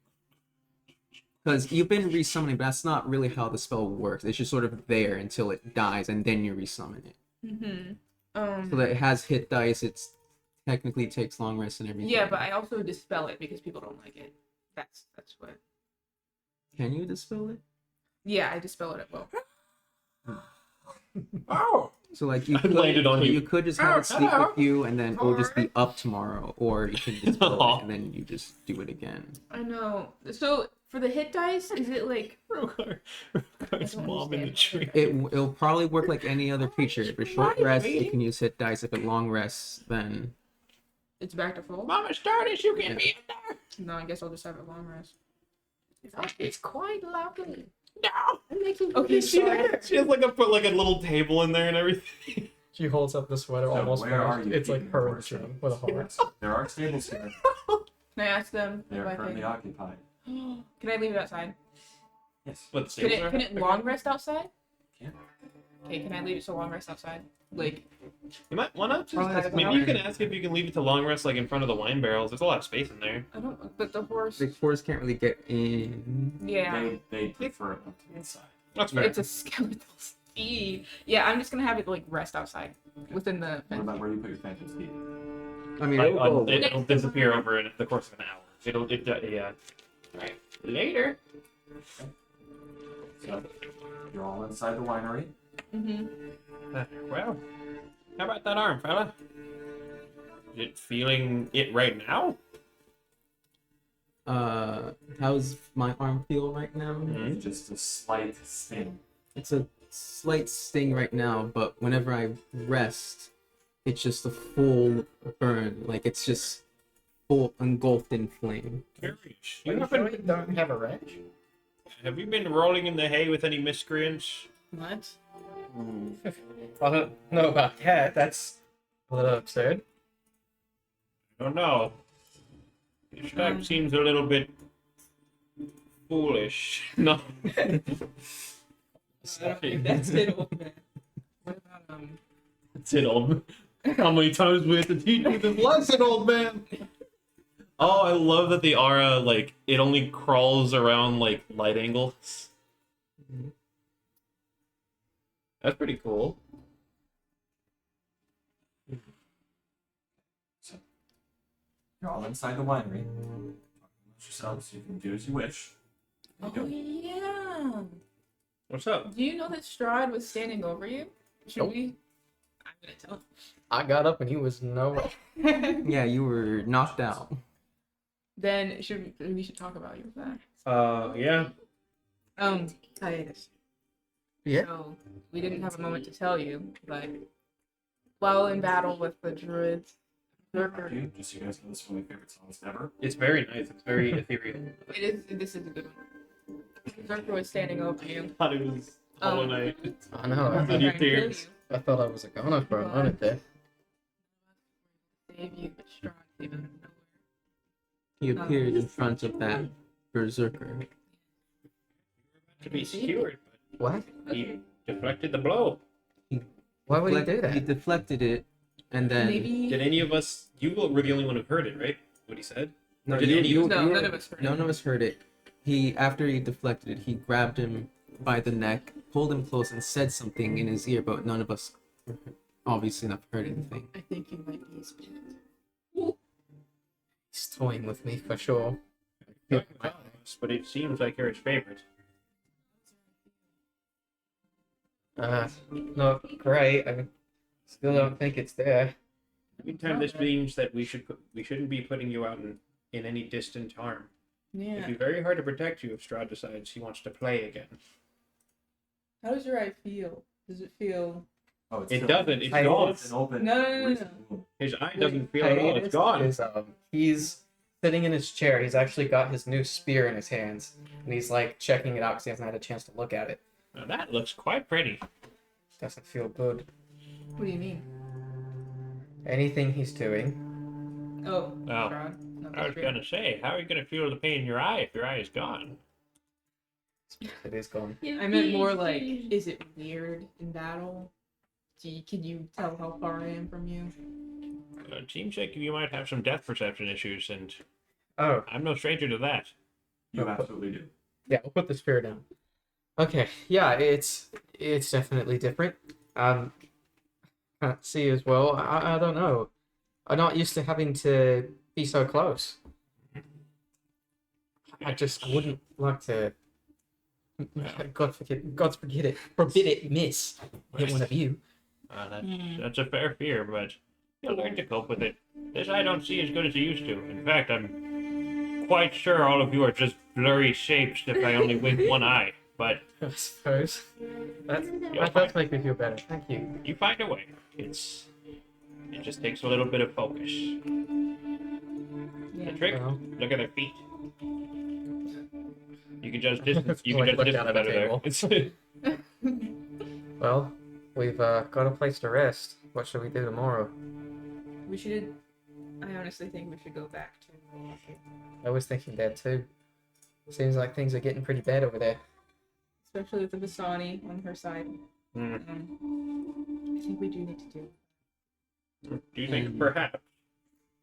Because you've been resummoning, but that's not really how the spell works. It's just sort of there until it dies, and then you resummon it. Mm-hmm. So that it has hit dice. It's technically takes long rest and everything. Yeah, but I also dispel it because people don't like it. That's what. Can you dispel it? Yeah, I dispel it at will. Oh! So like you I could, landed on so you. you could just have it sleep with you, and then it'll just be up tomorrow, or you can dispel it and then you just do it again. I know. So for the hit dice, is it like Rokar's mom in the tree. It'll probably work like any other creature. If it's short Right, rest, waiting. you can use hit dice. If it long rests, then it's back to full? Mama started, you can be in there. No, I guess I'll just have it long rest. It's quite lovely. No. I'm making Okay, she sorry. has like put like a little table in there and everything. She holds up the sweater So almost where are finished. you It's like keeping her the in the horse? dream with a horse. There are tables here. Can I ask them They if are I currently can? occupied. Can I leave it outside? Yes. What Can staples are? it Okay. long rest outside? Can. Okay, can I leave it to long rest outside? Like, You might why not just Probably that's maybe fine. you can ask if you can leave it to long rest like in front of the wine barrels. There's a lot of space in there. I don't. But the horse. the horse can't really get in. Yeah, They prefer it up to the inside. That's fair. it's a skeletal steed. Yeah, I'm just gonna have it like rest outside within the. What about where you put your phantom steed? I mean, Like, it'll go away. it'll disappear over in the course of an hour. Yeah. Right. Later. So you're all inside the winery. Mm-hmm. Well, how about that arm, fella? Is it feeling it right now? How's my arm feel right now? Mhm. It's just a slight sting. It's a slight sting right now, but whenever I rest, it's just a full burn. Like it's just full engulfed in flame. Curious. You You sure haven't, you don't have a wrench? have you been rolling in the hay with any miscreants? What? I don't know about that. That's a little absurd. I don't know. Strahd seems a little bit foolish. No. I don't think that's it, old man. What about That's it, old man. How many times we have to teach you this lesson, old man? Oh, I love that the aura, like, it only crawls around, like, light angles. That's pretty cool. You're all inside the winery. Amongst yourselves, you can do as you wish. Oh yeah. What's up? Do you know that Strahd was standing over you? Should Nope. we? I'm gonna tell I got up and he was nowhere. him. Yeah, you were knocked out. Then we should talk about your facts. Yeah. Hiatus. Yeah. So we didn't have a moment to tell you, but while in battle with the druids, Berserker. Dude, just so you guys know, this is one of my favorite songs ever. It's very nice. It's very ethereal. This is a good one. Berserker was standing over you. I thought it was Hollow Knight. I know. He was How do you trying to kill tears? I thought I was a goner for a moment there. Save you, but Strahd came out of nowhere. He appeared in front of that berserker. To be skewered, What? but he deflected the blow. Why would he do He that? deflected it, and then Maybe. Did any of us? You were the only one who heard it, right? What he said. no, did any of- No, none of us heard none it. of us heard it. He after he deflected it, he grabbed him by the neck, pulled him close, and said something in his ear, but none of us obviously not heard anything. I think you might be his pet. He's toying with me for sure. But it seems like you're his favorite. Not great. I still don't think it's there. Meantime, this means that we shouldn't be putting you out in any distant harm. It'd Yeah. be very hard to protect you if Strahd decides he wants to play again. How does your eye feel? Does it feel? Oh, it's It still- doesn't. It's Hiatus. gone. It's an open. No. recent wound. His eye doesn't feel at all. It's gone. Is, he's sitting in his chair. He's actually got his new spear in his hands, and he's like checking it out because he hasn't had a chance to look at it. Now that looks quite pretty. Doesn't feel good. What do you mean? Anything he's doing. Oh, Well, Strahd. No, I that's was great. gonna say, how are you gonna feel the pain in your eye if your eye is gone? It is gone. I meant more like, is it weird in battle? Can you tell how far I am from you? It seems like you might have some depth perception issues, and Oh, I'm no stranger to that. You absolutely do. yeah. We'll put the spear down. Okay. Yeah, it's definitely different. Can't see as well. I don't know. I'm not used to having to be so close. I wouldn't like to. God forbid it, miss. Hit one of you. That's a fair fear, but you'll learn to cope with it. This I don't see as good as you used to. In fact, I'm quite sure all of you are just blurry shapes if I only wink one eye. But I suppose. That You'll does make me feel better. Thank you. you find a way. It just takes a little bit of focus. The trick? Well. Look at their feet. You can judge distance. You can Like, judge look distance down at the better there. Well, we've got a place to rest. What should we do tomorrow? We should. I honestly think we should go back to. I was thinking that too. Seems like things are getting pretty bad over there. Especially with the Vistani on her side. Hmm. I think we do need to do. Do you think perhaps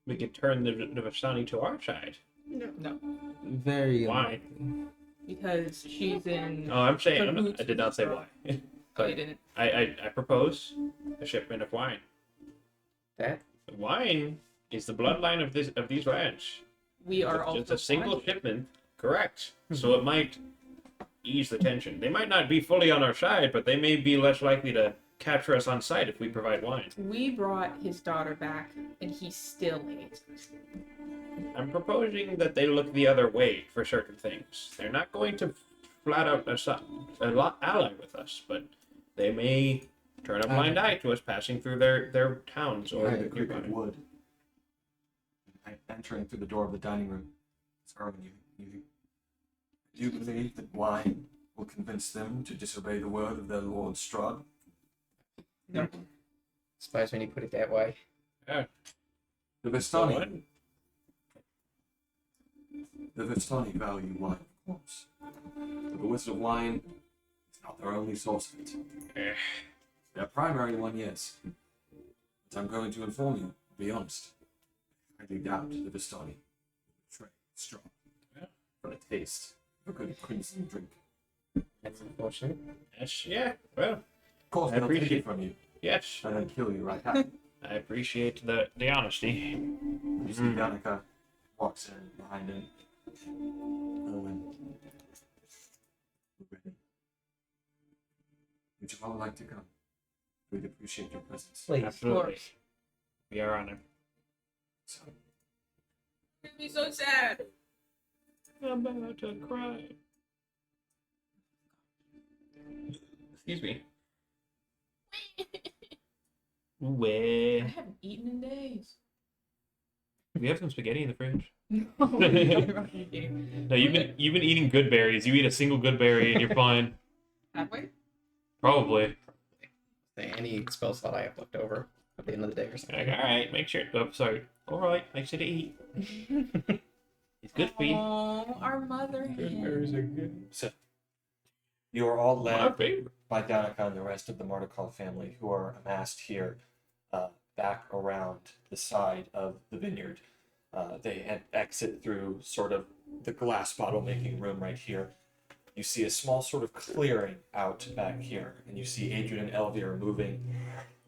we could turn the Vistani to our side? No, Very Why? because she's in. Oh, I'm saying I did not say why. Oh, you didn't. I propose a shipment of wine. That? Wine is the bloodline of these lands. We are It's also. just a single blind. shipment, correct? So it might ease the tension. They might not be fully on our side, but they may be less likely to capture us on sight if we provide wine. We brought his daughter back, and he still hates us. I'm proposing that they look the other way for certain things. They're not going to flat out ally with us, but they may turn a blind eye to us passing through their towns or I the agree nearby. would. I entering through the door of the dining room. Sir, you believe that wine will convince them to disobey the word of their Lord Strahd? No. Suppose when you put it that way. The So Vistani. what? The Vistani value wine, of course. But the Wizard of Wine is not their only source of it. Eh. Their primary one, yes. But I'm going to inform you, to be honest. I highly doubt the Vistani betray Strahd for a taste of a good crimson drink. That's unfortunate. Yes, yeah. Well, Of course, I they'll take appreciate- it from you yes. and then kill you right after. I appreciate the honesty. You see Danica walks in behind him. Owen. Ready. Would you all like to come? We'd appreciate your presence. Please. Absolutely. We are honored. So, It'd be so sad. I'm about to cry. Excuse me. I Where? haven't eaten in days. We have some spaghetti in the fridge. No, No, you've been eating good berries. You eat a single good berry and you're fine. halfway. Probably. Any spell slot I have left over at the end of the day or something. Like, all right, make sure. Oh, sorry. All right, make sure to eat. It's good for you. Oh, our mother hen. are good. So you are all My led favorite. by Danica and the rest of the Martikal family, who are amassed here, back around the side of the vineyard. They exit through sort of the glass bottle making room right here. You see a small sort of clearing out back here, and you see Adrian and Elvira moving,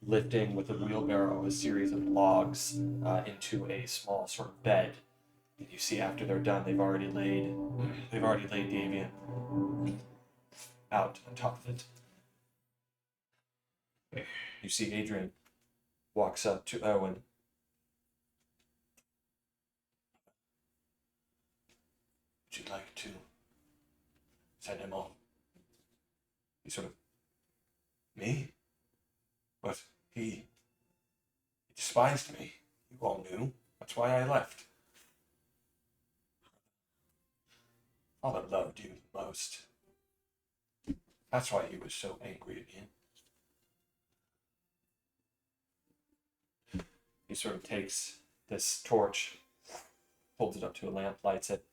lifting with a wheelbarrow a series of logs into a small sort of bed. And you see after they're done, they've already laid Davian out on top of it. You see Adrian walks up to Owen. Would you like to send him on? He sort of, me? But he despised me. You all knew. That's why I left. Father loved you the most. That's why he was so angry at me. He sort of takes this torch, holds it up to a lamp, lights it.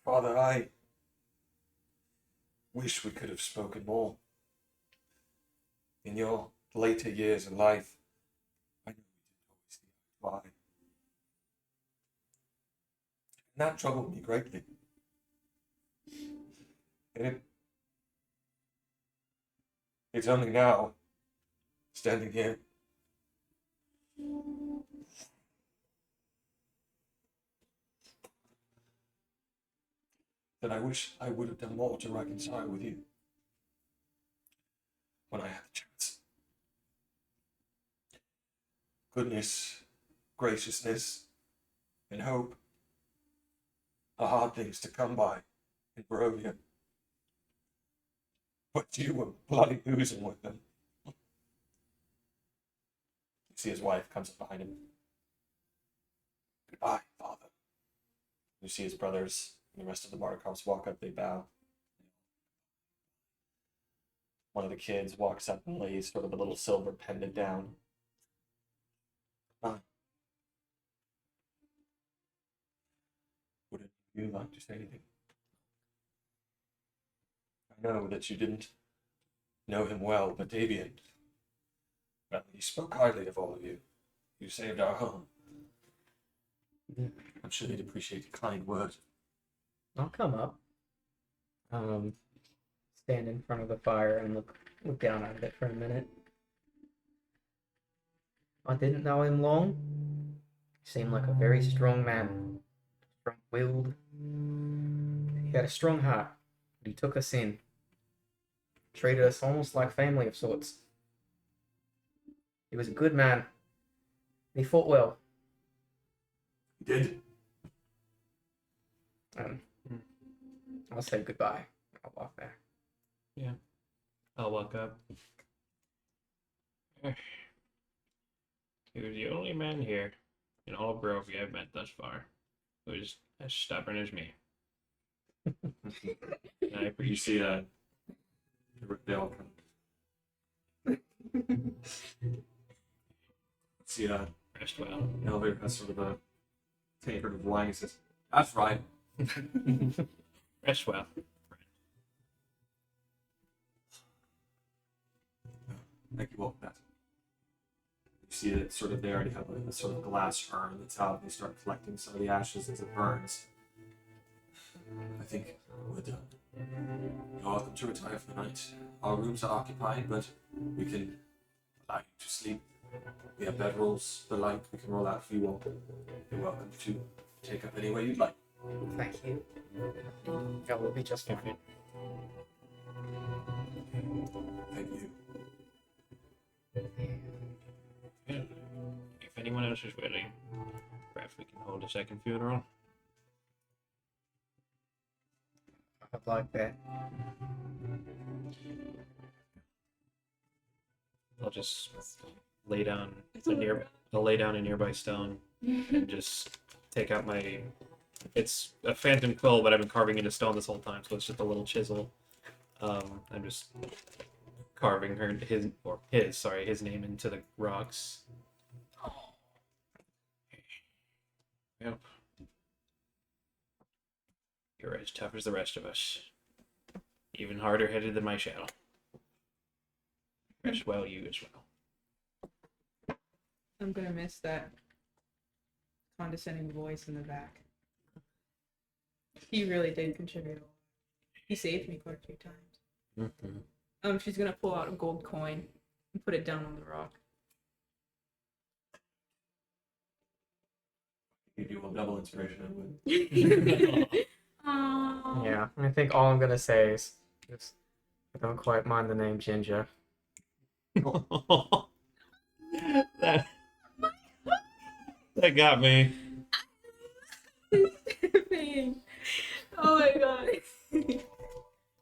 Father, I wish we could have spoken more. In your later years in life, I know we didn't always see eye to eye. And that troubled me greatly. And it's only now, standing here, that I wish I would have done more to reconcile with you when I had the chance. Goodness, graciousness, and hope are hard things to come by in Barovia. But you were bloody oozing with them. You see his wife comes up behind him. Goodbye, Father. You see his brothers and the rest of the Martikals walk up, they bow. One of the kids walks up and lays sort of a little silver pendant down. Goodbye. Would you like to say anything? I know that you didn't know him well, but Davian, well, he spoke highly of all of you. You saved our home. I'm sure he'd appreciate a kind word. I'll come up. Stand in front of the fire and look down at it for a minute. I didn't know him long. He seemed like a very strong man. Strong-willed. He had a strong heart, but he took us in. Treated us almost like family of sorts. He was a good man. He fought well. He did. I'll say goodbye. I'll walk back. I'll walk up. He was the only man here in all of Grovia I've met thus far who is as stubborn as me. And I You appreciate see they all kind of see rest well. the elevator has sort of a tankard of wine. He says, "That's right." Rest well. Thank you all for that. You see that sort of they already have a sort of glass urn that's out. They start collecting some of the ashes as it burns. I think we're done. You're welcome to retire for the night. Our rooms are occupied, but we can allow you to sleep. We have bedrolls, the like we can roll out for you all. You're welcome to take up any way you'd like. Thank you. That will be just fine. Thank you. Yeah. If anyone else is willing, perhaps we can hold a second funeral. I'd like that. I'll just lay down I'll lay down a nearby stone and just take out my. It's a phantom quill, but I've been carving into stone this whole time, so it's just a little chisel. I'm just carving his name into the rocks. Yep. You're as tough as the rest of us. Even harder headed than my shadow. Rest well, you as well. I'm gonna miss that condescending voice in the back. He really did contribute a lot. He saved me quite a few times. Mm-hmm. She's gonna pull out a gold coin and put it down on the rock. Give you a double inspiration, I would. Aww. Yeah, I think all I'm gonna say is just I don't quite mind the name Ginger. that got me. Oh my god.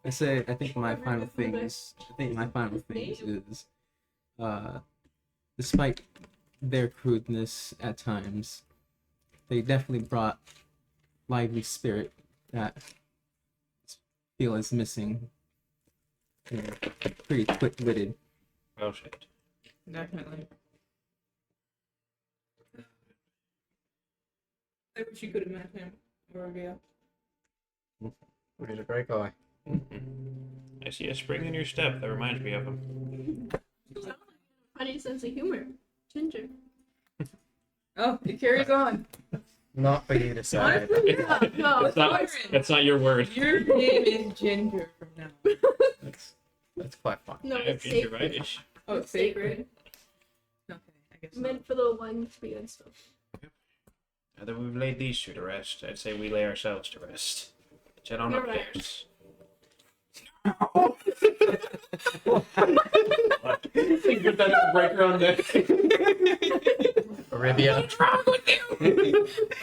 I think my final things is despite their crudeness at times, they definitely brought lively spirit that I feel is missing. They're pretty quick-witted. Oh shit. Definitely. I wish you could have met him, Orville. He's a great guy. I see a spring in your step that reminds me of him. Funny sense of humor. Ginger. Oh, it carries on. Not for you to say. Honestly, Yeah, no, That's not your word. your name is Ginger from now. That's quite fun. no, I have it's sacred. gingivitis. Oh, it's sacred. Okay, I guess. Meant for the one to be unspoken. Now that we've laid these two to rest, I'd say we lay ourselves to rest. Head on You're right. upstairs. Put that breaker on there. Arabia.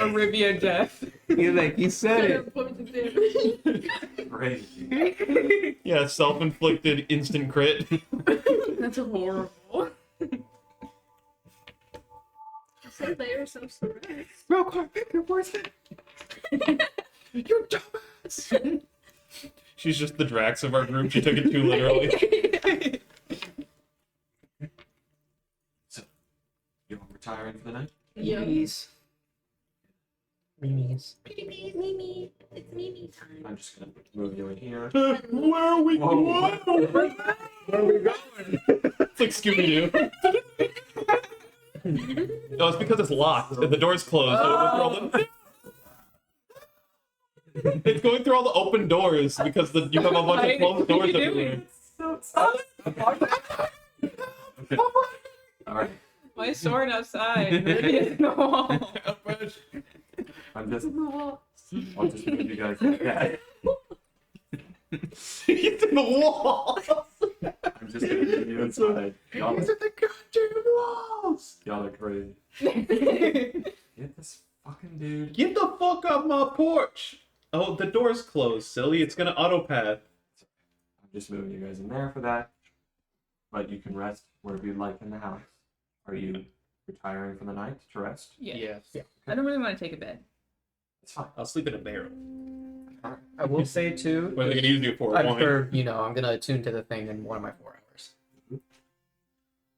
Arabia death. You said it. Points of damage. Crazy. Yeah, self-inflicted instant crit. That's horrible. So they are so surprised. Real quick, where's it? You dumbass. She's just the Drax of our group. She took it too literally. So, you all retiring for the night? Yeah. Mimis. Mimi. It's Mimi time. I'm just gonna move you in here. Where are we Whoa. going? Where are we going? It's like Scooby-Doo. No, it's because it's locked and the door's closed. So it went through all the... It's going through all the open doors because you have a bunch of closed doors everywhere. Okay. Alright. My sword outside. Arabia's in the wall. I'll just move you guys. Yeah. It's in the wall. I'm just gonna move you inside. Y'all These are the goddamn walls. are crazy. Get this fucking dude. Get the fuck off my porch. Oh, the door's closed, silly. It's gonna autopath. I'm just moving you guys in there for that. But you can rest wherever you'd like in the house. Are you retiring for the night to rest. Yeah. Yes. I don't really want to take a bed. It's fine. I'll sleep in a barrel. I will say too. What are they gonna use you for? I've Wine? heard, I'm gonna attune to the thing in one of my 4 hours.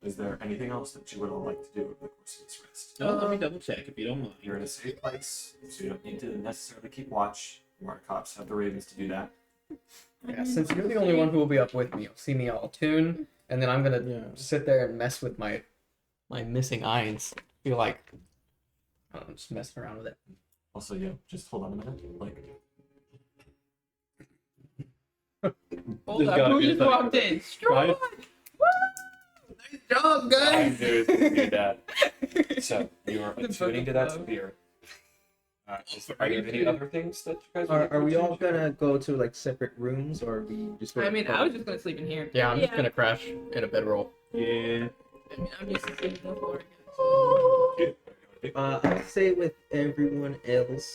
Is there anything else that you would all like to do over the course of this rest? No, let me double check if you don't mind. You're in a safe place, so you don't need to necessarily keep watch. Your cops have the ravens to do that. Yeah, since you're the only one who will be up with me, you'll see me all tune, and then I'm gonna sit there and mess with my missing eyes. Feel like I'm just messing around with it. Also, just hold on a minute. Like, Hold This up, gotta who be just a walked in? Strahd! Nice job, I knew to do that. So you are The attuning to book that of spear. Are there any other things that you guys Are we all gonna go to like separate rooms, or are we just? I mean, I was just gonna sleep in here. Yeah, I'm just Yeah. gonna crash in a bedroll. Yeah. I mean, I'm used to sleeping on the floor. I'll say with everyone else.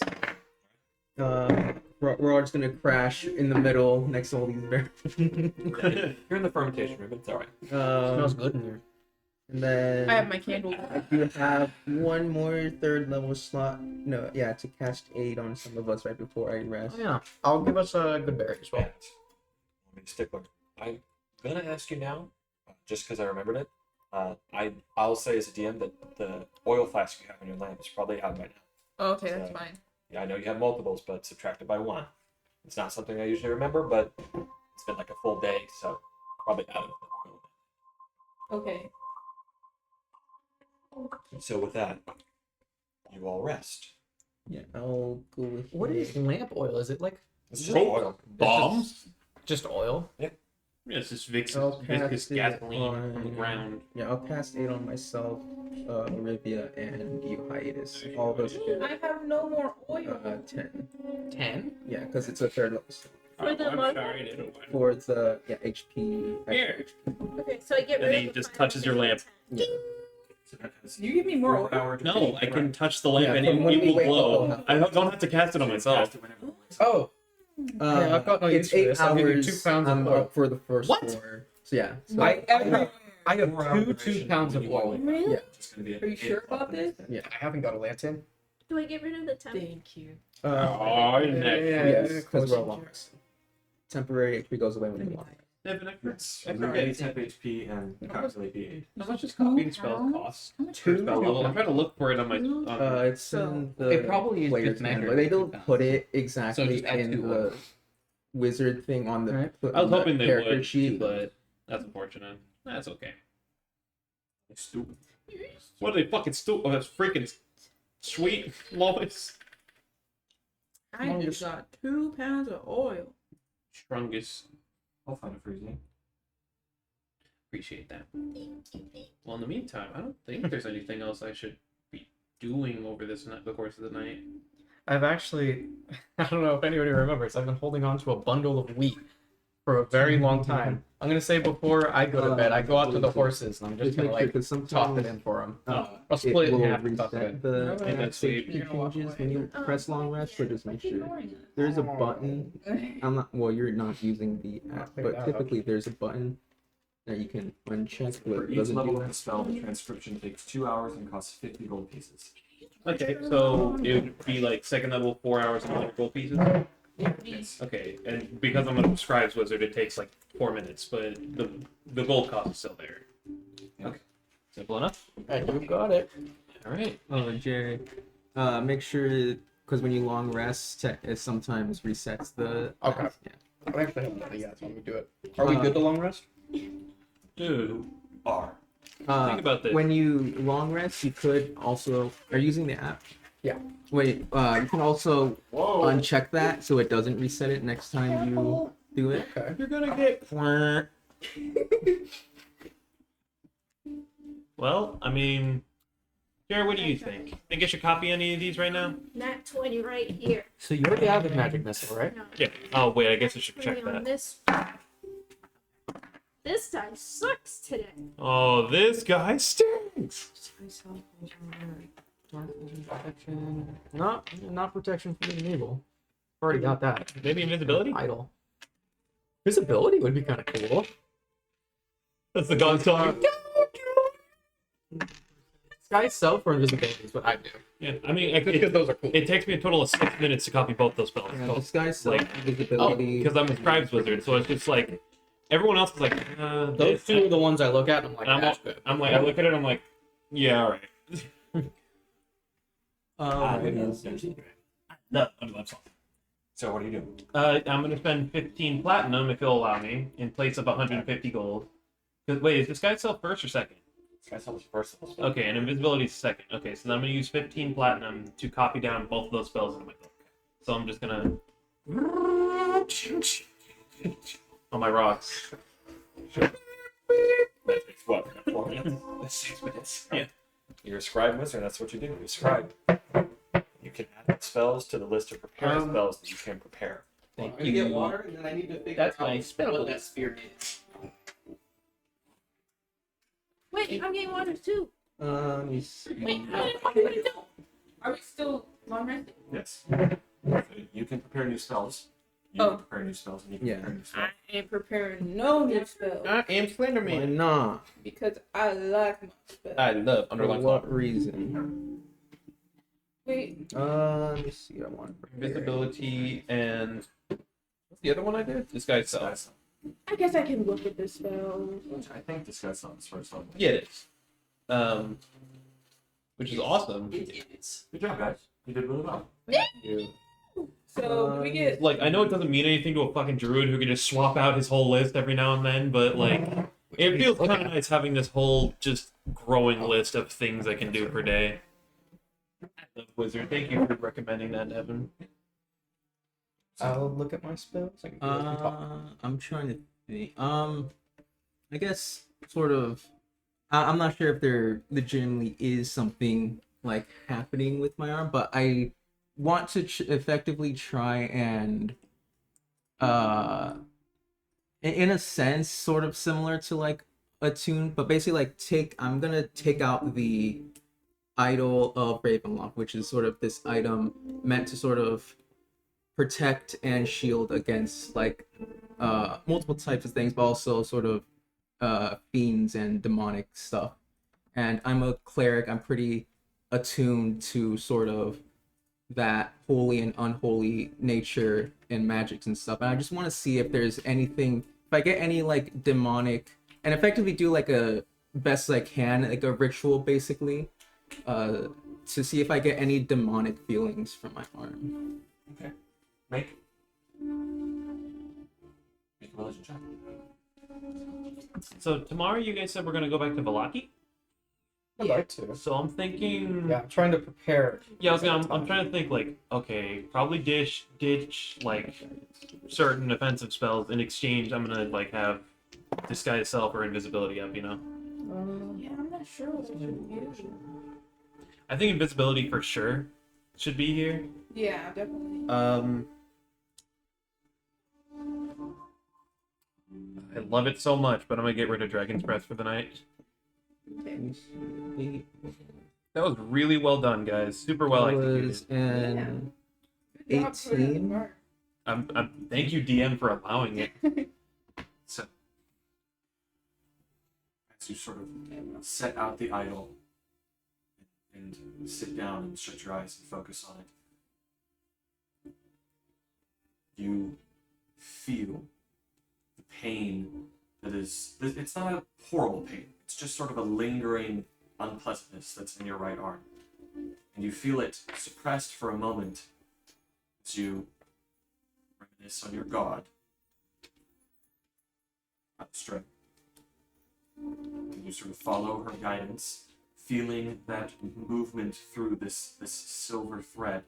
We're all just gonna crash in the middle next to all these bears. you're in the fermentation room, but it's alright. smells good in here. And then I have my candle. you have one more third level slot. No, yeah, to cast aid on some of us right before I rest. Oh, yeah, I'll give us a good berry as well. And let me stickler. I'm gonna ask you now, just because I remembered it. I'll say as a DM that the oil flask you have in your lamp is probably out by now. Oh, okay, that's So- fine. Yeah, I know you have multiples, but subtracted by 1. It's not something I usually remember, but it's been like a full day, so probably out of the oil. Okay. So with that, you all rest. Yeah, I'll go with. What is lamp oil? Is it like It's just oil. Bombs? just oil? Yeah, it's just I'll viscous cast it gasoline on the on- ground. Yeah, I'll cast aid on myself, Olivia, and you, Hiatus. All those get I have no more oil. 10. 10? Yeah, because it's a third level slot. For the level? For the HP. Here. Okay, so I get And rid then of he the just fire touches your lamp. Yeah. So that has You give me more oil? 4 hours. No, I can touch the lamp Yeah, and from when it we will wake glow. up. I don't have to cast it on myself. Oh, yeah, I've got no use it's for 8 this. I'll give you hours. 2 pounds of I'm oil. up for the first What? 4. So yeah. So I have 4-hour two duration 2 pounds of when you oil. wake up. Really? Yeah. Just gonna be at Are you 8 sure o'clock about the next this? day. I haven't got a lantern. Do I get rid of the temp? Thank you. Oh, Yes, because we're all close. long rest. Temporary HP goes away when you long rest. Yes. I Remember forget. any temp HP and calculate the aid. How much does copying spells cost? How much Per is spell level? I'm trying to look for it on my. It's So, in the it probably is player's just measured manual. They at don't 2 pounds. put it exactly So just add in 2 the oil. wizard thing on the. Right. I was on the hoping they character would, sheet. but that's unfortunate. That's okay. Stupid. What are they fucking stupid? Oh, that's freaking sweet, Lois. I just got 2 pounds of oil. Strongest. I'll find it for you. Appreciate that. Well, in the meantime, I don't think there's anything else I should be doing over this night, the course of the night. I've actually, I don't know if anybody remembers, I've been holding on to a bundle of wheat for a very long time. I'm gonna say before I go to bed, I go out to the horses and I'm just gonna like toss it in for them. I'll split it in half and toss it in. The Okay, that's sweet. HP changes when you press long rest, so just make sure. Ignoring us. There's a button. I'm not. Well, you're not using the app, figure but that out. typically there's a button that you can uncheck, but For it each doesn't level do of the that. spell, the transcription takes 2 hours and costs 50 gold pieces. Okay, so it would be like second level, 4 hours and 100 gold pieces. Yes. Okay, and because I'm a scribe's wizard, it takes like 4 minutes, but the gold cost is still there. Okay, simple enough. And you got it. All right. Oh, Jerry. Make sure because when you long rest, it sometimes resets the. Okay. Yeah. I actually haven't done it yet, so I'm gonna do it. Are we good to long rest? Dude, R. think about this. When you long rest, you could also are you using the app. Yeah. Wait, you can also uncheck that so it doesn't reset it next time you do it. Okay. You're gonna get. Well, I mean, Jared, what do you think? Think I should copy any of these right now? Nat 20 right here. So you already have the magic missile, right? No. Yeah. Oh wait, I guess I should check 20 on that. this. This die sucks today. Oh, this guy stinks. Not protection from the evil. Already got that. Maybe invisibility. Idle. Visibility would be kind of cool. That's the god song. Disguise self or invisibility is what I do. Yeah, I mean, Because those are cool. it takes me a total of 6 minutes to copy both those spells. Yeah, So, disguise like, self, invisibility. because I'm a Scribes wizard, so it's just like everyone else is like, Those this. two are the ones I look at and I'm like, And that's good. I'm like, I look at it, I'm like, yeah, all right. No, I'm sorry. So what do you do? I'm gonna spend 15 platinum if you'll allow me in place of 150 gold. 'Cause- wait, is this guy sell first or second? This guy's almost first. Okay, and invisibility is second. Okay, so then I'm gonna use 15 platinum to copy down both of those spells into my book. So I'm just gonna on my rocks. That takes what? 4 minutes? That's 6 minutes. Yeah. You're a scribe wizard. That's what you do. You're a scribe. You can add spells to the list of prepared spells that you can prepare. Thank you. Get water, and then I need to figure That's out my spell. what that spear is. Wait, I'm getting water too. Let me see. Wait, are we still long resting? Yes. So you can prepare new spells. You Oh. can prepare new spells, and you can Yeah. prepare new spells. I ain't preparing no new spell I am Why Slenderman. not? because I like my spell. I love For underline what reason? Wait, Let me see. I want Invisibility and what's the other one I did? This guy's self. Disguise I guess I can look at the spell. which I think disguise on this first level. Yeah, it is. Which is awesome. Good job, guys. You did really well. So do we get? Like, I know it doesn't mean anything to a fucking druid who can just swap out his whole list every now and then, but like, it feels kind of nice having this whole just growing list of things I can do per day. Wizard, thank you for recommending that, Evan. I'll look at my spells. I can do what we talk. I'm trying to think. I guess sort of. I'm not sure if there legitimately is something like happening with my arm, but I want to effectively try and, in a sense, sort of similar to like attune, but basically like I'm gonna take out the idol of Ravenlock, which is sort of this item meant to sort of protect and shield against like multiple types of things, but also sort of fiends and demonic stuff. And I'm a cleric. I'm pretty attuned to sort of that holy and unholy nature and magics and stuff. And I just want to see if there's anything, if I get any like demonic, and effectively do like a best I can, like a ritual basically, to see if I get any demonic feelings from my arm. Okay. Make a religion check. So tomorrow you guys said we're gonna go back to Valaki? I'd like to. So I'm thinking Yeah, I'm trying to prepare. Yeah, I'm trying to think like, okay, probably ditch like certain offensive spells. In exchange, I'm gonna like have disguise self or invisibility up, you know? Yeah, I'm not sure what I should use. I think invisibility for sure should be here. Yeah, definitely. I love it so much, but I'm gonna get rid of Dragon's Breath for the night. Okay. That was really well done, guys. Super well That was executed. an Good job putting it in 18. the bar. Thank you, DM, for allowing it. So, as you sort of set out the idol and sit down and shut your eyes and focus on it, you feel the pain that is. It's not a horrible pain, it's just sort of a lingering unpleasantness that's in your right arm. And you feel it suppressed for a moment as you reminisce on your god. Strahd. And you sort of follow her guidance, feeling that movement through this silver thread.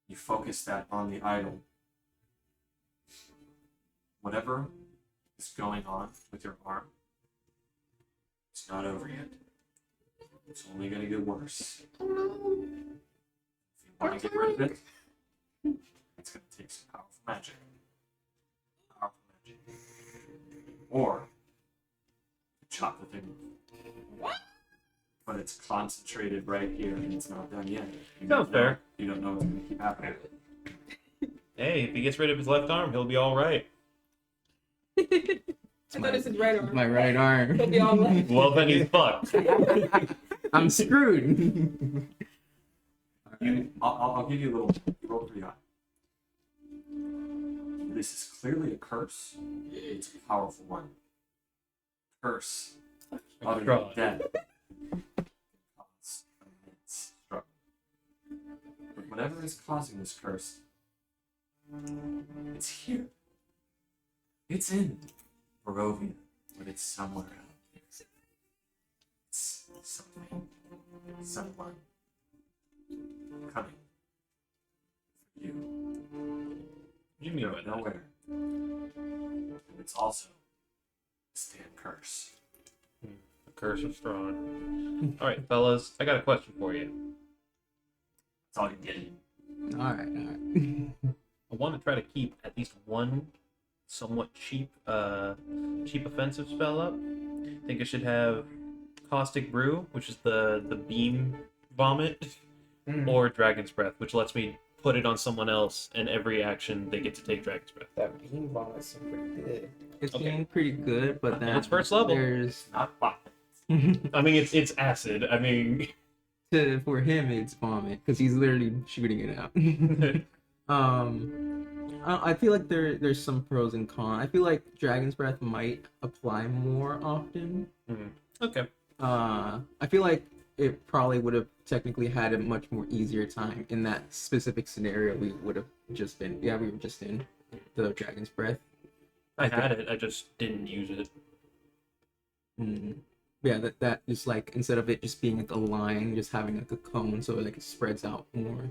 You focus that on the idol. Whatever is going on with your arm, it's not over yet. It's only going to get worse. If you want to get rid of it, it's going to take some powerful magic. Or chop the thing. What? But it's concentrated right here and it's not done yet. You Sounds don't know- fair. You don't know what's going to keep happening. Hey, if he gets rid of his left arm, he'll be all right. I thought it's his right arm. My right arm. He'll be all right. Well, then he's fucked. I'm screwed. Alright, I'll give you a little roll pretty high. This is clearly a curse. It's a powerful one. Curse. Other than Strahd. death. Cause immense struggle. But whatever is causing this curse, it's here. It's in Barovia, but it's somewhere else. It's something, someone coming for you. What do you mean by that? Nowhere. And it's also a stand curse. The curse of Strahd. All right, fellas, I got a question for you. That's all you're getting. All right. I want to try to keep at least one somewhat cheap offensive spell up. I think I should have Caustic Brew, which is the beam vomit, or Dragon's Breath, which lets me put it on someone else, and every action they get to take Dragon's Breath. That beam vomit seems pretty good. It's Okay. getting pretty good, but then It's first level. There's Not fun. I mean, it's acid. I mean, for him it's vomit because he's literally shooting it out. I feel like there's some pros and cons. I feel like Dragon's Breath might apply more often. okay. I feel like it probably would have technically had a much more easier time in that specific scenario we would have just been. Yeah, we were just in the Dragon's Breath. I had it. I just didn't use it. Yeah, that just like instead of it just being like a line, just having like a cone, so like it spreads out more.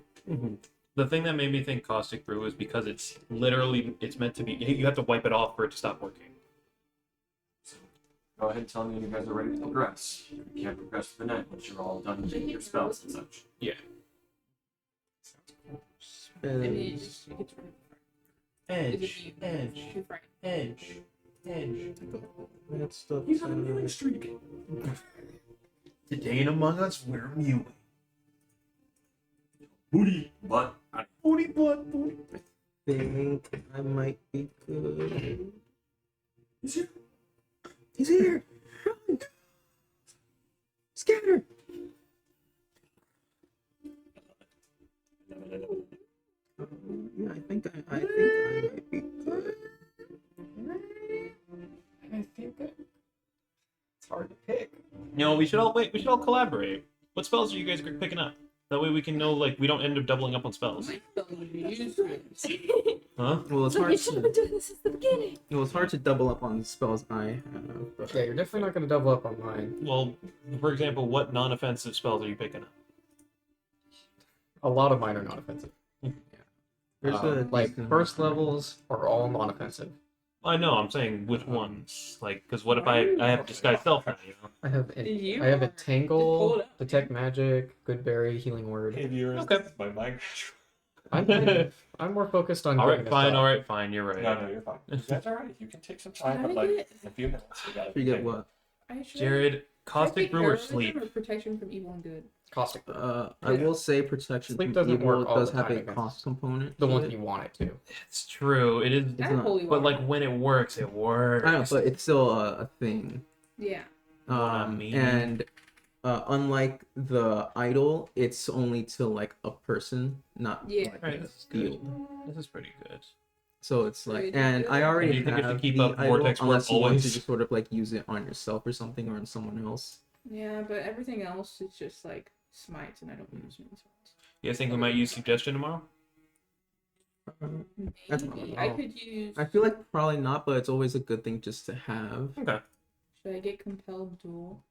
The thing that made me think Caustic Brew is because it's meant to be. You have to wipe it off for it to stop working. So go ahead and tell me when you guys are ready to progress. You can't progress for the night once you're all done making your spells and such. Yeah. I mean, you just you get to Edge, edge, edge, edge. That stuff. He's on a mewing streak. Today in Among Us, we're mewing. Booty, butt. Booty butt, booty. Think I might be good. He's here. He's here. Run. Scatter. Yeah, I think I might be good. I think it's hard to pick. We should all collaborate. What spells are you guys picking up? That way we can know, like, we don't end up doubling up on spells. Huh? Well, it's So hard you should have been to. doing this since the beginning. Well, it's hard to double up on the spells I have. But Yeah, you're definitely not going to double up on mine. Well, for example, what non-offensive spells are you picking up? A lot of mine are not offensive. there's a Like decent- first levels are all non-offensive. I know, I'm saying which ones. Like, because what if I have Disguise Self now, you know? I have You I have a are- pull Tangle, it up. Detect Magic, Good Berry, Healing Word. Hey viewers, Okay. this is my mic. I'm more focused on. Alright, getting fine, this up. alright, fine, you're right. No, you're fine. You guys are right. You can take some time, Should but I like get- in a few minutes, we gotta Forget take- what. Jared, Caustic Brew or Sleep? Or protection from evil and good. Caustic. I will say protection Sleep from doesn't evil work all does the have time a against cost component. The to one it. you want it to. It's true, it is. It's And not- holy But, water. like, when it works, it works. I know, but it's still a thing. Yeah. What I mean. And unlike the idol, it's only to like a person, not Yeah. like Right, a this is good. field. This is pretty good. So it's like, Pretty and I good. already Do you think you have should keep the up idol, Vortex Ward unless you want to always? just sort of like use it on yourself or something, or on someone else. Yeah, but everything else is just like smites, and I don't use many smites. You guys think we might use Suggestion tomorrow? That's Maybe. not I wrong. could use. I feel like probably not, but it's always a good thing just to have. Okay. Should I get compelled duel?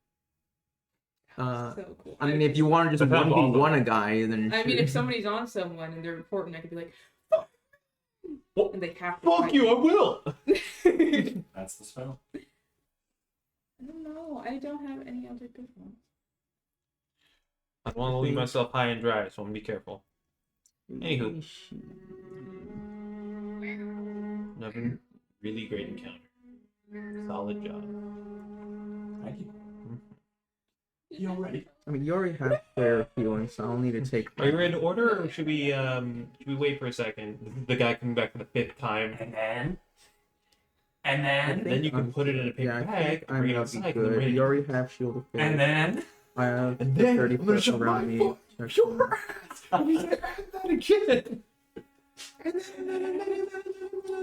Uh, So cool. I mean, if you want to just Depends on 1v1 a guy, then I mean, sure. if somebody's on someone and they're important, I could be like, "Fuck!" Well, and they have to. Fuck fight you, I me. will! That's the spell. I don't know. I don't have any other good ones. I don't want to leave myself high and dry, so I'm gonna be careful. Anywho. Another really great encounter. Solid job. Thank you. You all ready? I mean, you already have prayer healing, so I'll need to take. Are you ready to order, or should we wait for a second? The guy coming back for the 5th time. And then. And I then. And then you can I'm put it in a good. paper I bag, think I bring it might outside, be and then good. ready You to- already have shield of faith. And then. I have And then 30 I'm gonna foot show my around me. foot. Your ass. I'm gonna have that again. And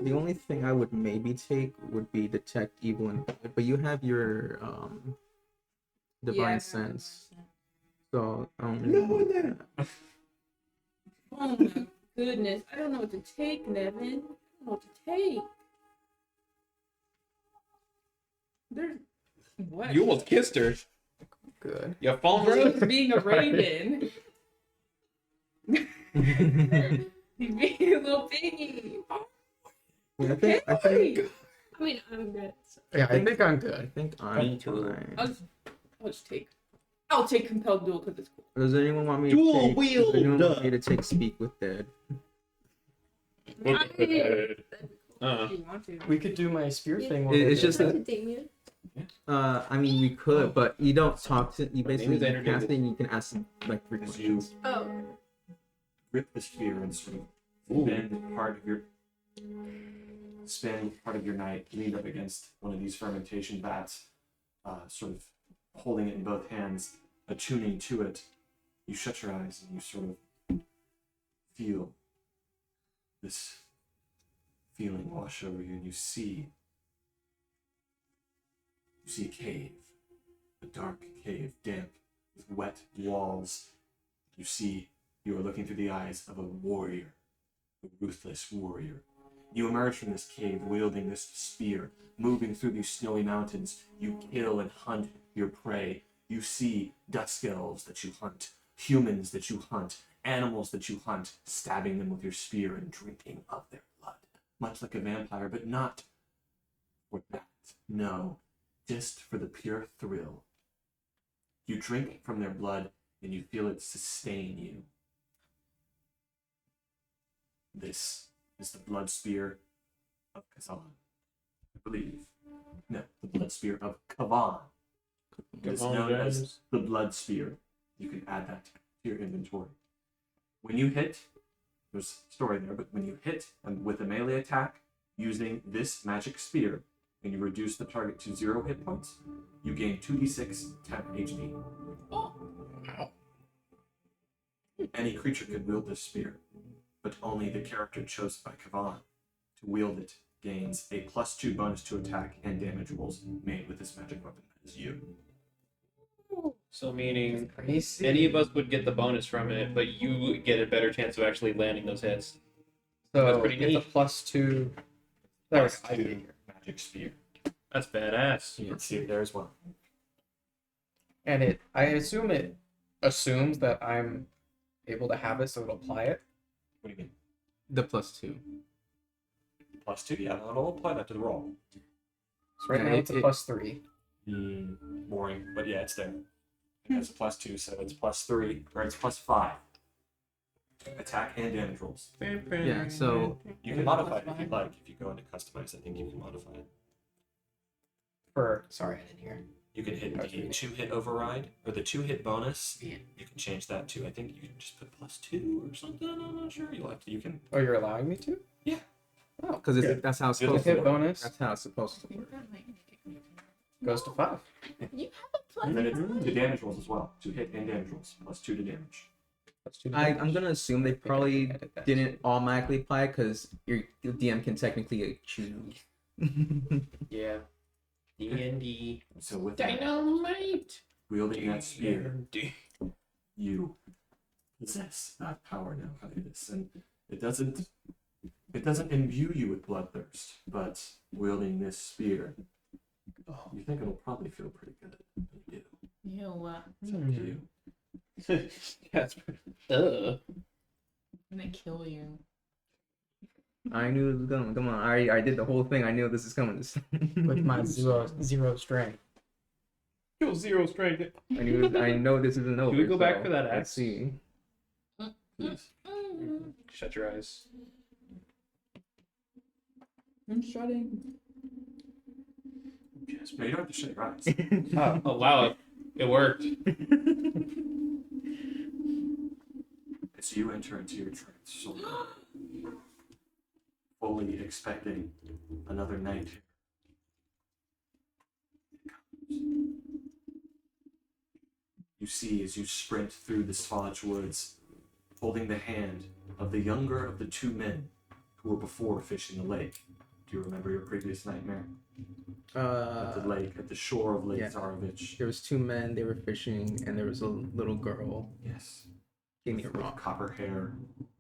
The only thing I would maybe take would be detect evil and good, but you have your divine Yeah. sense. So No, and then Oh my goodness. I don't know what to take, Nevin. I don't know what to take. There's what? You almost kissed her. good. You fallen Gross being a raven. He's being a little piggy. Yeah, Okay. I think I mean, I'm good. So. yeah, I think I'm I good. think Me I'm too. fine. I'll take compelled duel because it's cool. Does anyone want me Dual to take? wield. Does anyone want me to take speak with dead? If you want to. We could do my spear Yeah. thing. It's just Talk that- to Damien. I mean, we could, but you don't talk to. You My name basically is Andrew cast it, Davis. and you can ask like 3 As you questions. Oh. grip the spear and sort of Ooh. spend part of your night leaned up against one of these fermentation vats, sort of holding it in both hands, attuning to it. You shut your eyes and you sort of feel this feeling wash over you, and you see a cave, a dark cave, damp, with wet walls. You are looking through the eyes of a warrior, a ruthless warrior. You emerge from this cave wielding this spear, moving through these snowy mountains. You kill and hunt your prey. You see dusk elves that you hunt, humans that you hunt, animals that you hunt, stabbing them with your spear and drinking of their blood. Much like a vampire, but not for that. No, just for the pure thrill. You drink from their blood and you feel it sustain you. This is the blood spear of Kazan, I believe. No, the blood spear of Kavan. It is Kavan known as James. the blood spear. You can add that to your inventory. When you hit, there's a story there, but when you hit with a melee attack using this magic spear, and you reduce the target to 0 hit points, you gain 2d6 temp HP. Any creature can wield this spear, but only the character chosen by Kavan to wield it gains a +2 bonus to attack and damage rolls made with this magic weapon. That is you. So meaning Crazy. any of us would get the bonus from it, but you get a better chance of actually landing those hits. That's So pretty it's a neat. +2. There we go. I +2 figured. magic spear. That's badass. Let's see if there's one. And I assume it assumes that I'm able to have it, so it'll apply it. What do you mean? The +2. +2? Yeah, I'll apply that to the roll. So right Yeah, now it's a it- +3. Boring, but yeah, it's there. It has a +2, so it's +3, or it's +5. Attack and damage rolls. Yeah. So You can modify it if you'd like. If you go into customize, I think you can modify it. Sorry, I didn't hear. You can hit the Okay. 2-hit override, or the 2-hit bonus. Yeah. You can change that to, I think you can just put +2 or something. I'm not sure. You'll have to. You can. Oh, you're allowing me to? Yeah. Oh, because good. that's how it's Good supposed Hit to work. bonus That's how it's supposed to work. goes to 5. You have a plus. And then it's to damage rolls as well. 2-hit and damage rolls. +2 to damage. That's 2 I'm gonna assume they probably edit that. didn't automatically apply because your DM can technically choose. Yeah. D&D. So with that, Dynamite. wielding that spear, D&D. you possess that power now, Hyades, and it doesn't imbue you with bloodthirst, but wielding this spear, you think it'll probably feel pretty good. You do. Ew. It's up to you. That's I'm gonna kill you. I knew it was coming. Come on, I did the whole thing. I knew this is coming. With my zero strength. Kill 0 strength. I know this isn't over. we go back so for that let's axe? see. Please. Shut your eyes. I'm shutting. No, you don't have to shut your eyes. Oh wow, it worked. As you enter into your trance, so fully expecting another night. you see as you sprint through the Svalach woods, holding the hand of the younger of the two men who were before fishing the lake. Do you remember your previous nightmare? At the lake, at the shore of Lake yeah. Zarovich. There was 2 men, they were fishing, and there was a little girl. Yes. Gave me a With rock. copper hair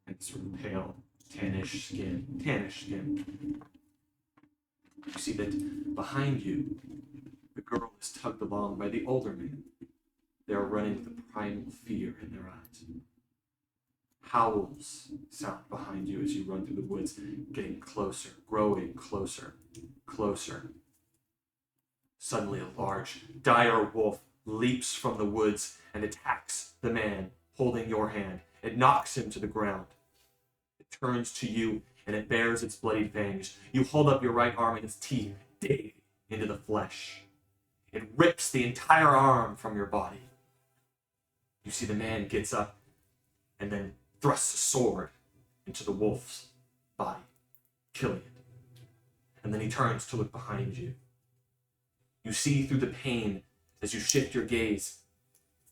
and sort of pale, tannish skin. You see that behind you, the girl is tugged along by the older man. They are running with a primal fear in their eyes. Howls sound behind you as you run through the woods, getting closer, growing closer. Suddenly, a large, dire wolf leaps from the woods and attacks the man holding your hand. It knocks him to the ground. It turns to you and it bares its bloody fangs. You hold up your right arm and its teeth dig into the flesh. It rips the entire arm from your body. You see the man gets up and then thrusts a sword into the wolf's body, killing it. And then he turns to look behind you. You see through the pain as you shift your gaze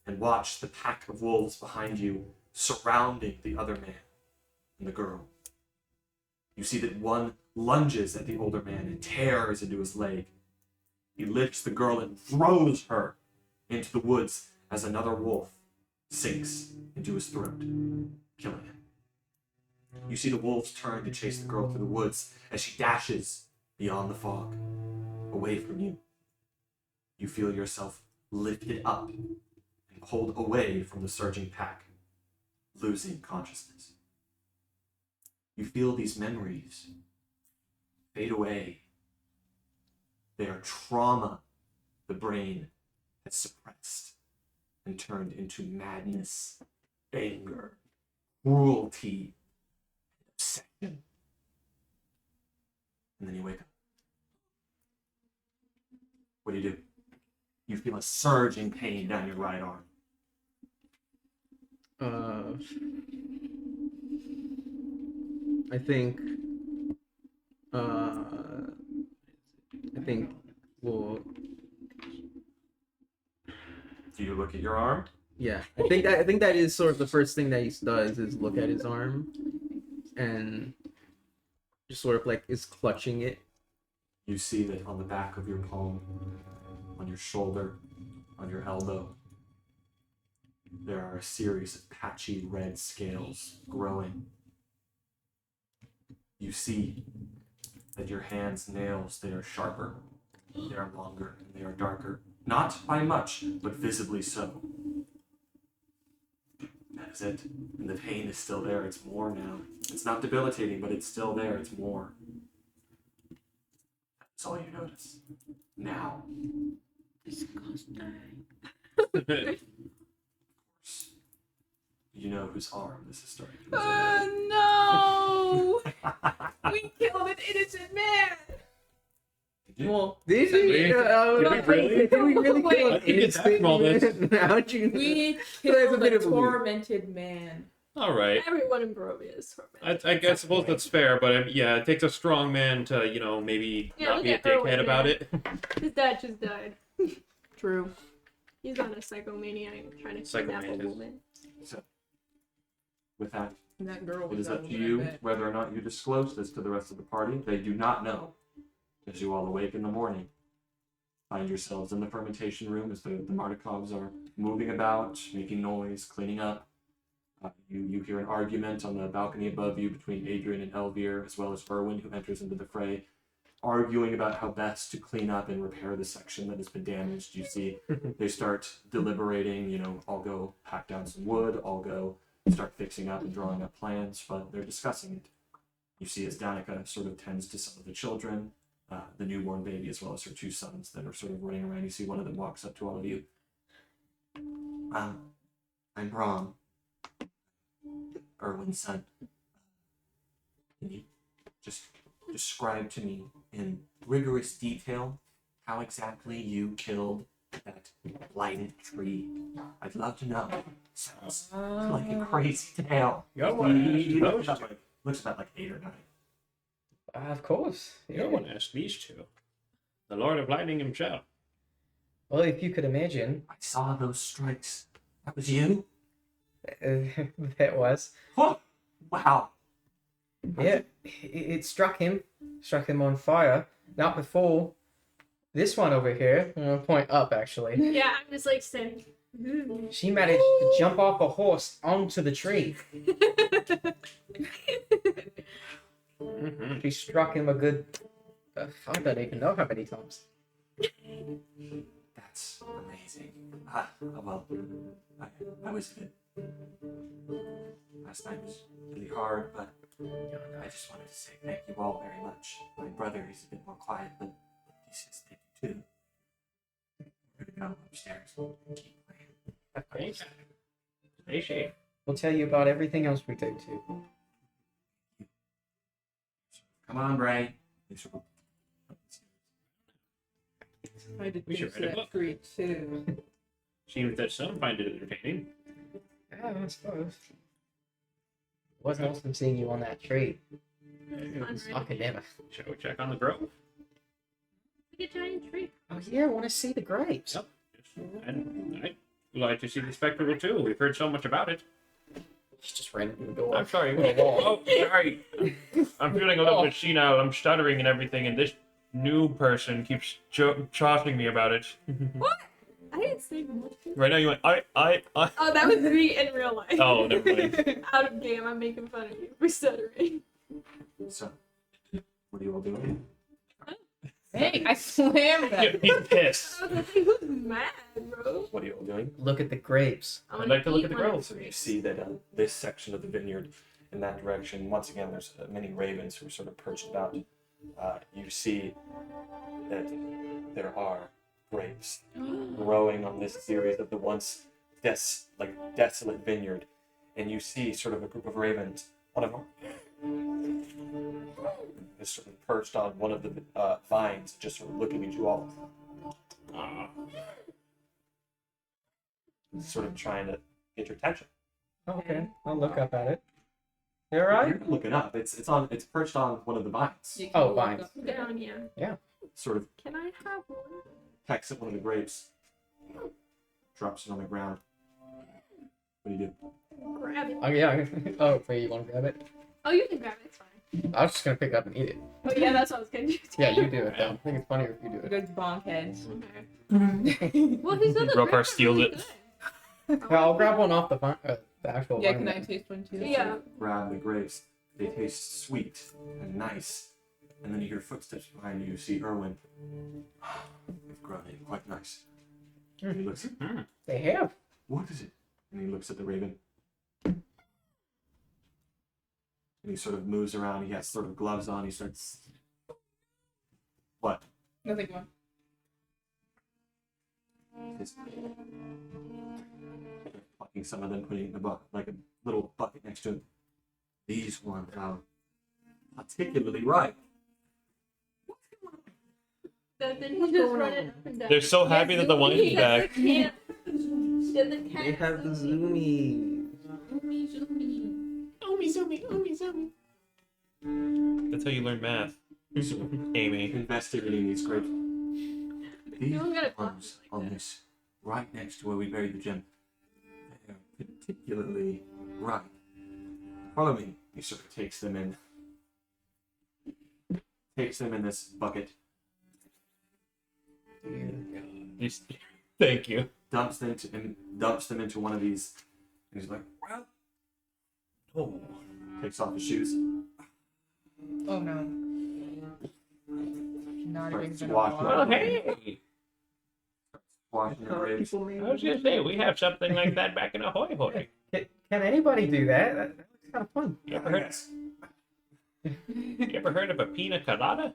and watch the pack of wolves behind you surrounding the other man and the girl. You see that one lunges at the older man and tears into his leg. He lifts the girl and throws her into the woods as another wolf sinks into his throat, killing him. You see the wolves turn to chase the girl through the woods as she dashes beyond the fog, away from you. You feel yourself lifted up and pulled away from the surging pack, losing consciousness. You feel these memories fade away. They are trauma the brain has suppressed and turned into madness, anger, cruelty, obsession. And then you wake up. What do? You feel a surging pain down your right arm. I think well, Do you look at your arm? yeah. I think that is sort of the first thing that he does is look at his arm and just sort of like is clutching it. You see that on the back of your palm, on your shoulder, on your elbow, there are a series of patchy red scales growing. You see that your hands' nails, they are sharper, they are longer, and they are darker. Not by much, but visibly so. That is it. And the pain is still there. It's more now. It's not debilitating, but it's still there. It's more. That's all you notice. Now. You know whose arm this is starting to No! We killed an innocent man! Well, did we? Did we really? Did we really kill I an think it's back from all this. innocent man? How'd you? We That's a killed bit a of a leap. tormented man. All right. Everyone in Barovia is tormented. I suppose that's fair, but yeah, it takes a strong man to, maybe Yeah, not look be a at Erwin, dickhead about man. it. His dad just died. True. He's on a psychomaniac trying to kidnap a Psychomaniac. woman. So, with that, And that girl it was is that up to woman, I you bet. whether or not you disclose this to the rest of the party. They do not know. As you all awake in the morning, find yourselves in the fermentation room as the Mardikovs are moving about, making noise, cleaning up. You hear an argument on the balcony above you between Adrian and Elvir, as well as Erwin, who enters into the fray, arguing about how best to clean up and repair the section that has been damaged. You see, they start deliberating, I'll go hack down some wood, I'll go start fixing up and drawing up plans, but they're discussing it. You see as Danica sort of tends to some of the children, the newborn baby, as well as her 2 sons that are sort of running around. You see one of them walks up to all of you. I'm Brahm, Erwin's son. Can you just describe to me in rigorous detail how exactly you killed that blighted tree? I'd love to know. Sounds like a crazy tale. You want He to looks about like 8 or 9. Of course. You don't want to ask these two. The Lord of Lightning himself. Well, if you could imagine. I saw those strikes That was you? It was. Oh, wow. Yeah, it struck him on fire. Not before this one over here. I'm gonna point up actually. Yeah, I'm just like saying. She managed to jump off a horse onto the tree. Mhm. She struck him a good. I don't even know how many times. That's amazing. Well, I was a bit. Last night was really hard, but I just wanted to say thank you all very much. My brother is a bit more quiet, but he says thank you too. We're gonna go upstairs and keep playing. Hey, Shay. We'll tell you about everything else we do too. Come on, Bray. I did We should things write a that book. free too. Seems that some find it entertaining. Yeah, I suppose. It wasn't awesome seeing you on that tree. I could never. Shall we check on the grove? Like a giant tree. Oh yeah, I want to see the grapes. Yep. And I'd like to see the spectacle too. We've heard so much about it. He just ran into the door. I'm sorry. Oh, sorry. I'm feeling a little bit senile. I'm stuttering and everything, and this new person keeps jostling me about it. I didn't say much. Right now, you went, I. Oh, that was me in real life. Oh, never mind. Out of game, I'm making fun of you for stuttering. So, what are you all doing? Hey, I slammed that. He's pissed. I was like, who's mad, bro? What are you all doing? Look at the grapes. I'm I'd gonna like to look eat at the one of grove. So you grapes. see that this section of the vineyard, in that direction, once again, there's many ravens who are sort of perched about. You see that there are grapes growing on this series of the once desolate vineyard, and you see sort of a group of ravens. One of them is sort of perched on one of the vines, just sort of looking at you all, sort of trying to get your attention. Okay, I'll look up at it. You alright? You're looking up. It's perched on one of the vines. You can Oh, look vines. up. Down, yeah. Sort of Can I have one? pecks at one of the grapes, drops it on the ground. What do you do? Grab it. Oh yeah. Oh, wait, you want to grab it? Oh, you can grab it. It's fine. I was just gonna pick it up and eat it. Oh, yeah, that's what I was gonna do. Yeah, you do it though. I think it's funnier if you do it. Good bonk heads. Okay. Well, he said the Roper grapes are steals really it. good. Yeah, I'll grab one off the vine, the actual Yeah, vine. can I taste one too? Yeah. Grab the grapes. They taste sweet and nice. And then you hear footsteps behind you. You see Erwin. They've grown in quite nice. And he looks. They have. What is it? And he looks at the raven. And he sort of moves around. He has sort of gloves on. He starts. What? Nothing more. Just plucking some of them, putting it in the bucket, like a little bucket next to him. These ones are particularly ripe. Then he's just running up and down. They're so happy that the wine's He has back. the cat. Yeah, the cat. They have the zoomies. That's how you learn math, Amy. Investigating these grapes. These No one got a ones clock like on that. this, right next to where we buried the gem, they are particularly ripe. Follow me. He sort of takes them in. Takes them in this bucket. Thank you. Dumps them into one of these. And he's like, well. Oh. Takes off his shoes. Oh no. Not even Starts gonna washing Well, bother. hey. Washing the grapes. I was gonna say we have something like that back in Ahoy Hoy. Can anybody do that? That looks kind of fun. You ever heard? You ever heard of a pina colada?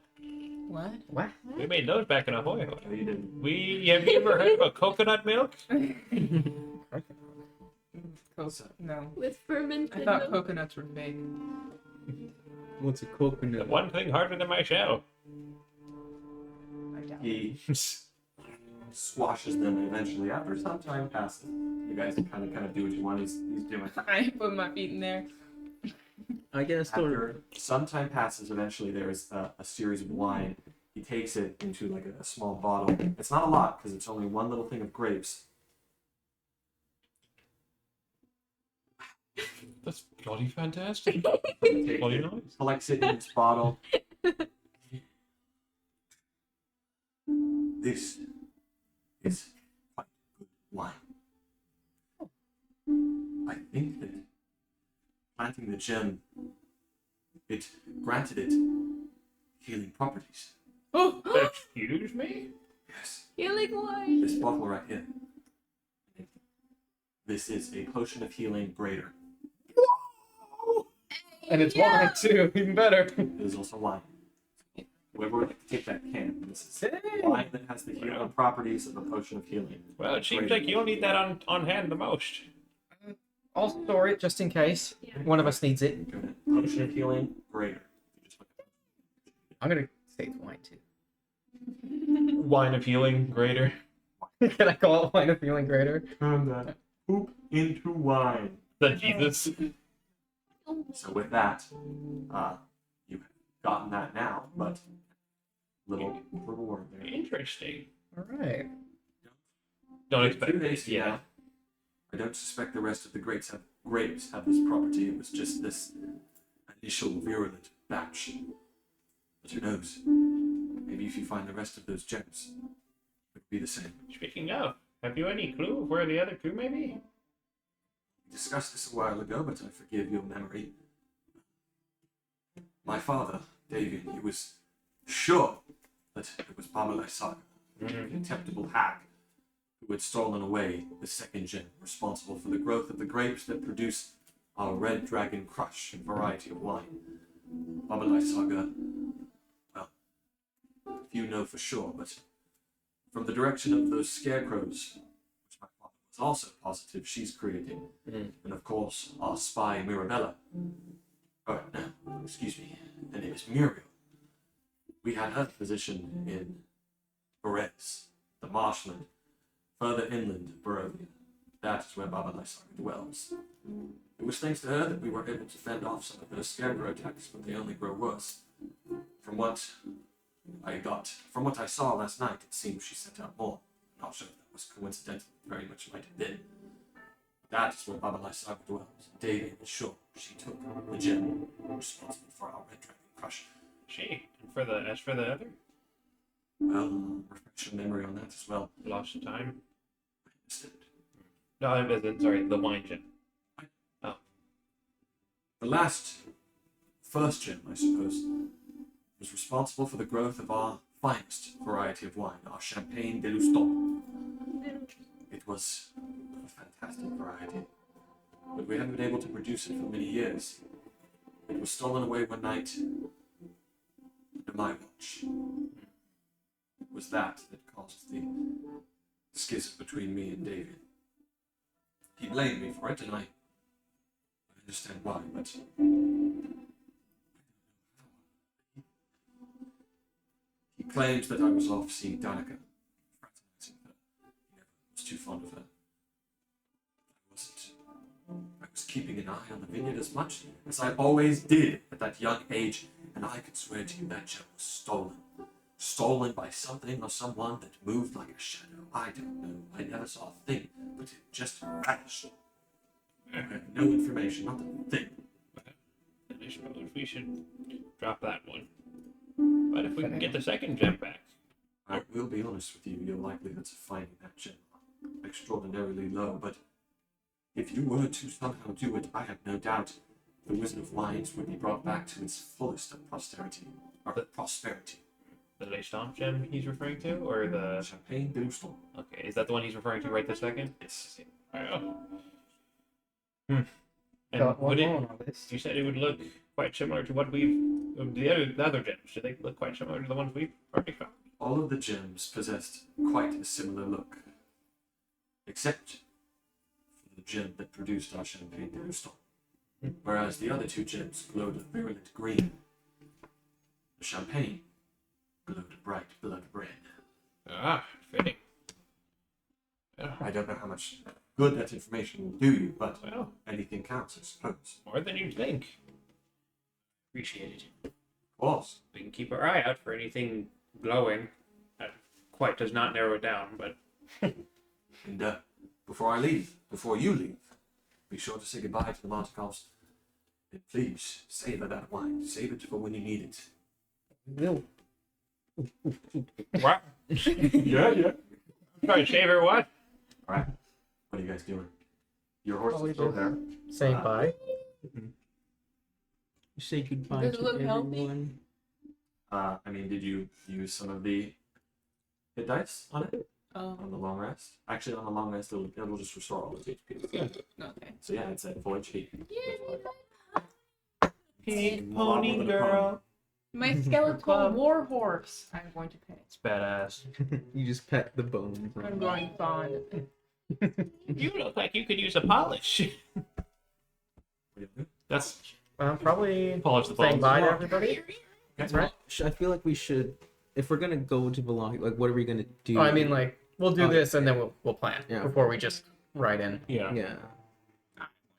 What? What? We made those back in Ahoy Hoy. No, you didn't. Have you ever heard of a coconut milk? No. With fermented I thought milk. coconuts were fake. What's a The coconut? one thing harder than my shell. I doubt it. He squashes them, and eventually, after some time passes, you guys can kind of do what you want. He's doing. I put my feet in there. I guess still. After some time passes, eventually there is a series of wine. He takes it into like a small bottle. It's not a lot because it's only one little thing of grapes. That's bloody fantastic. Takes Bloody it, nice. collects it in its bottle. This is quite good wine. I think that planting the gem, it granted it healing properties. Oh, excuse me? Yes. Healing wine. This bottle right here. This is a potion of healing greater. And it's wine too, even better. It is also wine. Whoever would like to take that can. This is wine that has the healing properties of a potion of healing. Well, it seems Greater. like you'll need that on hand the most. I'll store it just in case one of us needs it. Go ahead. Potion of healing greater. You just put I'm gonna say it's wine too. Wine of healing, greater. Can I call it wine of feeling greater? turn that poop into wine. That Jesus. So with that, you've gotten that now, but little reward there. Interesting. Alright. Don't In expect 2 days it. from Yeah. now, I don't suspect the rest of the grapes have this property. It was just this initial virulent batch. But who knows? Maybe if you find the rest of those gems, it would be the same. Speaking of, have you any clue of where the other two may be? We discussed this a while ago, but I forgive your memory. My father, Davian, he was sure that it was Babalai Saga, the contemptible hag, who had stolen away the second gem responsible for the growth of the grapes that produce our Red Dragon Crush and variety of wine. Babalai Saga, well, few know for sure, but from the direction of those scarecrows, which my father was also positive she's creating, and of course our spy Mirabella. Oh, no, excuse me, her name is Muriel. We had her position in Perez, the marshland, further inland of Barovia. That is where Baba Lysaga dwells. It was thanks to her that we were able to fend off some of those scarecrow attacks, but they only grow worse. From what I saw last night, it seems she sent out more. I'm not sure if that was coincidental, very much might have been. That is where Baba Lysaga dwells. David is sure she took the gem responsible for our Red Dragon Crush. She. And as for the other? Well, refresh your memory on that as well. Lost of time. I understand. No, I wasn't. Sorry, the wine gem. The first gem, I suppose, was responsible for the growth of our finest variety of wine, our Champagne de Luston. It was a fantastic variety, but we haven't been able to produce it for many years. It was stolen away one night under my watch. It was that caused the schism between me and David. He blamed me for it, and I understand why, but he claims that I was off seeing Danica, fraternizing with her. He never was too fond of her. I wasn't. I was keeping an eye on the vineyard as much as I always did at that young age, and I could swear to you that gem was stolen. Stolen by something or someone that moved like a shadow. I don't know. I never saw a thing, but it just vanished. I had no information, not a thing. And I suppose we should drop that one. But if we can get the second gem back. I will be honest with you, your likelihoods of finding that gem are extraordinarily low, but if you were to somehow do it, I have no doubt the Wizard of Wines would be brought back to its fullest of prosperity. The Le Stomp gem he's referring to? Or the... Champagne de Luston. Okay, is that the one he's referring to right this second? Yes. Oh. And Got one would it, more on our list. you said it would look quite similar to what the other gems. Do they look quite similar to the ones we've already found? All of the gems possessed quite a similar look, except for the gem that produced our Champagne de Luston. Whereas the other two gems glowed a virulent green. The champagne glowed a bright blood red. Ah, fitting. I don't know how much good that information will do you, but Well, anything counts, I suppose. more than you'd think. Appreciate it. Of course. We can keep our eye out for anything glowing. That quite does not narrow it down, but And before you leave, be sure to say goodbye to the Montecarlos And please, savor that wine. Save it for when you need it. No. What? Yeah. Sorry, shaver. What? Alright. What are you guys doing? Your horse Probably is still just- there. Saying bye. Say goodbye Does it to look healthy? everyone. I mean, did you use some of the hit dice on it? On the long rest? Actually, on the long rest, it'll just restore all those HP. Okay. So yeah, it's at full HP. Pink pony girl. My skeletal war horse. I'm going to pet. It's badass. You just pet the bones. I'm going fond. You look like you could use a polish. That's Probably polish the saying bones. bye to everybody. That's right. I feel like we should, if we're gonna go to Velocity, like what are we gonna do? Oh, I mean, like we'll do Okay. this and then we'll plan Yeah. before we just ride in, Yeah. Yeah.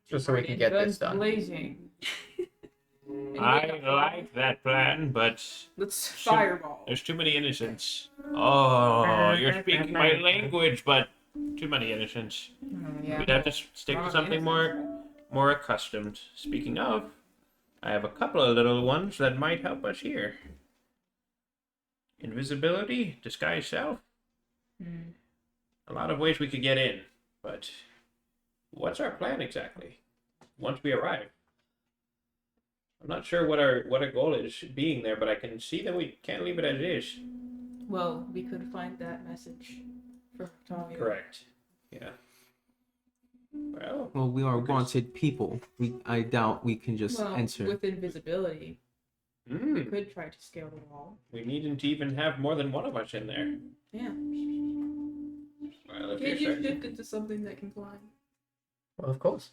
just so we can get this Guns done. blazing. I like that plan, but Let's fireball. there's too many innocents. Oh, you're speaking my language, but too many innocents. Yeah. We'd have to stick to something more accustomed. Speaking of, I have a couple of little ones that might help us here. Invisibility, disguise self. A lot of ways we could get in, but what's our plan exactly? Once we arrive, I'm not sure what our goal is being there, but I can see that we can't leave it as is. Well, we could find that message for Octavio. Correct. Yeah. Well, Well, we are wanted people. I doubt we can just Well, enter. with invisibility, we mm, could try to scale the wall. we needn't even have more than one of us in there. Yeah. Well, if Can't you're you certain. shift into something that can fly? Well, of course.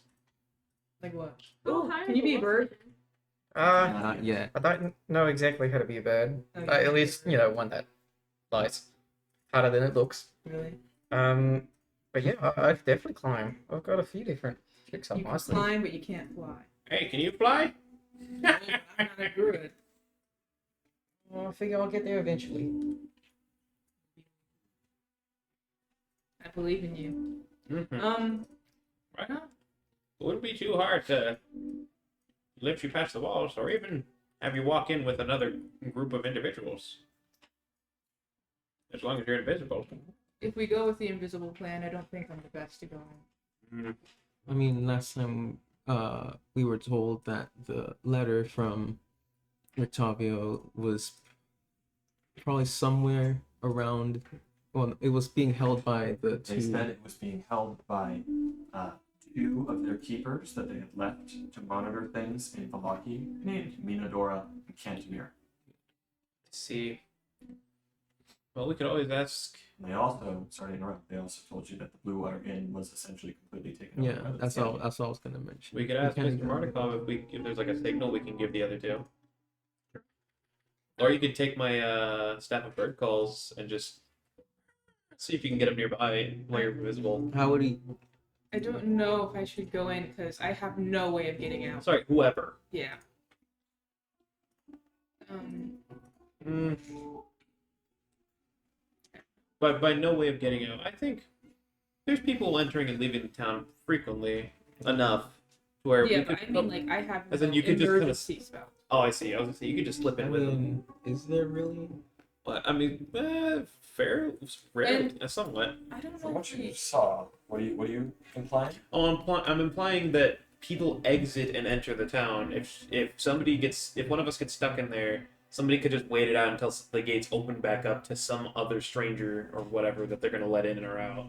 Like what? Oh, Oh, hi, can you be a bird? Not yet. I don't know exactly how to be a bird. Okay. At least one that flies harder than it looks. Really? But yeah, I'd definitely climb. I've got a few different tricks up You my can sleeve. climb, but you can't fly. Hey, can you fly? I'm not a druid. Well, I figure I'll get there eventually. I believe in you. Mhm. Right. It wouldn't be too hard to lift you past the walls, or even have you walk in with another group of individuals. As long as you're invisible. If we go with the invisible plan, I don't think I'm the best to go in. I mean, last time we were told that the letter from Octavio was probably somewhere around. Well, it was being held by the They two. said it was being held by two of their keepers that they had left to monitor things in Valaki, named Minadora and Cantemir. See. Well, we could always ask. And they also, sorry to interrupt, they also told you that the Blue Water Inn was essentially completely taken over. Yeah, by the that's all. Scandi. That's all I was gonna mention. We could ask kinda Mr. got- Martikov if there's like a signal we can give the other two. Or you could take my staff of bird calls and just see if you can get him nearby while you're invisible. How would he? I don't know if I should go in because I have no way of getting out. Sorry, whoever. Yeah. But by no way of getting out, I think there's people entering and leaving the town frequently enough to where Yeah, we but could. I mean, like, I have As in no you could just kinda- emergency spell. Oh, I see. I was gonna say you could just slip I in with them. mean, is there really? But, I mean, fair, rare, And- somewhat. I don't know From what if you we... saw, what are you implying? Oh, I'm implying that people exit and enter the town. If one of us gets stuck in there, somebody could just wait it out until the gates open back up to some other stranger or whatever that they're gonna let in or out.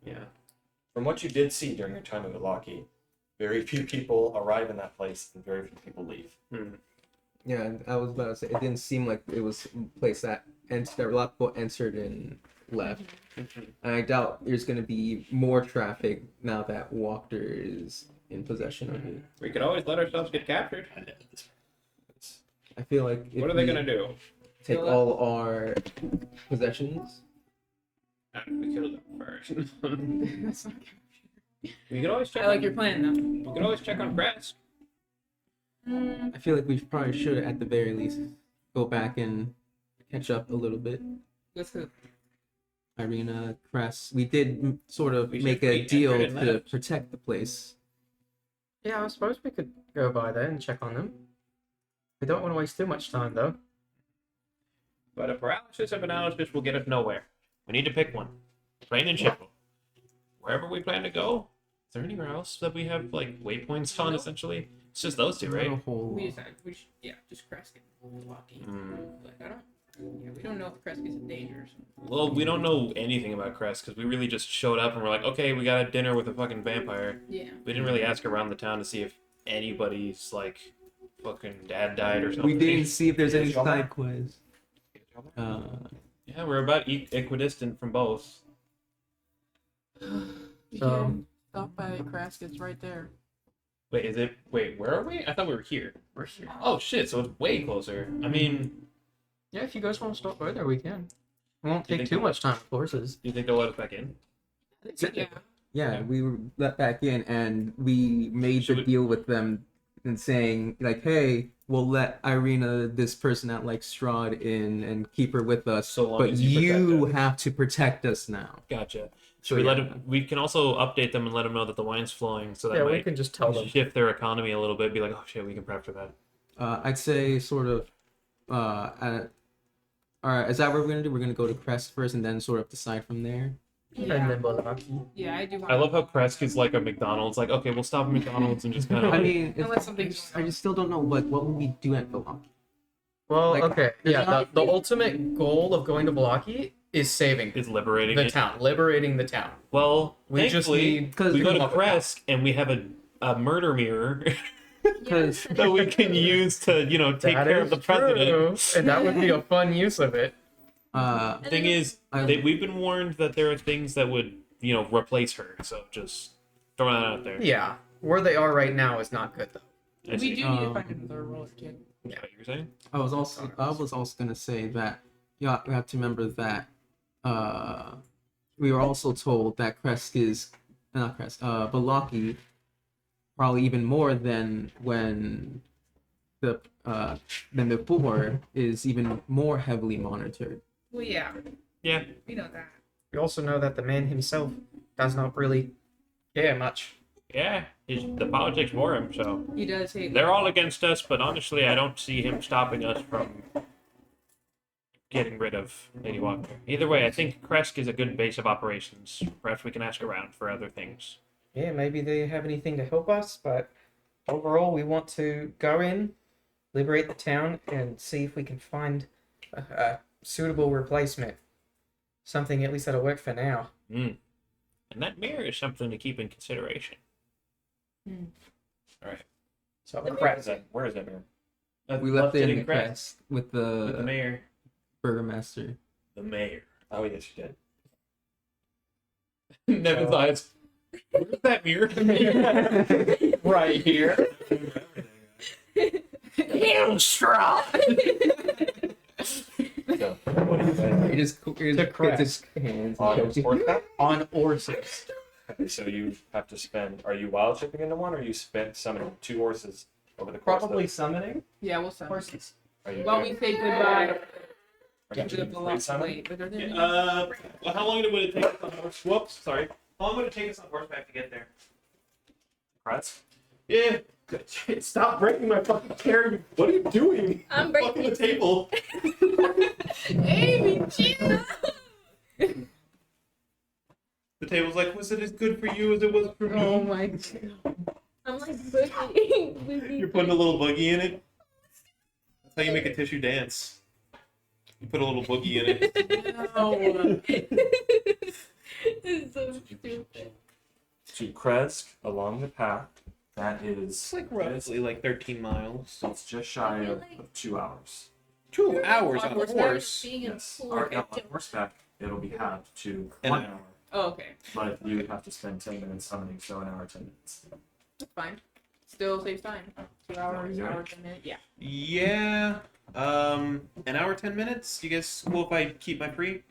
Yeah. From what you did see during your time at Milwaukee, very few people arrive in that place and very few people leave. Yeah, I was about to say it didn't seem like it was a place that a lot of people entered and left. And I doubt there's gonna be more traffic now that Walker is in possession of it. We could always let ourselves get captured. I feel like if What are they we gonna do? take Kill all our possessions, We kill them first. That's not We could always check. I like your plan, though. We could always check on Grass. I feel like we probably should at the very least go back and catch up a little bit. With who? Irina, Cress, we did sort of We make should a be deal entered and to left. protect the place. Yeah, I suppose we could go by there and check on them. We don't want to waste too much time, though. But a paralysis of analysis will get us nowhere. We need to pick one. Plain and simple. Wherever we plan to go. Is there anywhere else that we have like waypoints on? Nope. Essentially, it's just those two, right? Not a whole We lot. decided we should, just Kreskin. Lucky. Hmm. But I don't. Yeah, we don't know if Kreskin's in danger. Well, we don't know anything about Crest because we really just showed up and we're like, okay, we got a dinner with a fucking vampire. Yeah. We didn't really ask around the town to see if anybody's like fucking dad died or something. We didn't see if there's any Y'all side quests. Yeah, we're about equidistant from both. So, Stop by Kresk. It's right there. Wait, is it? Wait, where are we? I thought we were here. we're here. Oh shit! So it's way closer. I mean, Yeah, if you guys want to stop by there, we can. It won't You take think too so? much time with horses. do you think they'll let us back in? Yeah. Yeah, we were let back in, and we made Should the we- deal with them and saying like, "Hey, we'll let Irina, this person that likes Strahd, in and keep her with us, So long but as you you protect us." have to protect us now." Gotcha. So Should we let yeah. them? We can also update them and let them know that the wine's flowing, so that Yeah, we might can just tell them. shift their economy a little bit. Be like, oh shit, we can prep for that. I'd say sort of. All right, is that what we're gonna do? We're gonna go to Crest first, and then sort of decide from there. And then Bolaki. Yeah, I do. I love how Kresk is like a McDonald's. Like, okay, we'll stop at McDonald's and just kind of. I mean, Unless something's I going on. just still don't know what would we do at Vilaki. Well, Like, okay. there's Yeah, not- the ultimate goal of going to Bolaki is saving is liberating the it. town, liberating the town. Well, We just thankfully, need because we go to come up with that. Kresk and we have a murder mirror Because that we can use to, take That care of is the president. true, and that would be a fun use of it. Thing is, we've been warned that there are things that would, replace her. So just throw that out there. Yeah, where they are right now is not good though. I see. We do need to find another roller kid. Yeah, what you were saying? I was also gonna say that we have to remember that we were also told that Kresk is not Kresk, Balaki probably even more than when than before is even more heavily monitored. Well, yeah, Yeah. we know that. We also know that the man himself does not really care much. Yeah, the politics for him, so. He does hate. They're all against us, but honestly, I don't see him stopping us from getting rid of Lady Walker. Either way, I think Kresk is a good base of operations. Perhaps we can ask around for other things. Yeah, maybe they have anything to help us, but overall, we want to go in, liberate the town, and see if we can find a suitable replacement. Something at least that'll work for now. And that mirror is something to keep in consideration. Alright. So Where is that? Where is that mirror? We left it in the Kresk Crest with with the the mayor. burgomaster. The mayor. Oh yes, you did. Nevin's eyes. Where's that mirror? right here. Damn straw! So, what do you guys He just To gets his hands. on and goes, horseback? On horses. Okay, so you have to spend. Are you wild shipping into one, or you spent summoning 2 horses over the course Probably of? summoning Yeah, we'll send. horses. Are you? While we say goodbye are you to the doing free velocity. summon? Wait, but are there any- Well, how long would it take us on horse? Whoops, sorry. How long would it take us on horseback to get there? Kretz? Yeah. Stop breaking my fucking chair. What are you doing? I'm Fucking breaking the table. Amy, chill. The table's like, was it as good for you as it was for me? Oh my. I'm like boogie. You're putting a little boogie in it. That's how you make a tissue dance. You put a little boogie in it. No. This is so stupid. To Kresk along the path. That It's is like roughly like 13 miles. it's just shy of 2 hours. 2 hours On on a horseback? horse. Being a Yes. poor Or, no, on victim. horseback, it'll be halved to An 1 hour. hour. Oh, okay. But you would have to spend 10 minutes summoning, so an hour, 10 minutes. That's fine. Still saves time. 2 hours, Yeah. hour, 10 minutes. Yeah. Yeah. An hour, 10 minutes. You guys cool if I keep my free?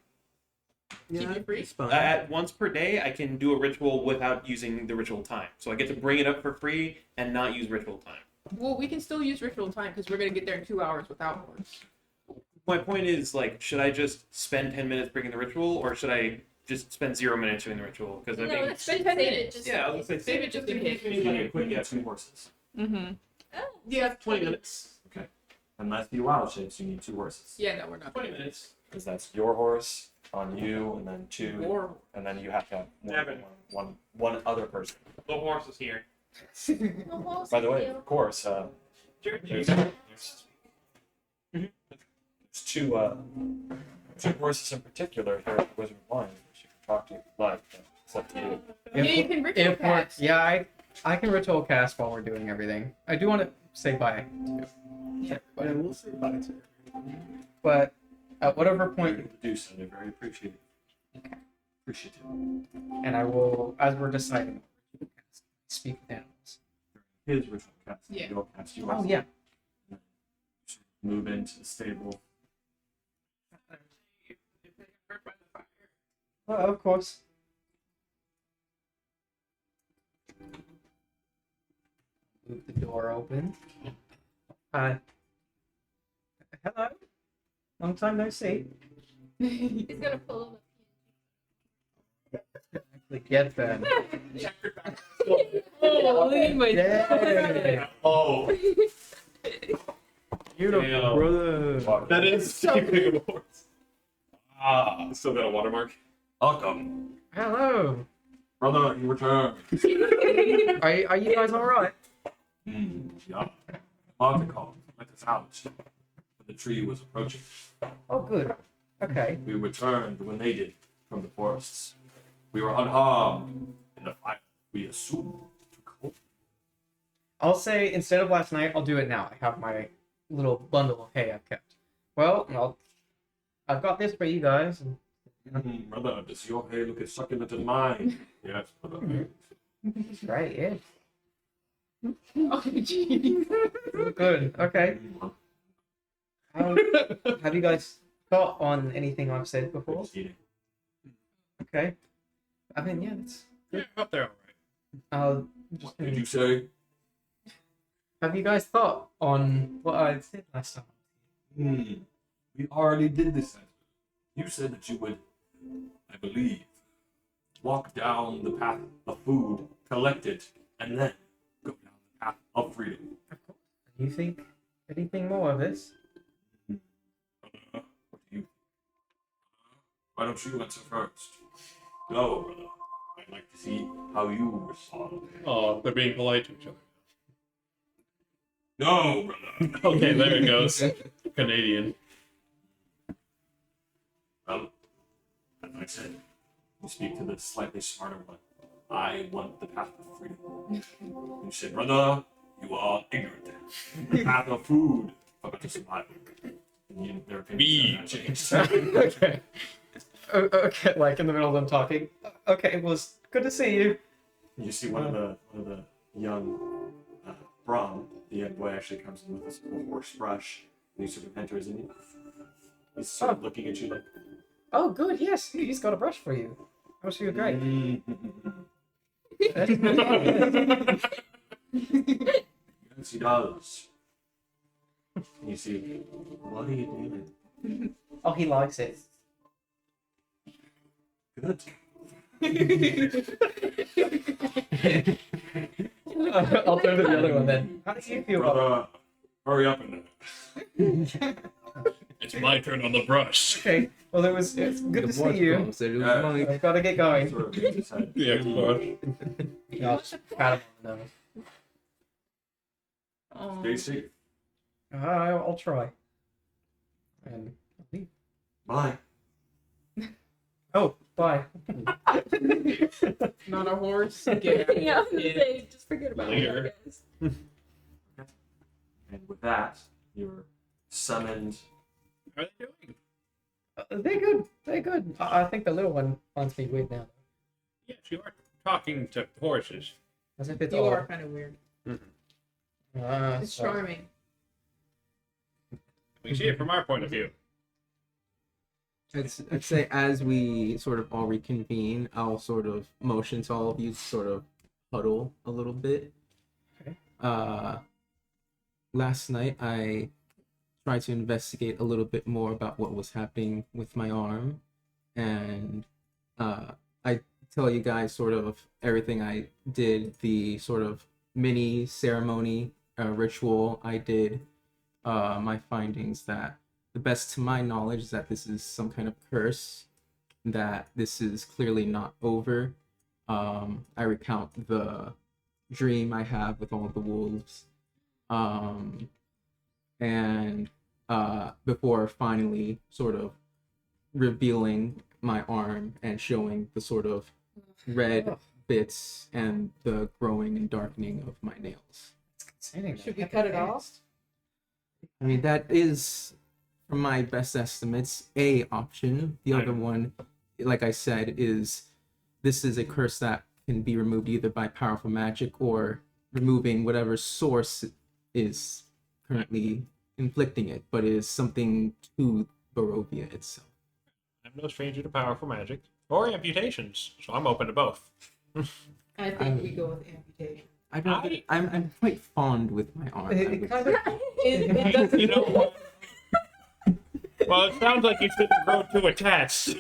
Keep you free. It's fine. At once per day, I can do a ritual without using the ritual time. So I get to bring it up for free and not use ritual time. Well, we can still use ritual time because we're gonna get there in 2 hours without horse. My point is, like, should I just spend 10 minutes bringing the ritual, or should I just spend 0 minutes doing the ritual because I No, think. it's Spend save 10 it. minutes. Just Yeah, I was gonna say Save it just in case. You have 2 horses. Mm-hmm. Oh, Yeah, 20 minutes. Unless you wild shapes, you need 2 horses. Yeah, no, we're not. 20 minutes. Because that's your horse on you, and then 2, Or and then you have to have Evan. one other person. The horse is here. the whole By the way, deal. of course, there's 2 horses in particular here at the Wizard of Wine, which you can talk to if you'd like, but it's up to you. Yeah, you can ritual cast. Yeah, I can ritual cast while we're doing everything. I do want to say bye. But I will say bye to But at whatever you. point, To do so, they're very appreciative. Appreciative. and I will, as we're deciding, speak with animals. His ritual cast. Yeah. Your cast. You Oh yeah. move into the stable. Of course. Move the door open. Hello. Long time no see. He's gonna pull Get them. Holy my Yeah. Oh, Beautiful, Damn. brother. That is So too big of a horse. Still got a watermark. welcome. Hello. Brother, you return. Are you guys all right? Yeah. Montical let us out. The tree was approaching. Oh, good. Okay. We returned when they did from the forests. We were unharmed in the fire. We assumed took hold. I'll say instead of last night, I'll do it now. I have my little bundle of hay I've kept. Well, I've got this for you guys. Brother, does your hay look as succulent as mine? Yes, brother. Right, yeah. Oh, geez. Good. Okay. Have you guys thought on anything I've said before? Just eating. Okay. I mean, yeah, it's. Yeah, up there, all right. I'll What did you say? Have you guys thought on what I said last time? We already did this. You said that you would, I believe, walk down the path of food, collect it, and then go down the path of freedom. Do you think anything more of this? What do you? Why don't you answer first? Go, brother. I'd like to see how you respond. Oh, they're being polite to each other. No, brother. Okay, there it goes. Canadian. Well, as I said, you speak to the slightly smarter one. I want the path of freedom. You said, brother, you are ignorant. The path of food for better survival. And their opinions have not changed. Okay. Okay, like in the middle of them talking. Okay, it was good to see you. You see one of the young Brahm, the young boy, actually comes in with this little horse brush, and he sort of enters, and he's sort of looking at you like, Oh, good. Yes, he's got a brush for you. Oh, she was great. Yes, he does. You see, what are you doing? Oh, he likes it. Good. I'll turn to the other one then. How do you feel about Brother, hurry up and It's my turn on the brush. Okay, well, it's good to see you. Said it was Yeah. mine. I've got to get going. sort of moves his head. Yeah, gosh. I'll just pat him on the nose. Oh. Stay safe. I'll try. And I'll leave. Bye. Oh, bye. Not a horse. Get out of yeah, I was gonna here. say, just forget about Later. it, guys. And with that, you're summoned. How are they doing? They're good. They're good. I think the little one finds me weird now. Yes, you are talking to horses. As if it's You all. are kind of weird. It's So- charming. We see it from our point of view. I'd say as we sort of all reconvene, I'll sort of motion to all of you to sort of huddle a little bit. Okay. Last night I tried to investigate a little bit more about what was happening with my arm, and I tell you guys sort of everything I did, the sort of mini ceremony ritual I did, my findings that the best to my knowledge is that this is some kind of curse, that this is clearly not over. I recount the dream I have with all the wolves. And before finally sort of revealing my arm and showing the sort of red bits and the growing and darkening of my nails. Should we cut it off? I mean, that is, from my best estimates, a option. The other one, like I said, is this is a curse that can be removed either by powerful magic or removing whatever source is currently inflicting it, but it is something to Barovia itself. I'm no stranger to powerful magic or amputations, so I'm open to both. I think we go with amputation. I'm quite fond with my arm. It doesn't. You know what? Well, it sounds like you shouldn't grow too attached.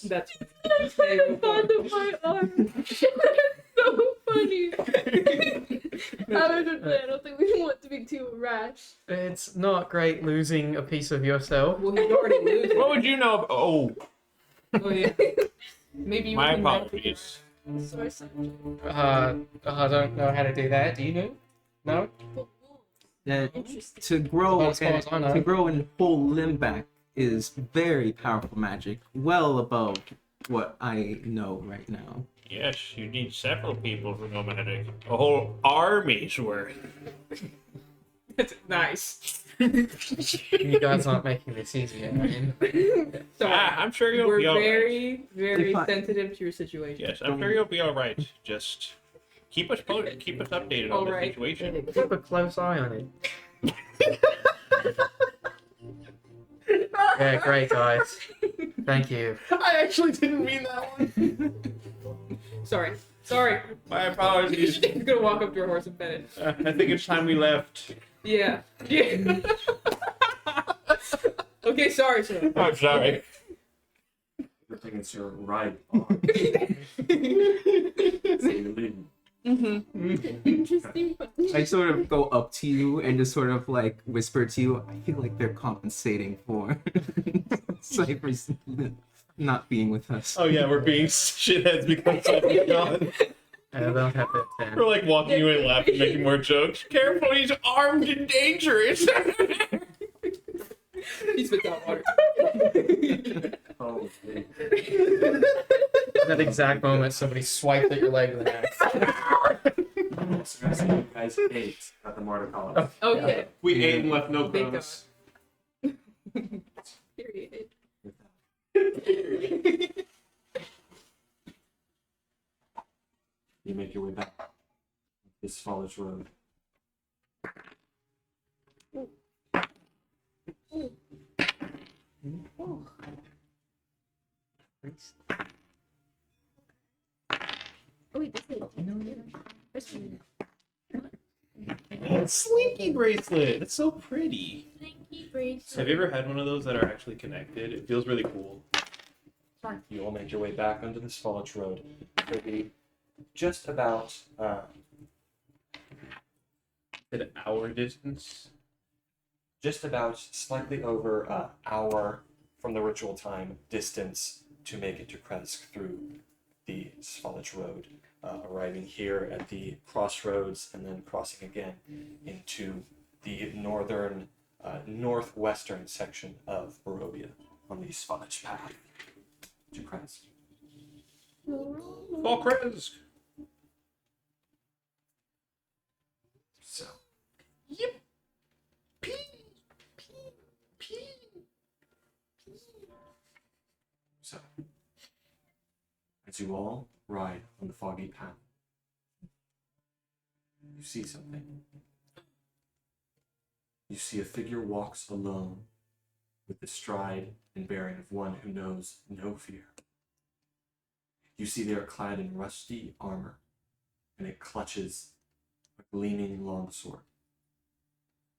That's I'm fond of my arm. So funny. I don't think we want to be too rash. It's not great losing a piece of yourself. Well, he's already losing. What would you know? Oh, Yeah. Maybe you my can apologies. Source subject. I don't know how to do that. Do you know? No? Interesting. To grow Well, as far as I know. to grow and whole limb back is very powerful magic, well above what I know right now. Yes, you need several people for no magic. A whole army's worth. Nice. You guys aren't making this easier. I mean. So I'm sure you'll we're be alright. very If I- sensitive to your situation. Yes, I'm sure you'll be alright. Just keep us updated on the Alright. situation. Keep a close eye on it. Yeah, great guys. Thank you. I actually didn't mean that one. Sorry. My apologies. He's gonna walk up to her horse and pet it. I think it's time we left. Yeah. Okay, sorry, sir. I'm sorry. Everything is your right arm. So you're leaving. Interesting. I sort of go up to you and just sort of like whisper to you, I feel like they're compensating for Cypher's not being with us. Oh yeah, we're being shitheads because Cypher's gone. I don't have that 10. We're like walking you in, laughing, making more jokes. Careful, he's armed and dangerous. He spits out water. Oh, okay. That exact moment somebody swiped at your leg with an axe. So guys, you guys ate at the Martyr College. Okay. We ate and left no Thank crumbs. Period. You make your way back this Fallish Road. Oh wait, this is. Slinky bracelet. It's so pretty. Slinky bracelet. Have you ever had one of those that are actually connected? It feels really cool. You all make your way back onto this Fallish Road for the just about An hour distance. just about slightly over an hour from the ritual time distance to make it to Kresk through the Svalich Road, arriving here at the crossroads and then crossing again into the northern, northwestern section of Barovia on the Svalich path to Kresk. Oh, Kresk. So, so, as you all ride on the foggy path, you see something. You see a figure walks alone with the stride and bearing of one who knows no fear. You see they are clad in rusty armor, and it clutches a gleaming longsword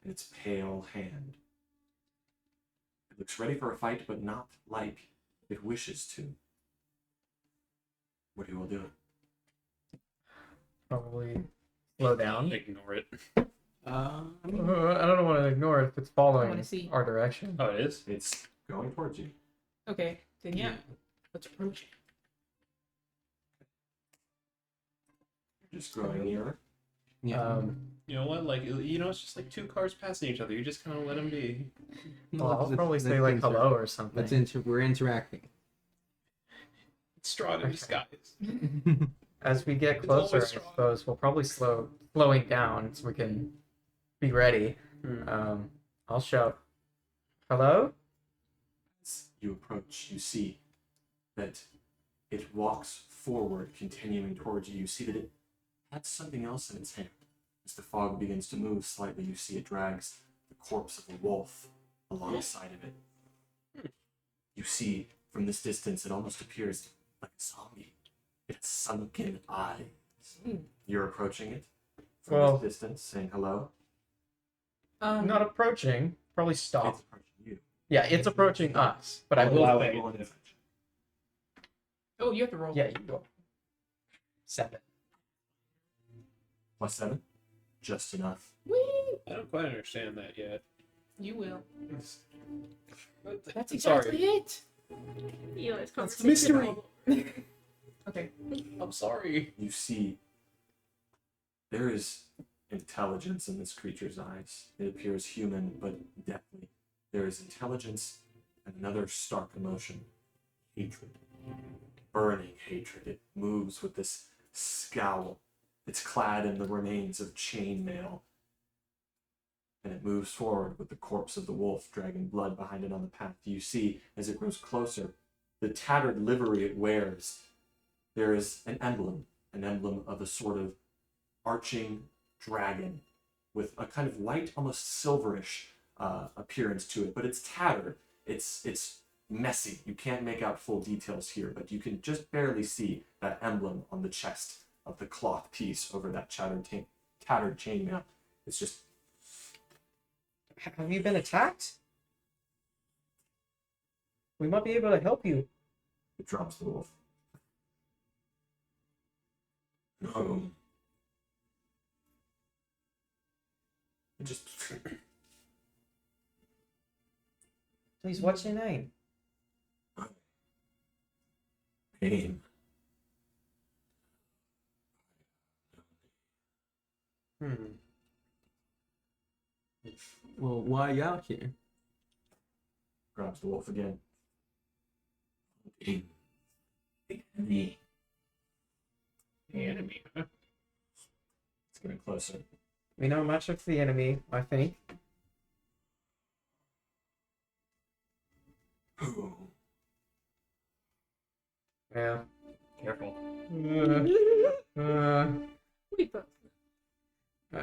in its pale hand. It looks ready for a fight, but not like it wishes to. What you will do? Probably slow down. Ignore it. I I mean, don't want to ignore it if it's following wanna see. our direction. Oh, it is? It's going towards you. Okay, then yeah, let's approach it. Just growing nearer. yeah. You know what? Like, it's just like two cars passing each other. You just kind of let them be. Well, I'll probably say like hello or something. We're interacting. It's Strahd in disguise. As we get It's closer, I always strong. suppose we'll probably slowing down so we can be ready. I'll shout, "Hello!" As you approach, you see that it walks forward, continuing towards you. You see that it has something else in its hand. As the fog begins to move slightly, you see it drags the corpse of a wolf alongside of it. You see from this distance, it almost appears like a zombie. It has sunken eyes. You're approaching it from Well- this distance, saying hello. Not approaching. Probably stop. It's approaching you. Yeah, it's approaching us, but I will. Allow say- it. Roll initiative. Oh, you have to roll. Yeah, you go. 7. +7. Just enough. Whee! I don't quite understand that yet. You will. That's Sorry. exactly it. Yo, it's That's conversation mystery. all over. Okay. I'm sorry. You see there is intelligence in this creature's eyes. It appears human, but deathly. There is intelligence and another stark emotion. Hatred. Burning hatred. It moves with this scowl. It's clad in the remains of chainmail. And it moves forward with the corpse of the wolf dragging blood behind it on the path. You see, as it grows closer, the tattered livery it wears. There is an emblem of a sort of arching dragon with a kind of white, almost silverish appearance to it, but it's tattered. It's messy. You can't make out full details here, but you can just barely see that emblem on the chest of the cloth piece over that tattered chainmail. It's just Have you been attacked? We might be able to help you. it drops the wolf. No. It just Please, what's your name? pain. Well, why are you out here? Grabs the wolf again. Pain. The enemy. The enemy, huh? It's getting closer. We know much of the enemy, I think. Who? Yeah. Careful. We both.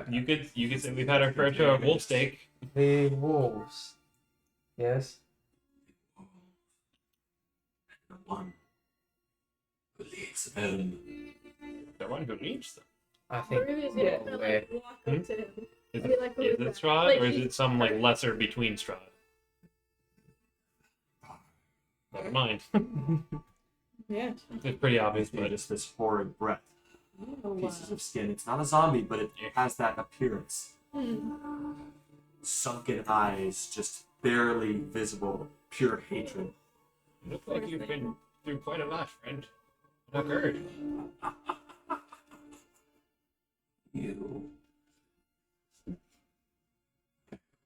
You could say we've had our fair share of wolf steak. The wolves. Yes. The one who leads them. The one who leads them. I think. Ruby is Yeah, gonna way. like walk up to him. Is Be like, Is "Who it is that?" Strahd, Like, or is he- it some like lesser between Strahd? Never mind. Yeah. It's pretty obvious, It's but just this horrid breath. Oh, Pieces of skin. It's not a zombie, but it has that appearance. Hmm. Sunken eyes, just barely visible, pure hatred. you look like you've been through quite a lot, friend. What occurred? You.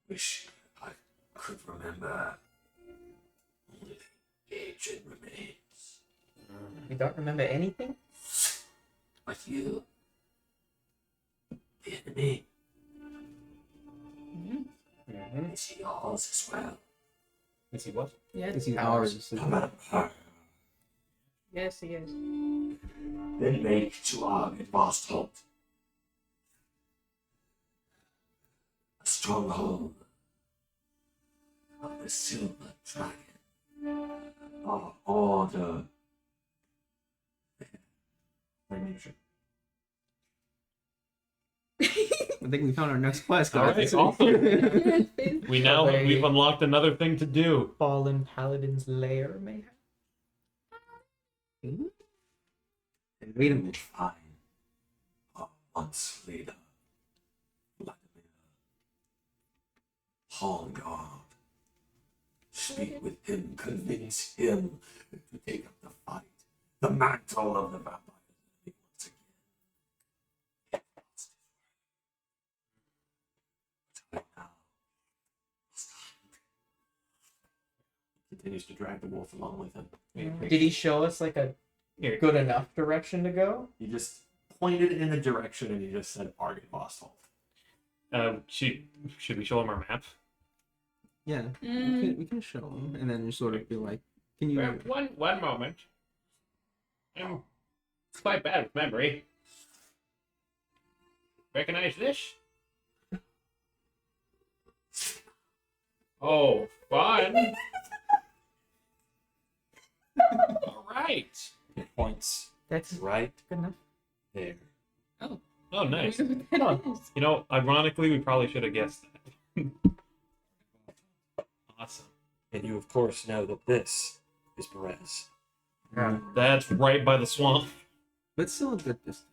Wish I could remember. Only the aged remains. You don't remember anything? But you. The enemy. Mm-hmm. Is he yours as well? Is he what? Yes. This is ours. Remember. Yes, he is. Then make to our vast halt. A stronghold of the silver dragon. Our order. I think we found our next quest, All guys. right, awesome. Yes, baby. We've unlocked another thing to do. Fallen Paladin's lair, mayhap? And wait a minute. Fine. Months later, Vladimir, Hallguard. Speak with him, convince him to take up the fight. The mantle of the vampire once again. Time now. He continues to drag the wolf along with him. Did he show us like a Here. good enough direction to go? He just pointed in a direction and he just said, Argen Vosthold. Should we show him our map? Yeah, we can show him, and then just sort of be like, "Can you?" One moment. I'm quite bad with memory. Recognize this? Oh, fun! All right. It points That's right good enough. there. Oh, nice. Huh. You know, ironically, we probably should have guessed that. Awesome. And you, of course, know that this is Perez. That's right by the swamp. But still a good distance.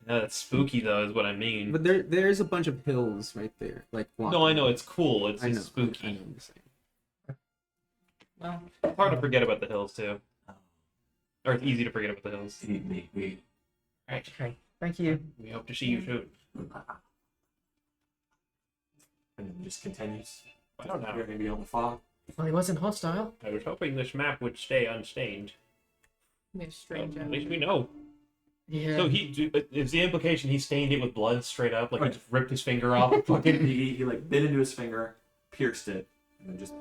Yeah, that's spooky though, is what I mean. But there's a bunch of hills right there, like. No, I know it's cool. It's I know. just spooky. I know what you're saying. Well, it's hard to forget about the hills too, or it's easy to forget about the hills. We Right. Okay, thank you. We hope to see you soon. and it just continues. I don't know. You're going to be on the fog. Well, he wasn't hostile. I was hoping this map would stay unstained. It's strange. At least we know. Yeah. So is the implication he stained it with blood straight up, like he just ripped his finger off? And fucking. He like bit into his finger, pierced it, and then just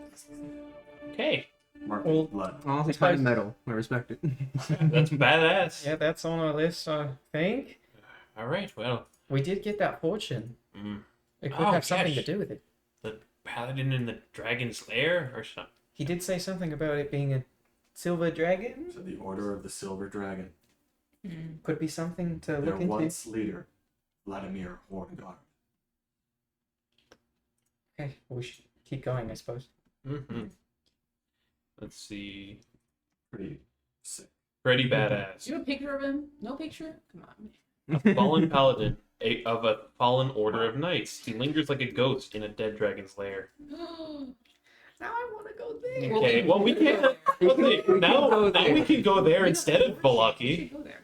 Okay, marked Well, with blood. Oh, it's kind of metal. I respect it. that's badass. Yeah, that's on our list, I think. All right. Well, We did get that fortune. mm, It could Oh, have something gosh. to do with it. the paladin in the dragon's lair, or something. He did say something about it being a silver dragon. So the Order of the Silver Dragon. Could be something to Their look into. once leader, Vladimir Horngard. Okay, well, we should keep going, I suppose. Mm-hmm. Let's see. Pretty sick. Pretty badass. Do you have a picture of him? No picture? Come on. A fallen paladin of a fallen order of knights. He lingers like a ghost in a dead dragon's lair. Now I want to go there. Okay, well we can't. Now we can go there instead of Valaki. Go there.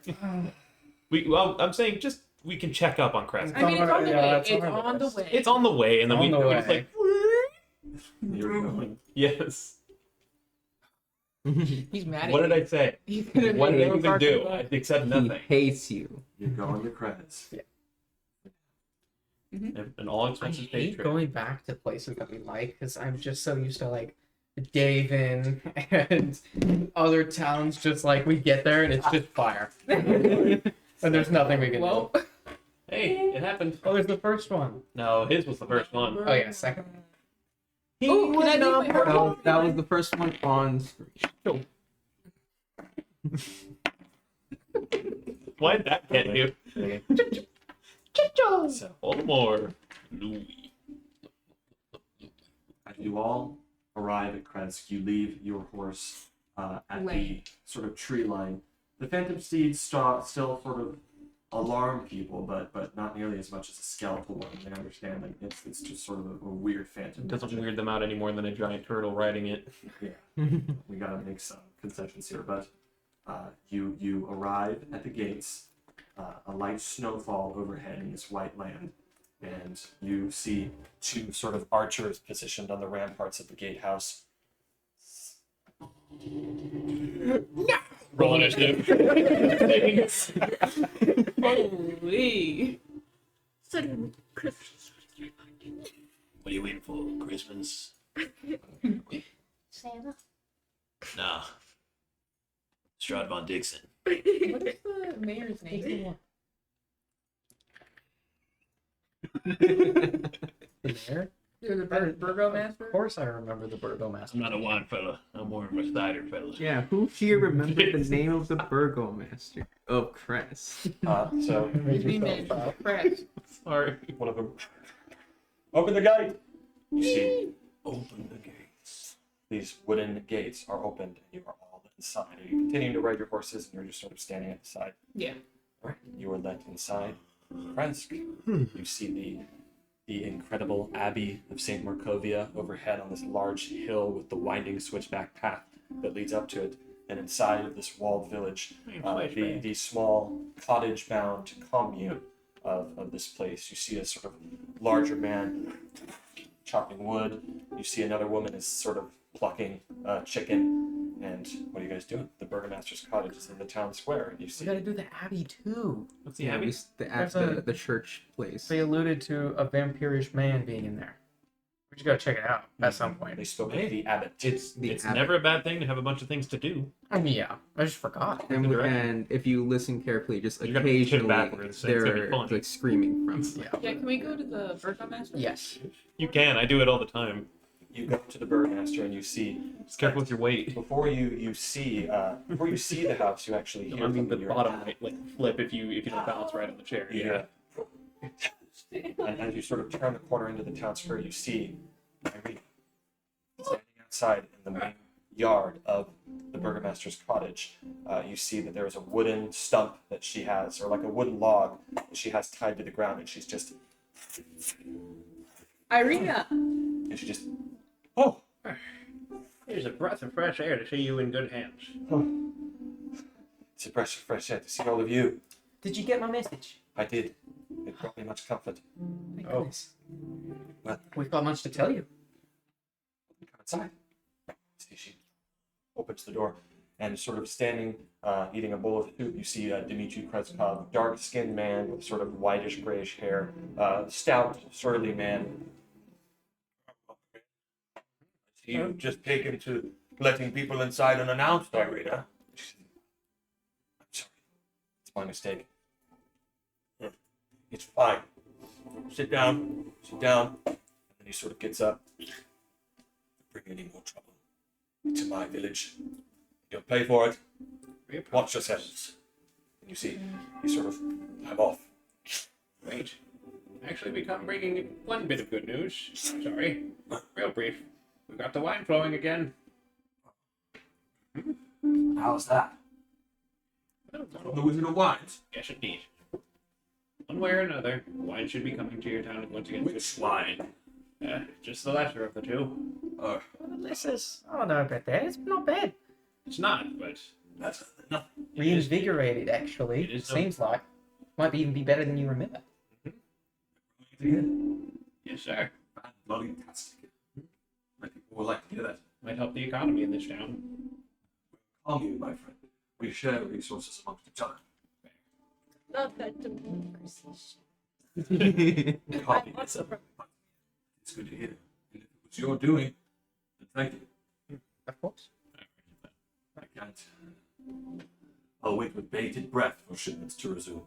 Well, I'm saying just we can check up on Crest. I mean, it's on the Yeah, way. it's It's on the on the list. way. It's on the way, and then On the we just way. like You're going. yes. He's mad at What did you. I say? He's gonna What make did I you even bark do? at Except He nothing. hates you. You're going to Krez. And all I expenses paid hate trip. going back to places that we like because I'm just so used to like Davin and other towns. Just like we get there and it's just fire, and there's nothing we can Well, do. Hey, it happened. Oh, there's the first one. No, his was the first one. Oh yeah, second. Oh, can I leave my No, heart? that was the first one on screen. Why'd that get you? So, Voldemort. Louis. as you all arrive at Krez, you leave your horse at the Lane. sort of tree line. The Phantom Steeds still sort of alarm people, but not nearly as much as a skeletal one. They understand that it's just sort of a weird phantom. It doesn't magic. weird them out any more than a giant turtle riding it. Yeah, we gotta make some concessions here, but you arrive at the gates. A light snowfall overhead in this white land, and you see two sort of archers positioned on the ramparts of the gatehouse. Roll initiative. Holy. Sudden Christmas. What are you waiting for? Christmas? Santa. Nah. Strahd von Dixon. What is the mayor's name? The mayor? You're the burgomaster? Of course, I remember the burgomaster. I'm not a wine fella. I'm more of a cider fella. Yeah, who here remembered the name of the burgomaster of Crest? So We mentioned Press. Sorry. one of them, open the gate. You see Open the gates. these wooden gates are opened, and you are all let inside. Are you continuing to ride your horses, and you're just sort of standing at the side? Yeah. All right. You are led inside. Kresk, you see the incredible Abbey of St. Markovia overhead on this large hill with the winding switchback path that leads up to it. And inside of this walled village, the small cottage-bound commune of this place. You see a sort of larger man chopping wood. You see another woman is sort of plucking chicken. And what are you guys doing? The burgomaster's cottage is in the town square. And you see We gotta do the Abbey too. What's the Yeah, Abbey? the church place. They alluded to a vampirish man being in there. We just gotta check it out at some point. they spoke of the abbot. It's Abbey. never a bad thing to have a bunch of things to do. I mean, yeah, I just forgot. And, Direction. and if you listen carefully, just You gotta put it occasionally backwards, so it's gonna be they're funny. like screaming from. Yeah. Yeah, can we go to the burgomaster? Yes. You can. I do it all the time. You go to the burgomaster and you see. Just careful with your weight. Before you see the house, you actually hear. I mean, from the your- bottom might like flip if you don't balance right on the chair. Yeah. And as you sort of turn the corner into the town square, you see Irene standing outside in the main yard of the burgomaster's cottage. You see that there is a wooden stump that she has, or like a wooden log that she has tied to the ground, and she's just, Irina! and she just, oh, Here's a breath of fresh air to see you in good hands. it's a breath of fresh air to see all of you. Did you get my message? I did. It brought me much comfort. Thank Oh. goodness. Well, We've got much to tell you. come inside. See, she opens the door and sort of standing, eating a bowl of soup, you see Dmitry Kreskov, dark-skinned man with sort of whitish grayish hair, stout, surly man. You've just taken to letting people inside unannounced, Irina. I'm sorry, it's my mistake. It's fine. Sit down. Sit down. And then he sort of gets up. Bring any more trouble to my village. You'll pay for it. Watch yourselves. And you see, he sort of, I'm off. Great. Actually, we come bringing one bit of good news. Sorry. Real brief. We've got the wine flowing again. How's that? The Wizard of Wines. Yes, indeed. One way or another, wine should be coming to your town once again. Which wine? Just the lesser of the two. This is, I don't know about that. It's not bad. It's not, but That's nothing. it is- Reinvigorated, actually. it is no- Seems like. Might even be better than you remember. Yes, sir. Fantastic. My people would like to hear that. Might help the economy in this town. Calm you, my friend. We share resources amongst each other. Not that democracy. Copy. I'm also from It's good to hear. And if it was your doing, then thank you. Of course. I can't. I'll wait with bated breath for shipments to resume.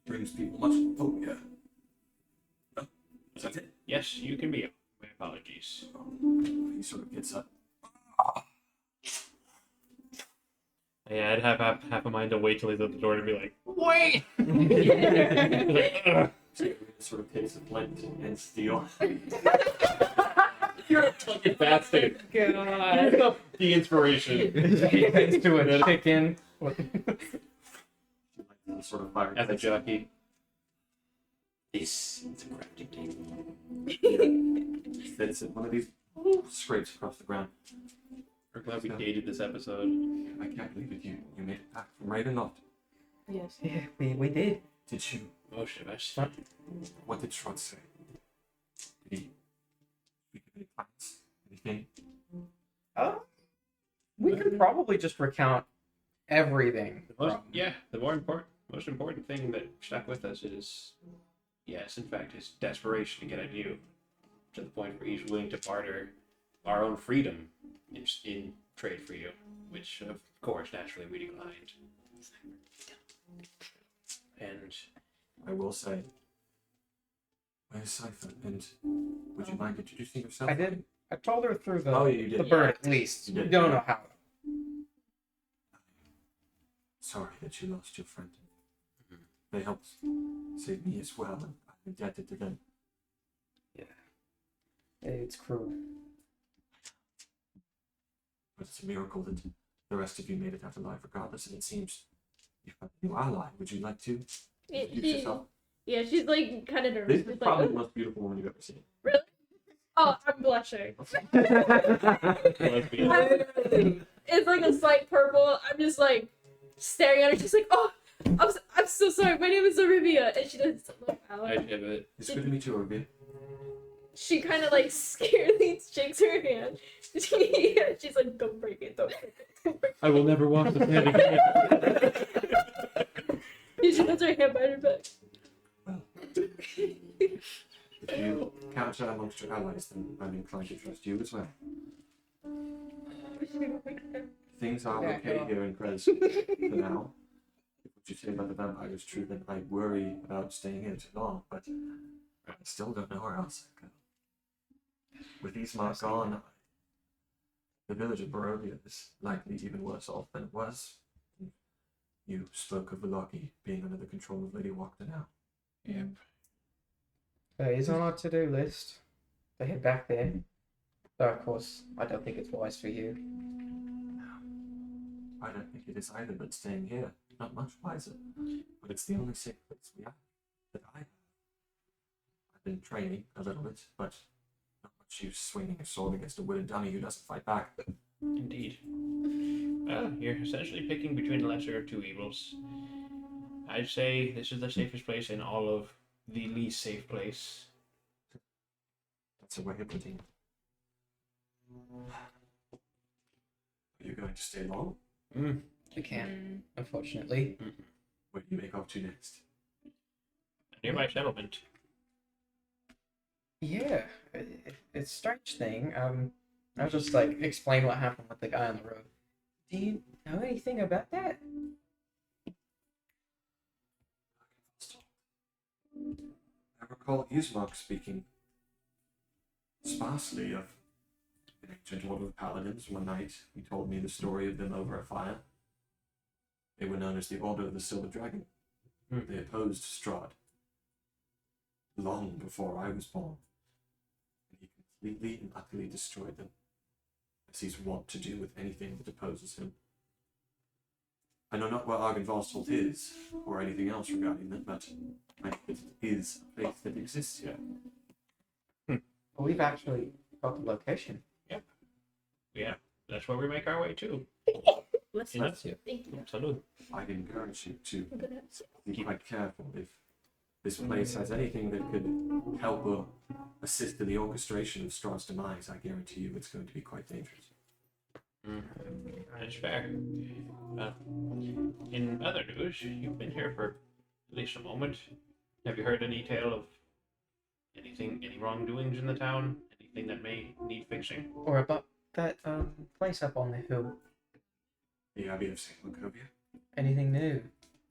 It brings people much. Oh, yeah. No? Is that it? Yes, you can be. My apologies. He sort of gets up. Yeah, I'd have half a mind to wait till he's at the door to be like, wait! So he sort of takes a flint and steel. You're a fucking bastard. God. The inspiration. Thanks to a chicken. Sort of fire. As a jockey. This is a crafting table. It's one of these scrapes across the ground. We're glad we dated this episode. I can't believe it. You made it back from Ravenloft. Yes. Yeah, we did. Did you? Most of us. What did Strahd say? Did he speak of any plans? Anything? We can probably just recount everything. The most important thing that stuck with us is, yes, in fact, his desperation to get at you, to the point where he's willing to barter our own freedom in trade for you, which, of course, naturally we declined. And I will say. Where's Cypher? And would you mind introducing yourself? I did. I told her through the, Oh, you did. the bird, at least. You We did, don't yeah. know how. Sorry that you lost your friend. They helped save me as well, and I'm indebted to them. It's cruel. But it's a miracle that the rest of you made it out alive regardless, and it seems you found a new ally. Would you like to introduce yourself? Yeah, she's like kind of nervous. This is She's probably like, the most beautiful woman you've ever seen. really? Oh, I'm blushing. It's like a slight purple. I'm just like staring at her. She's like, oh, I'm so sorry. My name is Olivia, and she doesn't look out. I have it. It's good to meet you, Olivia. She kind of like scarily shakes her hand. She's like, don't break it, don't break it, don't break I will never walk the planet again. it. She puts her hand behind her back. If you count her amongst your allies, then I'm inclined to trust you as well. Things are okay here in Krez for now. If what you say about the vampire is true, then I worry about staying here too long, but I still don't know where else I go. With Ismark gone, the village of Barovia is likely even worse off than it was. You spoke of Velaki being under the control of Lady Walker now. Yep. He's on our to-do list. To head back there. Though, of course, I don't think it's wise for you. I don't think it is either, but staying here, not much wiser. But it's the only safe place we have that I have. I've been training a little bit, but not much use swinging a sword against a wooden dummy who doesn't fight back. Indeed. Well, you're essentially picking between the lesser of two evils. I'd say this is the safest place in all of the least safe place. That's a way of putting it. Are you going to stay long? I can't, unfortunately. Where do you make off to next? A nearby settlement. Yeah, it's a strange thing. I'll just like explain what happened with the guy on the road. Do you know anything about that? I recall Ismark speaking sparsely of an ancient order of paladins. One night he told me the story of them over a fire. They were known as the Order of the Silver Dragon. They opposed Strahd long before I was born. And he completely and utterly destroyed them, as he's wont to do with anything that opposes him. I know not where Argynvostholt is, or anything else regarding them, but I know it is a place that exists here. Well, we've actually got the location. Yeah, that's where we make our way to. Let's Yeah. Thank you. Salute. I'd encourage you to I'm gonna be quite careful. If this place has anything that could help or assist in the orchestration of Strahd's demise, I guarantee you it's going to be quite dangerous. That's fair. In other news, you've been here for at least a moment. Have you heard any tale of any wrongdoings in the town? Anything that may need fixing? Or about that place up on the hill. The Abbey of St. Lucovia? Anything new?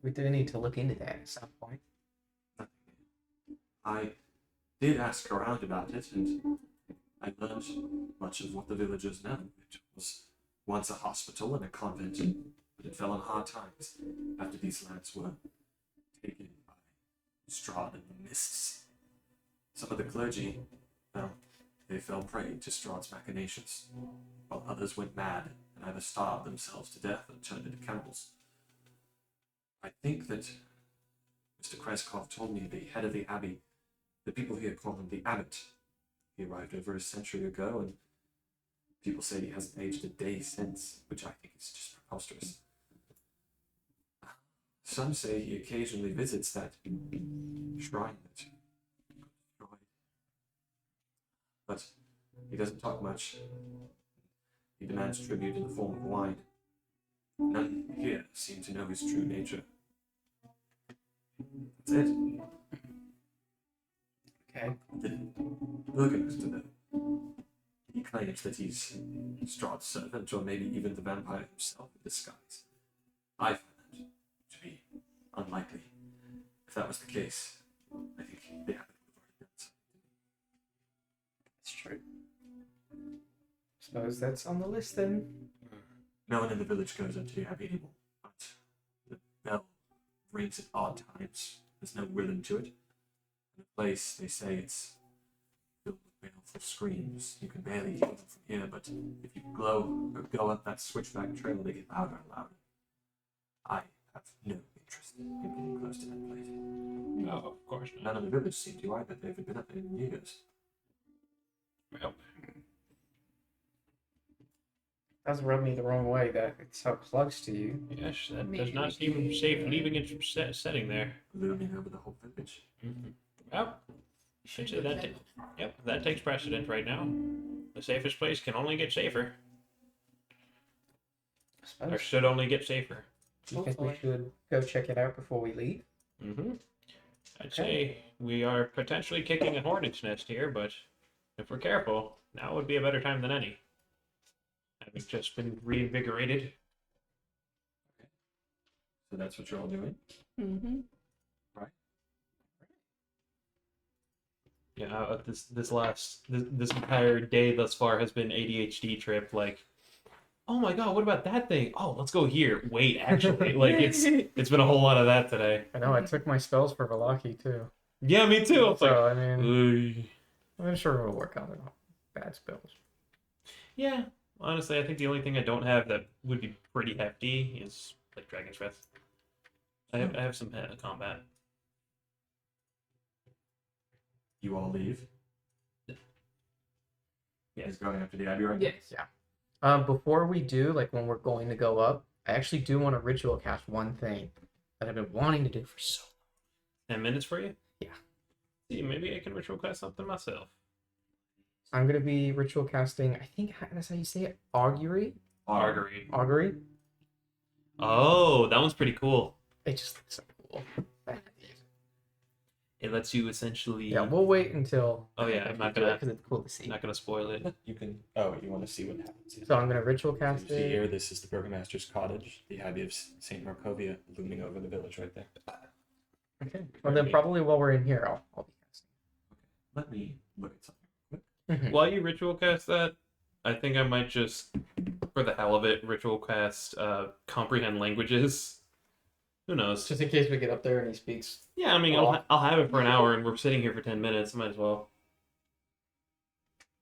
We do need to look into that at some point. I did ask around about it, and I learned much of what the villagers know. It was once a hospital and a convent, but it fell on hard times after these lands were taken by Strahd and the Mists. Some of the clergy, well, they fell prey to Strahd's machinations, while others went mad and either starved themselves to death or turned into cannibals. I think that Mr. Kreskov told me the head of the abbey, the people here call him the abbot. He arrived over a century ago, and people say he hasn't aged a day since, which I think is just preposterous. Some say he occasionally visits that shrine that got destroyed. But he doesn't talk much. He demands tribute in the form of wine. None here seem to know his true nature. That's it. Okay. The burgomaster, though, he claims that he's Strahd's servant, or maybe even the vampire himself in disguise. I find that to be unlikely. If that was the case, I think the abbot would have already done so. It's true. Suppose that's on the list then. No one in the village goes up to the abbey anymore, but the bell rings at odd times. There's no rhythm to it. And the place, they say it's filled with baleful powerful screams. You can barely hear them from here, but if you go up that switchback trail, they get louder and louder. I have no interest in getting close to that place. No, of course not. None of the village seem to either. They haven't been up there in years. Well, That's rubbed me the wrong way that it's so close to you. yes, that Maybe does not we seem can- safe leaving it setting there. Looming over the whole village. Well, I'd say that that takes precedent right now. The safest place can only get safer, or should only get safer. Do you think we should go check it out before we leave? I'd say we are potentially kicking a hornet's nest here, but if we're careful, now would be a better time than any. Having just been reinvigorated. So that's what you're all doing? Mm-hmm. Yeah, this entire day thus far has been ADHD trip. Like, oh my god, what about that thing? Oh, let's go here. Wait, actually, like it's been a whole lot of that today. I know, I took my spells for Velaki too. Yeah, me too. It's So, like, I mean, ugh. I'm sure it'll work out. They're not bad spells. Yeah, honestly, I think the only thing I don't have that would be pretty hefty is like Dragon's Breath. I have some combat. You all leave? Yes. He's going after the Abbey, right? Yes. Before we do, like when we're going to go up, I actually do want to ritual cast one thing that I've been wanting to do for so 10 minutes for you? Yeah. See, maybe I can ritual cast something myself. I'm gonna be ritual casting. I think that's how you say it. Augury. Augury. Augury. Oh, that one's pretty cool. It just looks so cool. It lets you essentially. Yeah, we'll wait until. Oh yeah, I'm not gonna. because it's cool to see. Not gonna spoil it. You can. Oh, you want to see what happens? So I'm gonna ritual So cast you see it. here, this is the Burgomaster's cottage, the Abbey of St. Markovia looming over the village right there. Okay. Well then, probably while we're in here, I'll be Let me look at something. casting. While you ritual cast that, I think I might just, for the hell of it, ritual cast comprehend languages. Who knows? Just in case we get up there and he speaks. Yeah, I mean, I'll have it for an hour, and we're sitting here for 10 minutes. Might as well.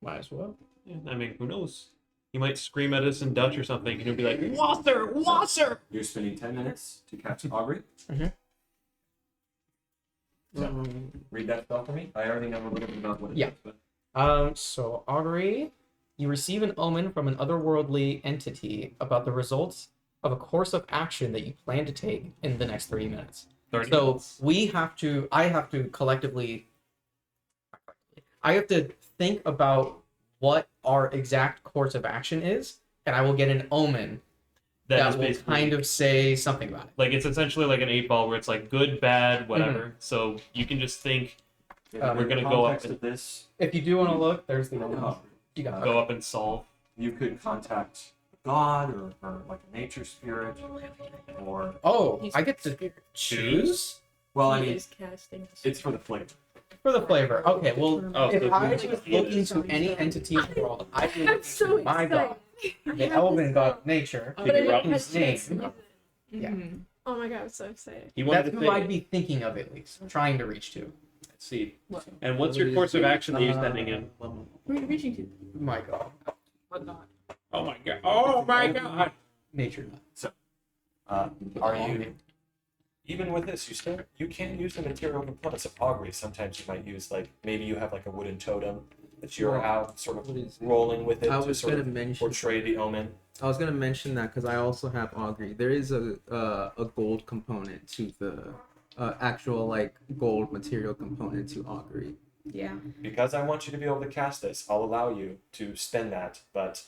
Might as well. Yeah, I mean, who knows? He might scream at us in Dutch or something, and he'll be like, "Wasser, Wasser!" You're spending 10 minutes to cast Augury. So, read that spell for me. I already know a little bit about what it Yeah. is, but So augury, you receive an omen from an otherworldly entity about the results of a course of action that you plan to take in the next 30 minutes. 30 So minutes. I have to collectively, I have to think about what our exact course of action is, and I will get an omen that is will basically kind of say something about it. like it's essentially like an 8-ball where it's like good, bad, whatever. Mm-hmm. So you can just think in we're the gonna go up context and of this. If you do want to look, there's the omen. You got it. go up and solve. You could contact a god or like a nature spirit, or Oh, He's- I get to choose well, I He mean, is casting. it's for the flavor. for the flavor. Okay, well, Oh, if so I it's was like looking to any entity in the world, I would look I'm so to my excited. god, the elven god of nature. But I didn't have a His chance to name. use it. Yeah. Mhm. Oh my god, I'm so excited. He wanted That's to who think, I'd be thinking of at least, trying to reach to. let's see. What? And what's your course of action that you're sending in? Who are you reaching to? My god, What not? Oh my god! Oh my god! nature god. Are you? Even with this, you can use the material components of augury. Sometimes you might use like maybe you have like a wooden totem that you're out sort of What is it? rolling with it I to was sort gonna of mention. portray the omen. I was gonna mention that because I also have augury. There is a gold component to the actual like gold material component to augury. Yeah. Because I want you to be able to cast this, I'll allow you to spend that, but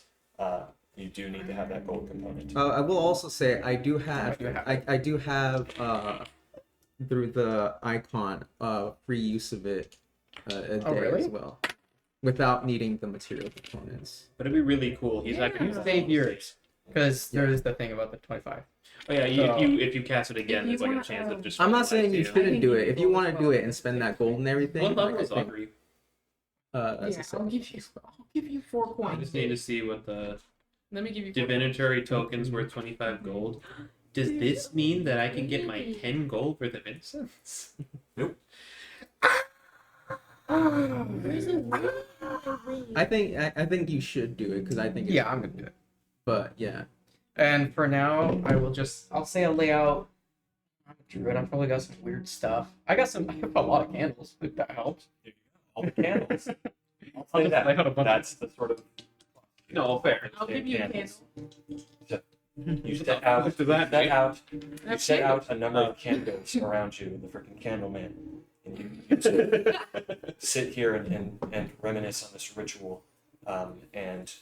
you do need to have that gold component. I will also say I do have You have I do have through the icon free use of it a day really? as well, without needing the material components. But it'd be really cool. He's not gonna You save yours, because there is the thing about the 25. Oh yeah, if you cast it again, If you there's like a wanna, chance of just. I'm not saying you I shouldn't think do you it. If can you roll want as to do well. it and spend that gold and everything, What level like, is I think, Augury? as Yeah, I said. I'll give you 4 I points. just need to see what the Let me give you 4 divinatory tokens worth 25 gold. Does this mean that I can get my 10 gold for the Vincents? Where's the I think you should do it because I think it's Yeah, I'm gonna do it. But yeah, And for now, I'll say I'll lay out. I'm a druid. I probably got some weird stuff. I have a lot of candles. If that helps. All the candles. I'll I'll say just lay out a that. bunch That's the sort of No, fair. I'll give you a candles. candle. You set out. What does that set mean? out. You That's set it. out a number of candles around you, the freaking candle man, and you sort of sit here and reminisce on this ritual. And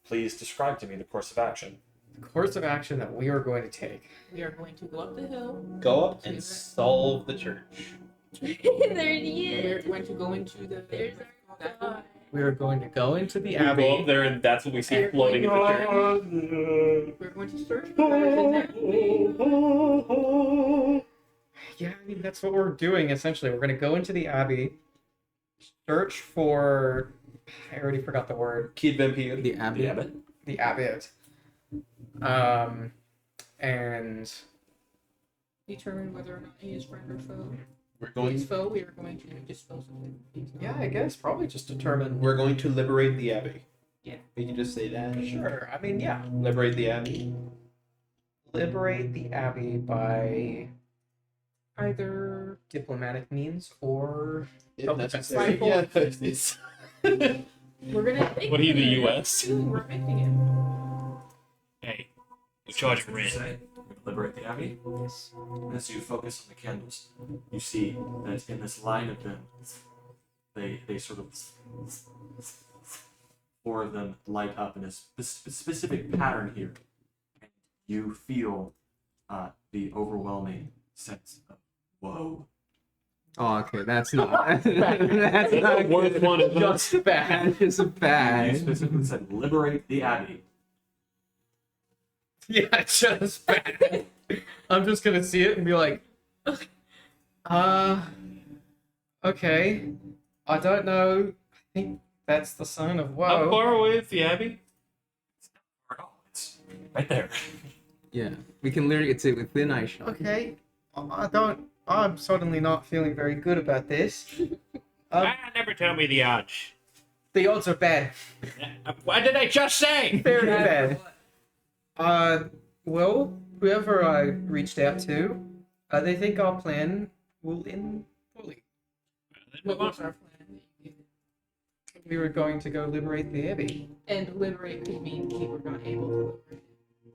please describe to me the course of action. The course of action that we are going to take. We are going to go up the hill. Go up and solve the church. There he We're is. going to go into the. There's our God. We are going to go into the We go up abbey. there and that's what we see floating in the church. We're going to search for guys in there. Yeah, I mean that's what we're doing essentially. We're going to go into the abbey, search for. I already forgot the word. Kid vampire. the abbey. The abbot. The abbot. And Determine whether or not he is friend or foe. We're If going. he's foe, we are going to dispose of him. yeah, I guess probably just determine. We're going to liberate the abbey. Yeah. We can just say that. Sure. I mean, yeah. Liberate the abbey. Liberate the abbey by Either diplomatic means or If necessary. Yeah, it's. we're gonna. What are you, the What US? are we doing? We're making him. Hey, we charge That's what you rent. say. We're gonna liberate the abbey. yes. As you focus on the candles, you see that in this line of them, they sort of 4 of them light up in a specific pattern here. You feel the overwhelming sense of woe. Oh, okay, that's not. That's not Worst good. one is Just bad. That is You bad. specifically said liberate the abbey. Yeah, just bad. I'm just gonna see it and be like, okay. I don't know. I think that's the sign of How woe. far away is the abbey? It's right there. Yeah, we can literally get to it within eyeshot. Okay. I'm suddenly not feeling very good about this. Never tell me the odds. The odds are bad. What did I just say? Very bad. Well, whoever I reached out to, they think our plan will end poorly. What was our plan? We were going to go liberate the abbey. And liberate could mean we were not able to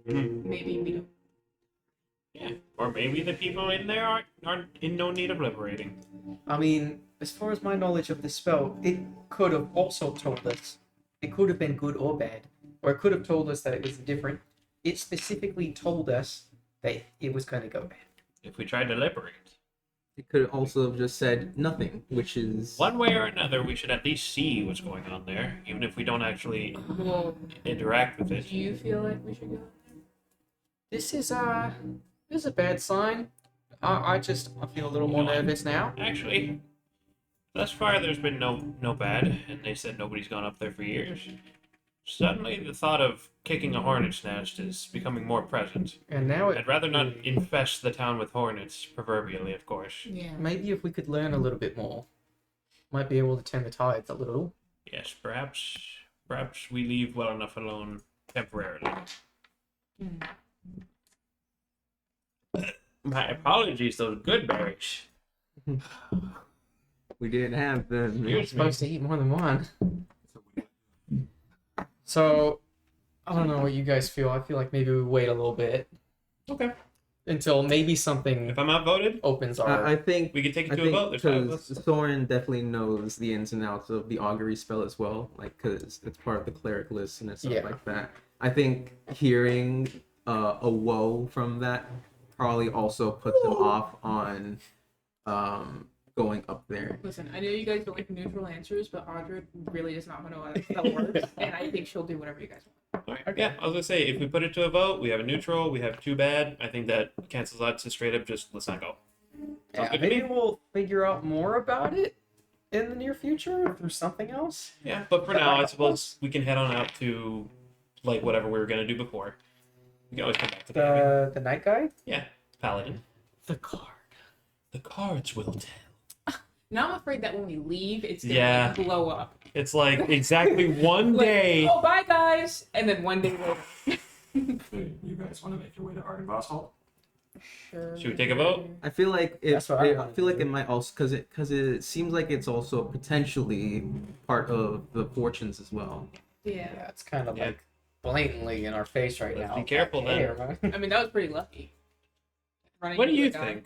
liberate. Mhm. Maybe we don't. Yeah. Or maybe the people in there aren't in no need of liberating. I mean, as far as my knowledge of the spell, it could have also told us. It could have been good or bad. Or it could have told us that it was different. It specifically told us that it was going to go bad. If we tried to liberate. It could also have just said nothing, which is One way or another, we should at least see what's going on there, even if we don't actually Well, interact with it. do you feel like we should go? This is a bad sign. I feel a little more nervous now. Actually, thus far there's been no bad, and they said nobody's gone up there for years. Suddenly, the thought of kicking a hornet's nest is becoming more present. And now I'd rather not infest the town with hornets, proverbially, of course. Yeah. maybe if we could learn a little bit more, might be able to turn the tides a little. Yes, perhaps we leave well enough alone temporarily. My apologies, those good berries. we didn't have them. You're supposed to eat more than one. So, I don't know what you guys feel. I feel like maybe we wait a little bit Okay. until maybe something If I'm outvoted, opens our. I think we can take I it to a vote. think There's 5 of us. because Thorin definitely knows the ins and outs of the augury spell as well, like because it's part of the cleric list and stuff Yeah. like that. I think hearing a woe from that probably also puts them off on going up there. Listen, I know you guys don't like neutral answers, but Audra really does not know how that spell works, and I think she'll do whatever you guys want. All right. Yeah, I was gonna say if we put it to a vote, we have a neutral, we have 2 bad. I think that cancels out to straight up just let's not go. Yeah, good to maybe me. we'll figure out more about it in the near future through something else. Yeah, but for now, I suppose we can head on out to like whatever we were gonna do before. We can always come back to that. The night guide. Yeah, paladin. The card. The cards will tell. Now I'm afraid that when we leave, it's gonna Yeah. blow up. It's like exactly one Like, day. oh, bye guys, and then one day later. You guys want to make your way to Ardenvost? Sure. Should we take a vote? I feel like That's what I I wanted feel to like do. it might also because it seems like it's also potentially part of the fortunes as well. Yeah. Yeah, it's kind of Yeah. like blatantly in our face right Let's now. be careful, then. Hey, I mean, that was pretty lucky. Running What do into you a guy.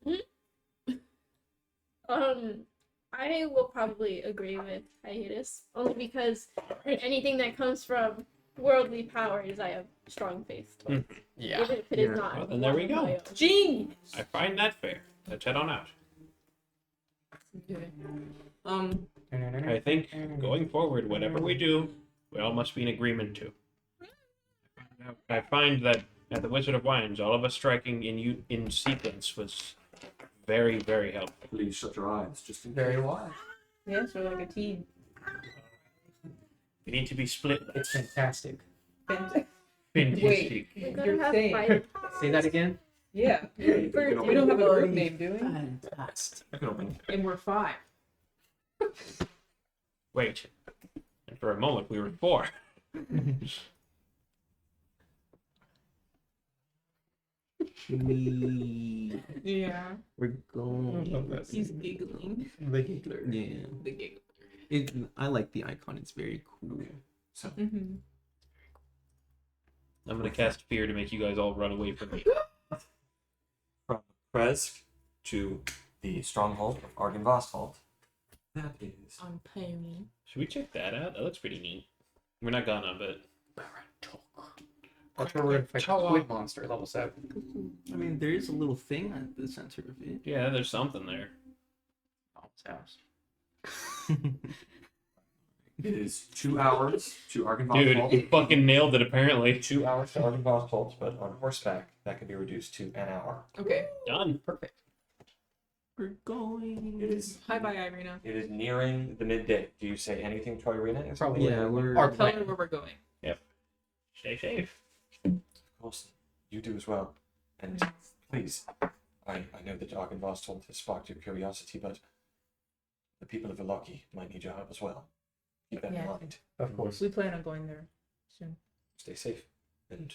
think? I will probably agree with hiatus only because anything that comes from worldly powers, I have strong faith towards. Yeah. Even if it Yeah. is not. Well, then there we one of go. my own. Genius. I find that fair. Let's head on out. Okay. I think going forward, whatever we do, we all must be in agreement to. I find that at the Wizard of Wines, all of us striking in sequence was very, very helpful. Please shut your eyes, just in Very case. wise. Yes, we're like a team. We need to be split. It's fantastic. Fantastic. We're gonna You're have saying- fire. Say that again. Yeah. You can We don't have a open- group name, do we? Fantastic. you can open. And we're 5. Wait. And for a moment, we were 4. Yeah. We're going. He's giggling. The giggler. Yeah. The giggler. I like the icon. It's very cool. So, Mm-hmm. I'm gonna cast fear to make you guys all run away from me. from Kresk to the stronghold of Ardenvost, that is On pain. Should we check that out? That looks pretty neat. We're not gonna, but That's where we're gonna fight the squid monster level 7. I mean, there is a little thing at the center of it. yeah, there's something there. Mom's house. it is 2 hours to Dude, Ardenvost. you fucking nailed it apparently. 2 hours to Ardenvost, but on horseback that can be reduced to an hour. Okay. Done. Perfect. We're going. It is Hi, bye, Irina. it is nearing the midday. Do you say anything to Irina? Probably. Yeah, we're. Our Tell her plan. where we're going. Stay safe. Of course, you do as well. And please, I know that Ardenvost has sparked your curiosity, but the people of Velaki might need your help as well. Keep that in Yeah. mind. Of course. We plan on going there soon. Stay safe and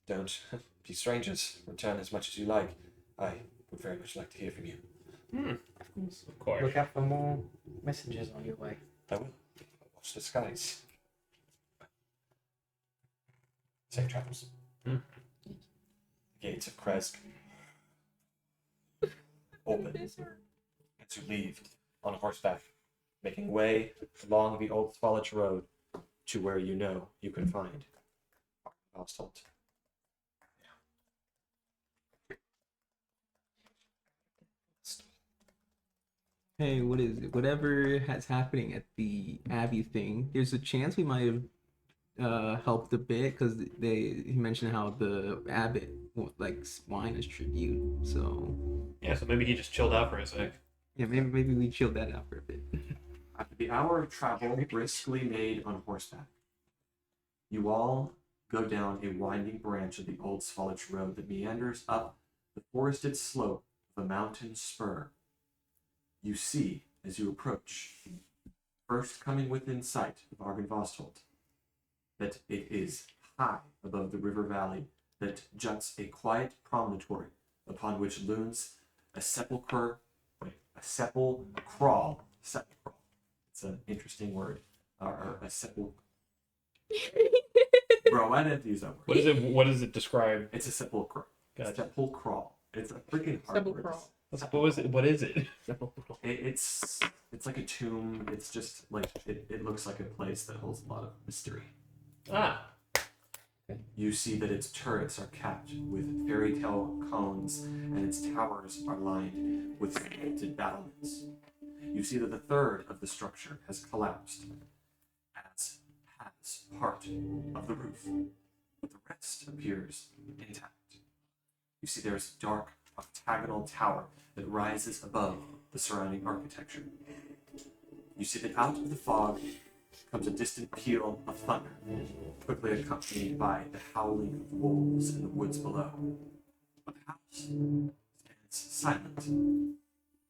don't be strangers. Return as much as you like. I would very much like to hear from you. Of course. Look out for more messages on your way. I will. I'll watch the skies. Safe travels. Hmm. The gates of Kresk open as you leave on horseback, making way along the old Svalich road to where you know you can find Ardenvost. Hey, what is it? Whatever has happening at the Abbey thing, there's a chance we might have helped a bit because he mentioned how the abbot likes wine as tribute. So Yeah, so maybe he just chilled out for a sec. yeah, maybe we chilled that out for a bit. After the hour of travel briskly made on horseback, you all go down a winding branch of the old Svalich road that meanders up the forested slope of a mountain spur. You see, as you approach, first coming within sight of Ardenvost, that it is high above the river valley that juts a quiet promontory upon which looms a sepulchral. It's an interesting word. Or a sepulchral. Bro, why didn't I use that word? What is it? What does it describe? It's a sepulchre. Gotcha. Sepulchral. It's a freaking hard word. Sepulchral. What was it? What is it? It's like a tomb. It's just like it looks like a place that holds a lot of mystery. Ah, You see that its turrets are capped with fairy tale cones, and its towers are lined with sculpted battlements. You see that the third of the structure has collapsed, as has part of the roof, but the rest appears intact. You see there's a dark octagonal tower that rises above the surrounding architecture. You see that out of the fog comes a distant peal of thunder, quickly accompanied by the howling of wolves in the woods below. But the house stands silent,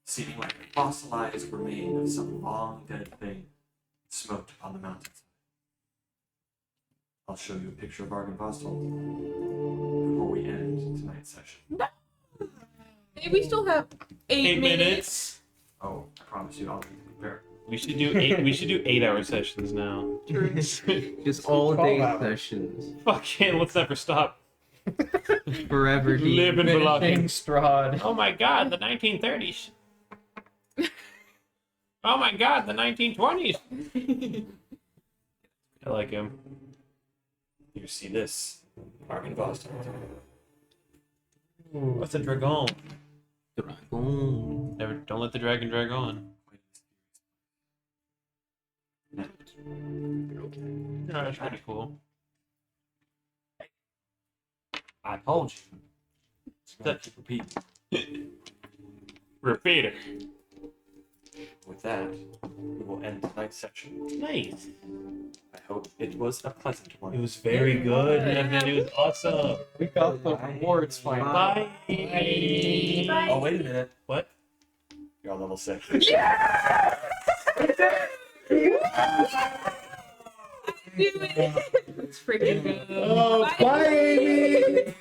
seeming like a fossilized remain of some long dead thing smoked upon the mountainside. I'll show you a picture of Argynvostholt before we end tonight's session. Hey, we still have 8 minutes. Oh, I promise you, I'll be prepared. We should do 8. We should do 8-hour sessions now. Just all day 12 hours. sessions. Fucking, let's never stop. Forever deep. Live and Finishing blocking. Strahd. Oh my god, the 1930s. Oh my god, the 1920s. I like him. You see this, Argynvostholt. What's a dragon? Dragon. Never, don't let the dragon drag on. No, that's pretty cool. I told you. It's gonna keep repeating. Repeat it. With that, we will end tonight's session. Nice. I hope it was a pleasant one. It was very good, man. It was awesome. We got the rewards finally. Bye. Bye. Oh, wait a minute. What? You're on level 6. Do it. It's freaking good. Oh, bye!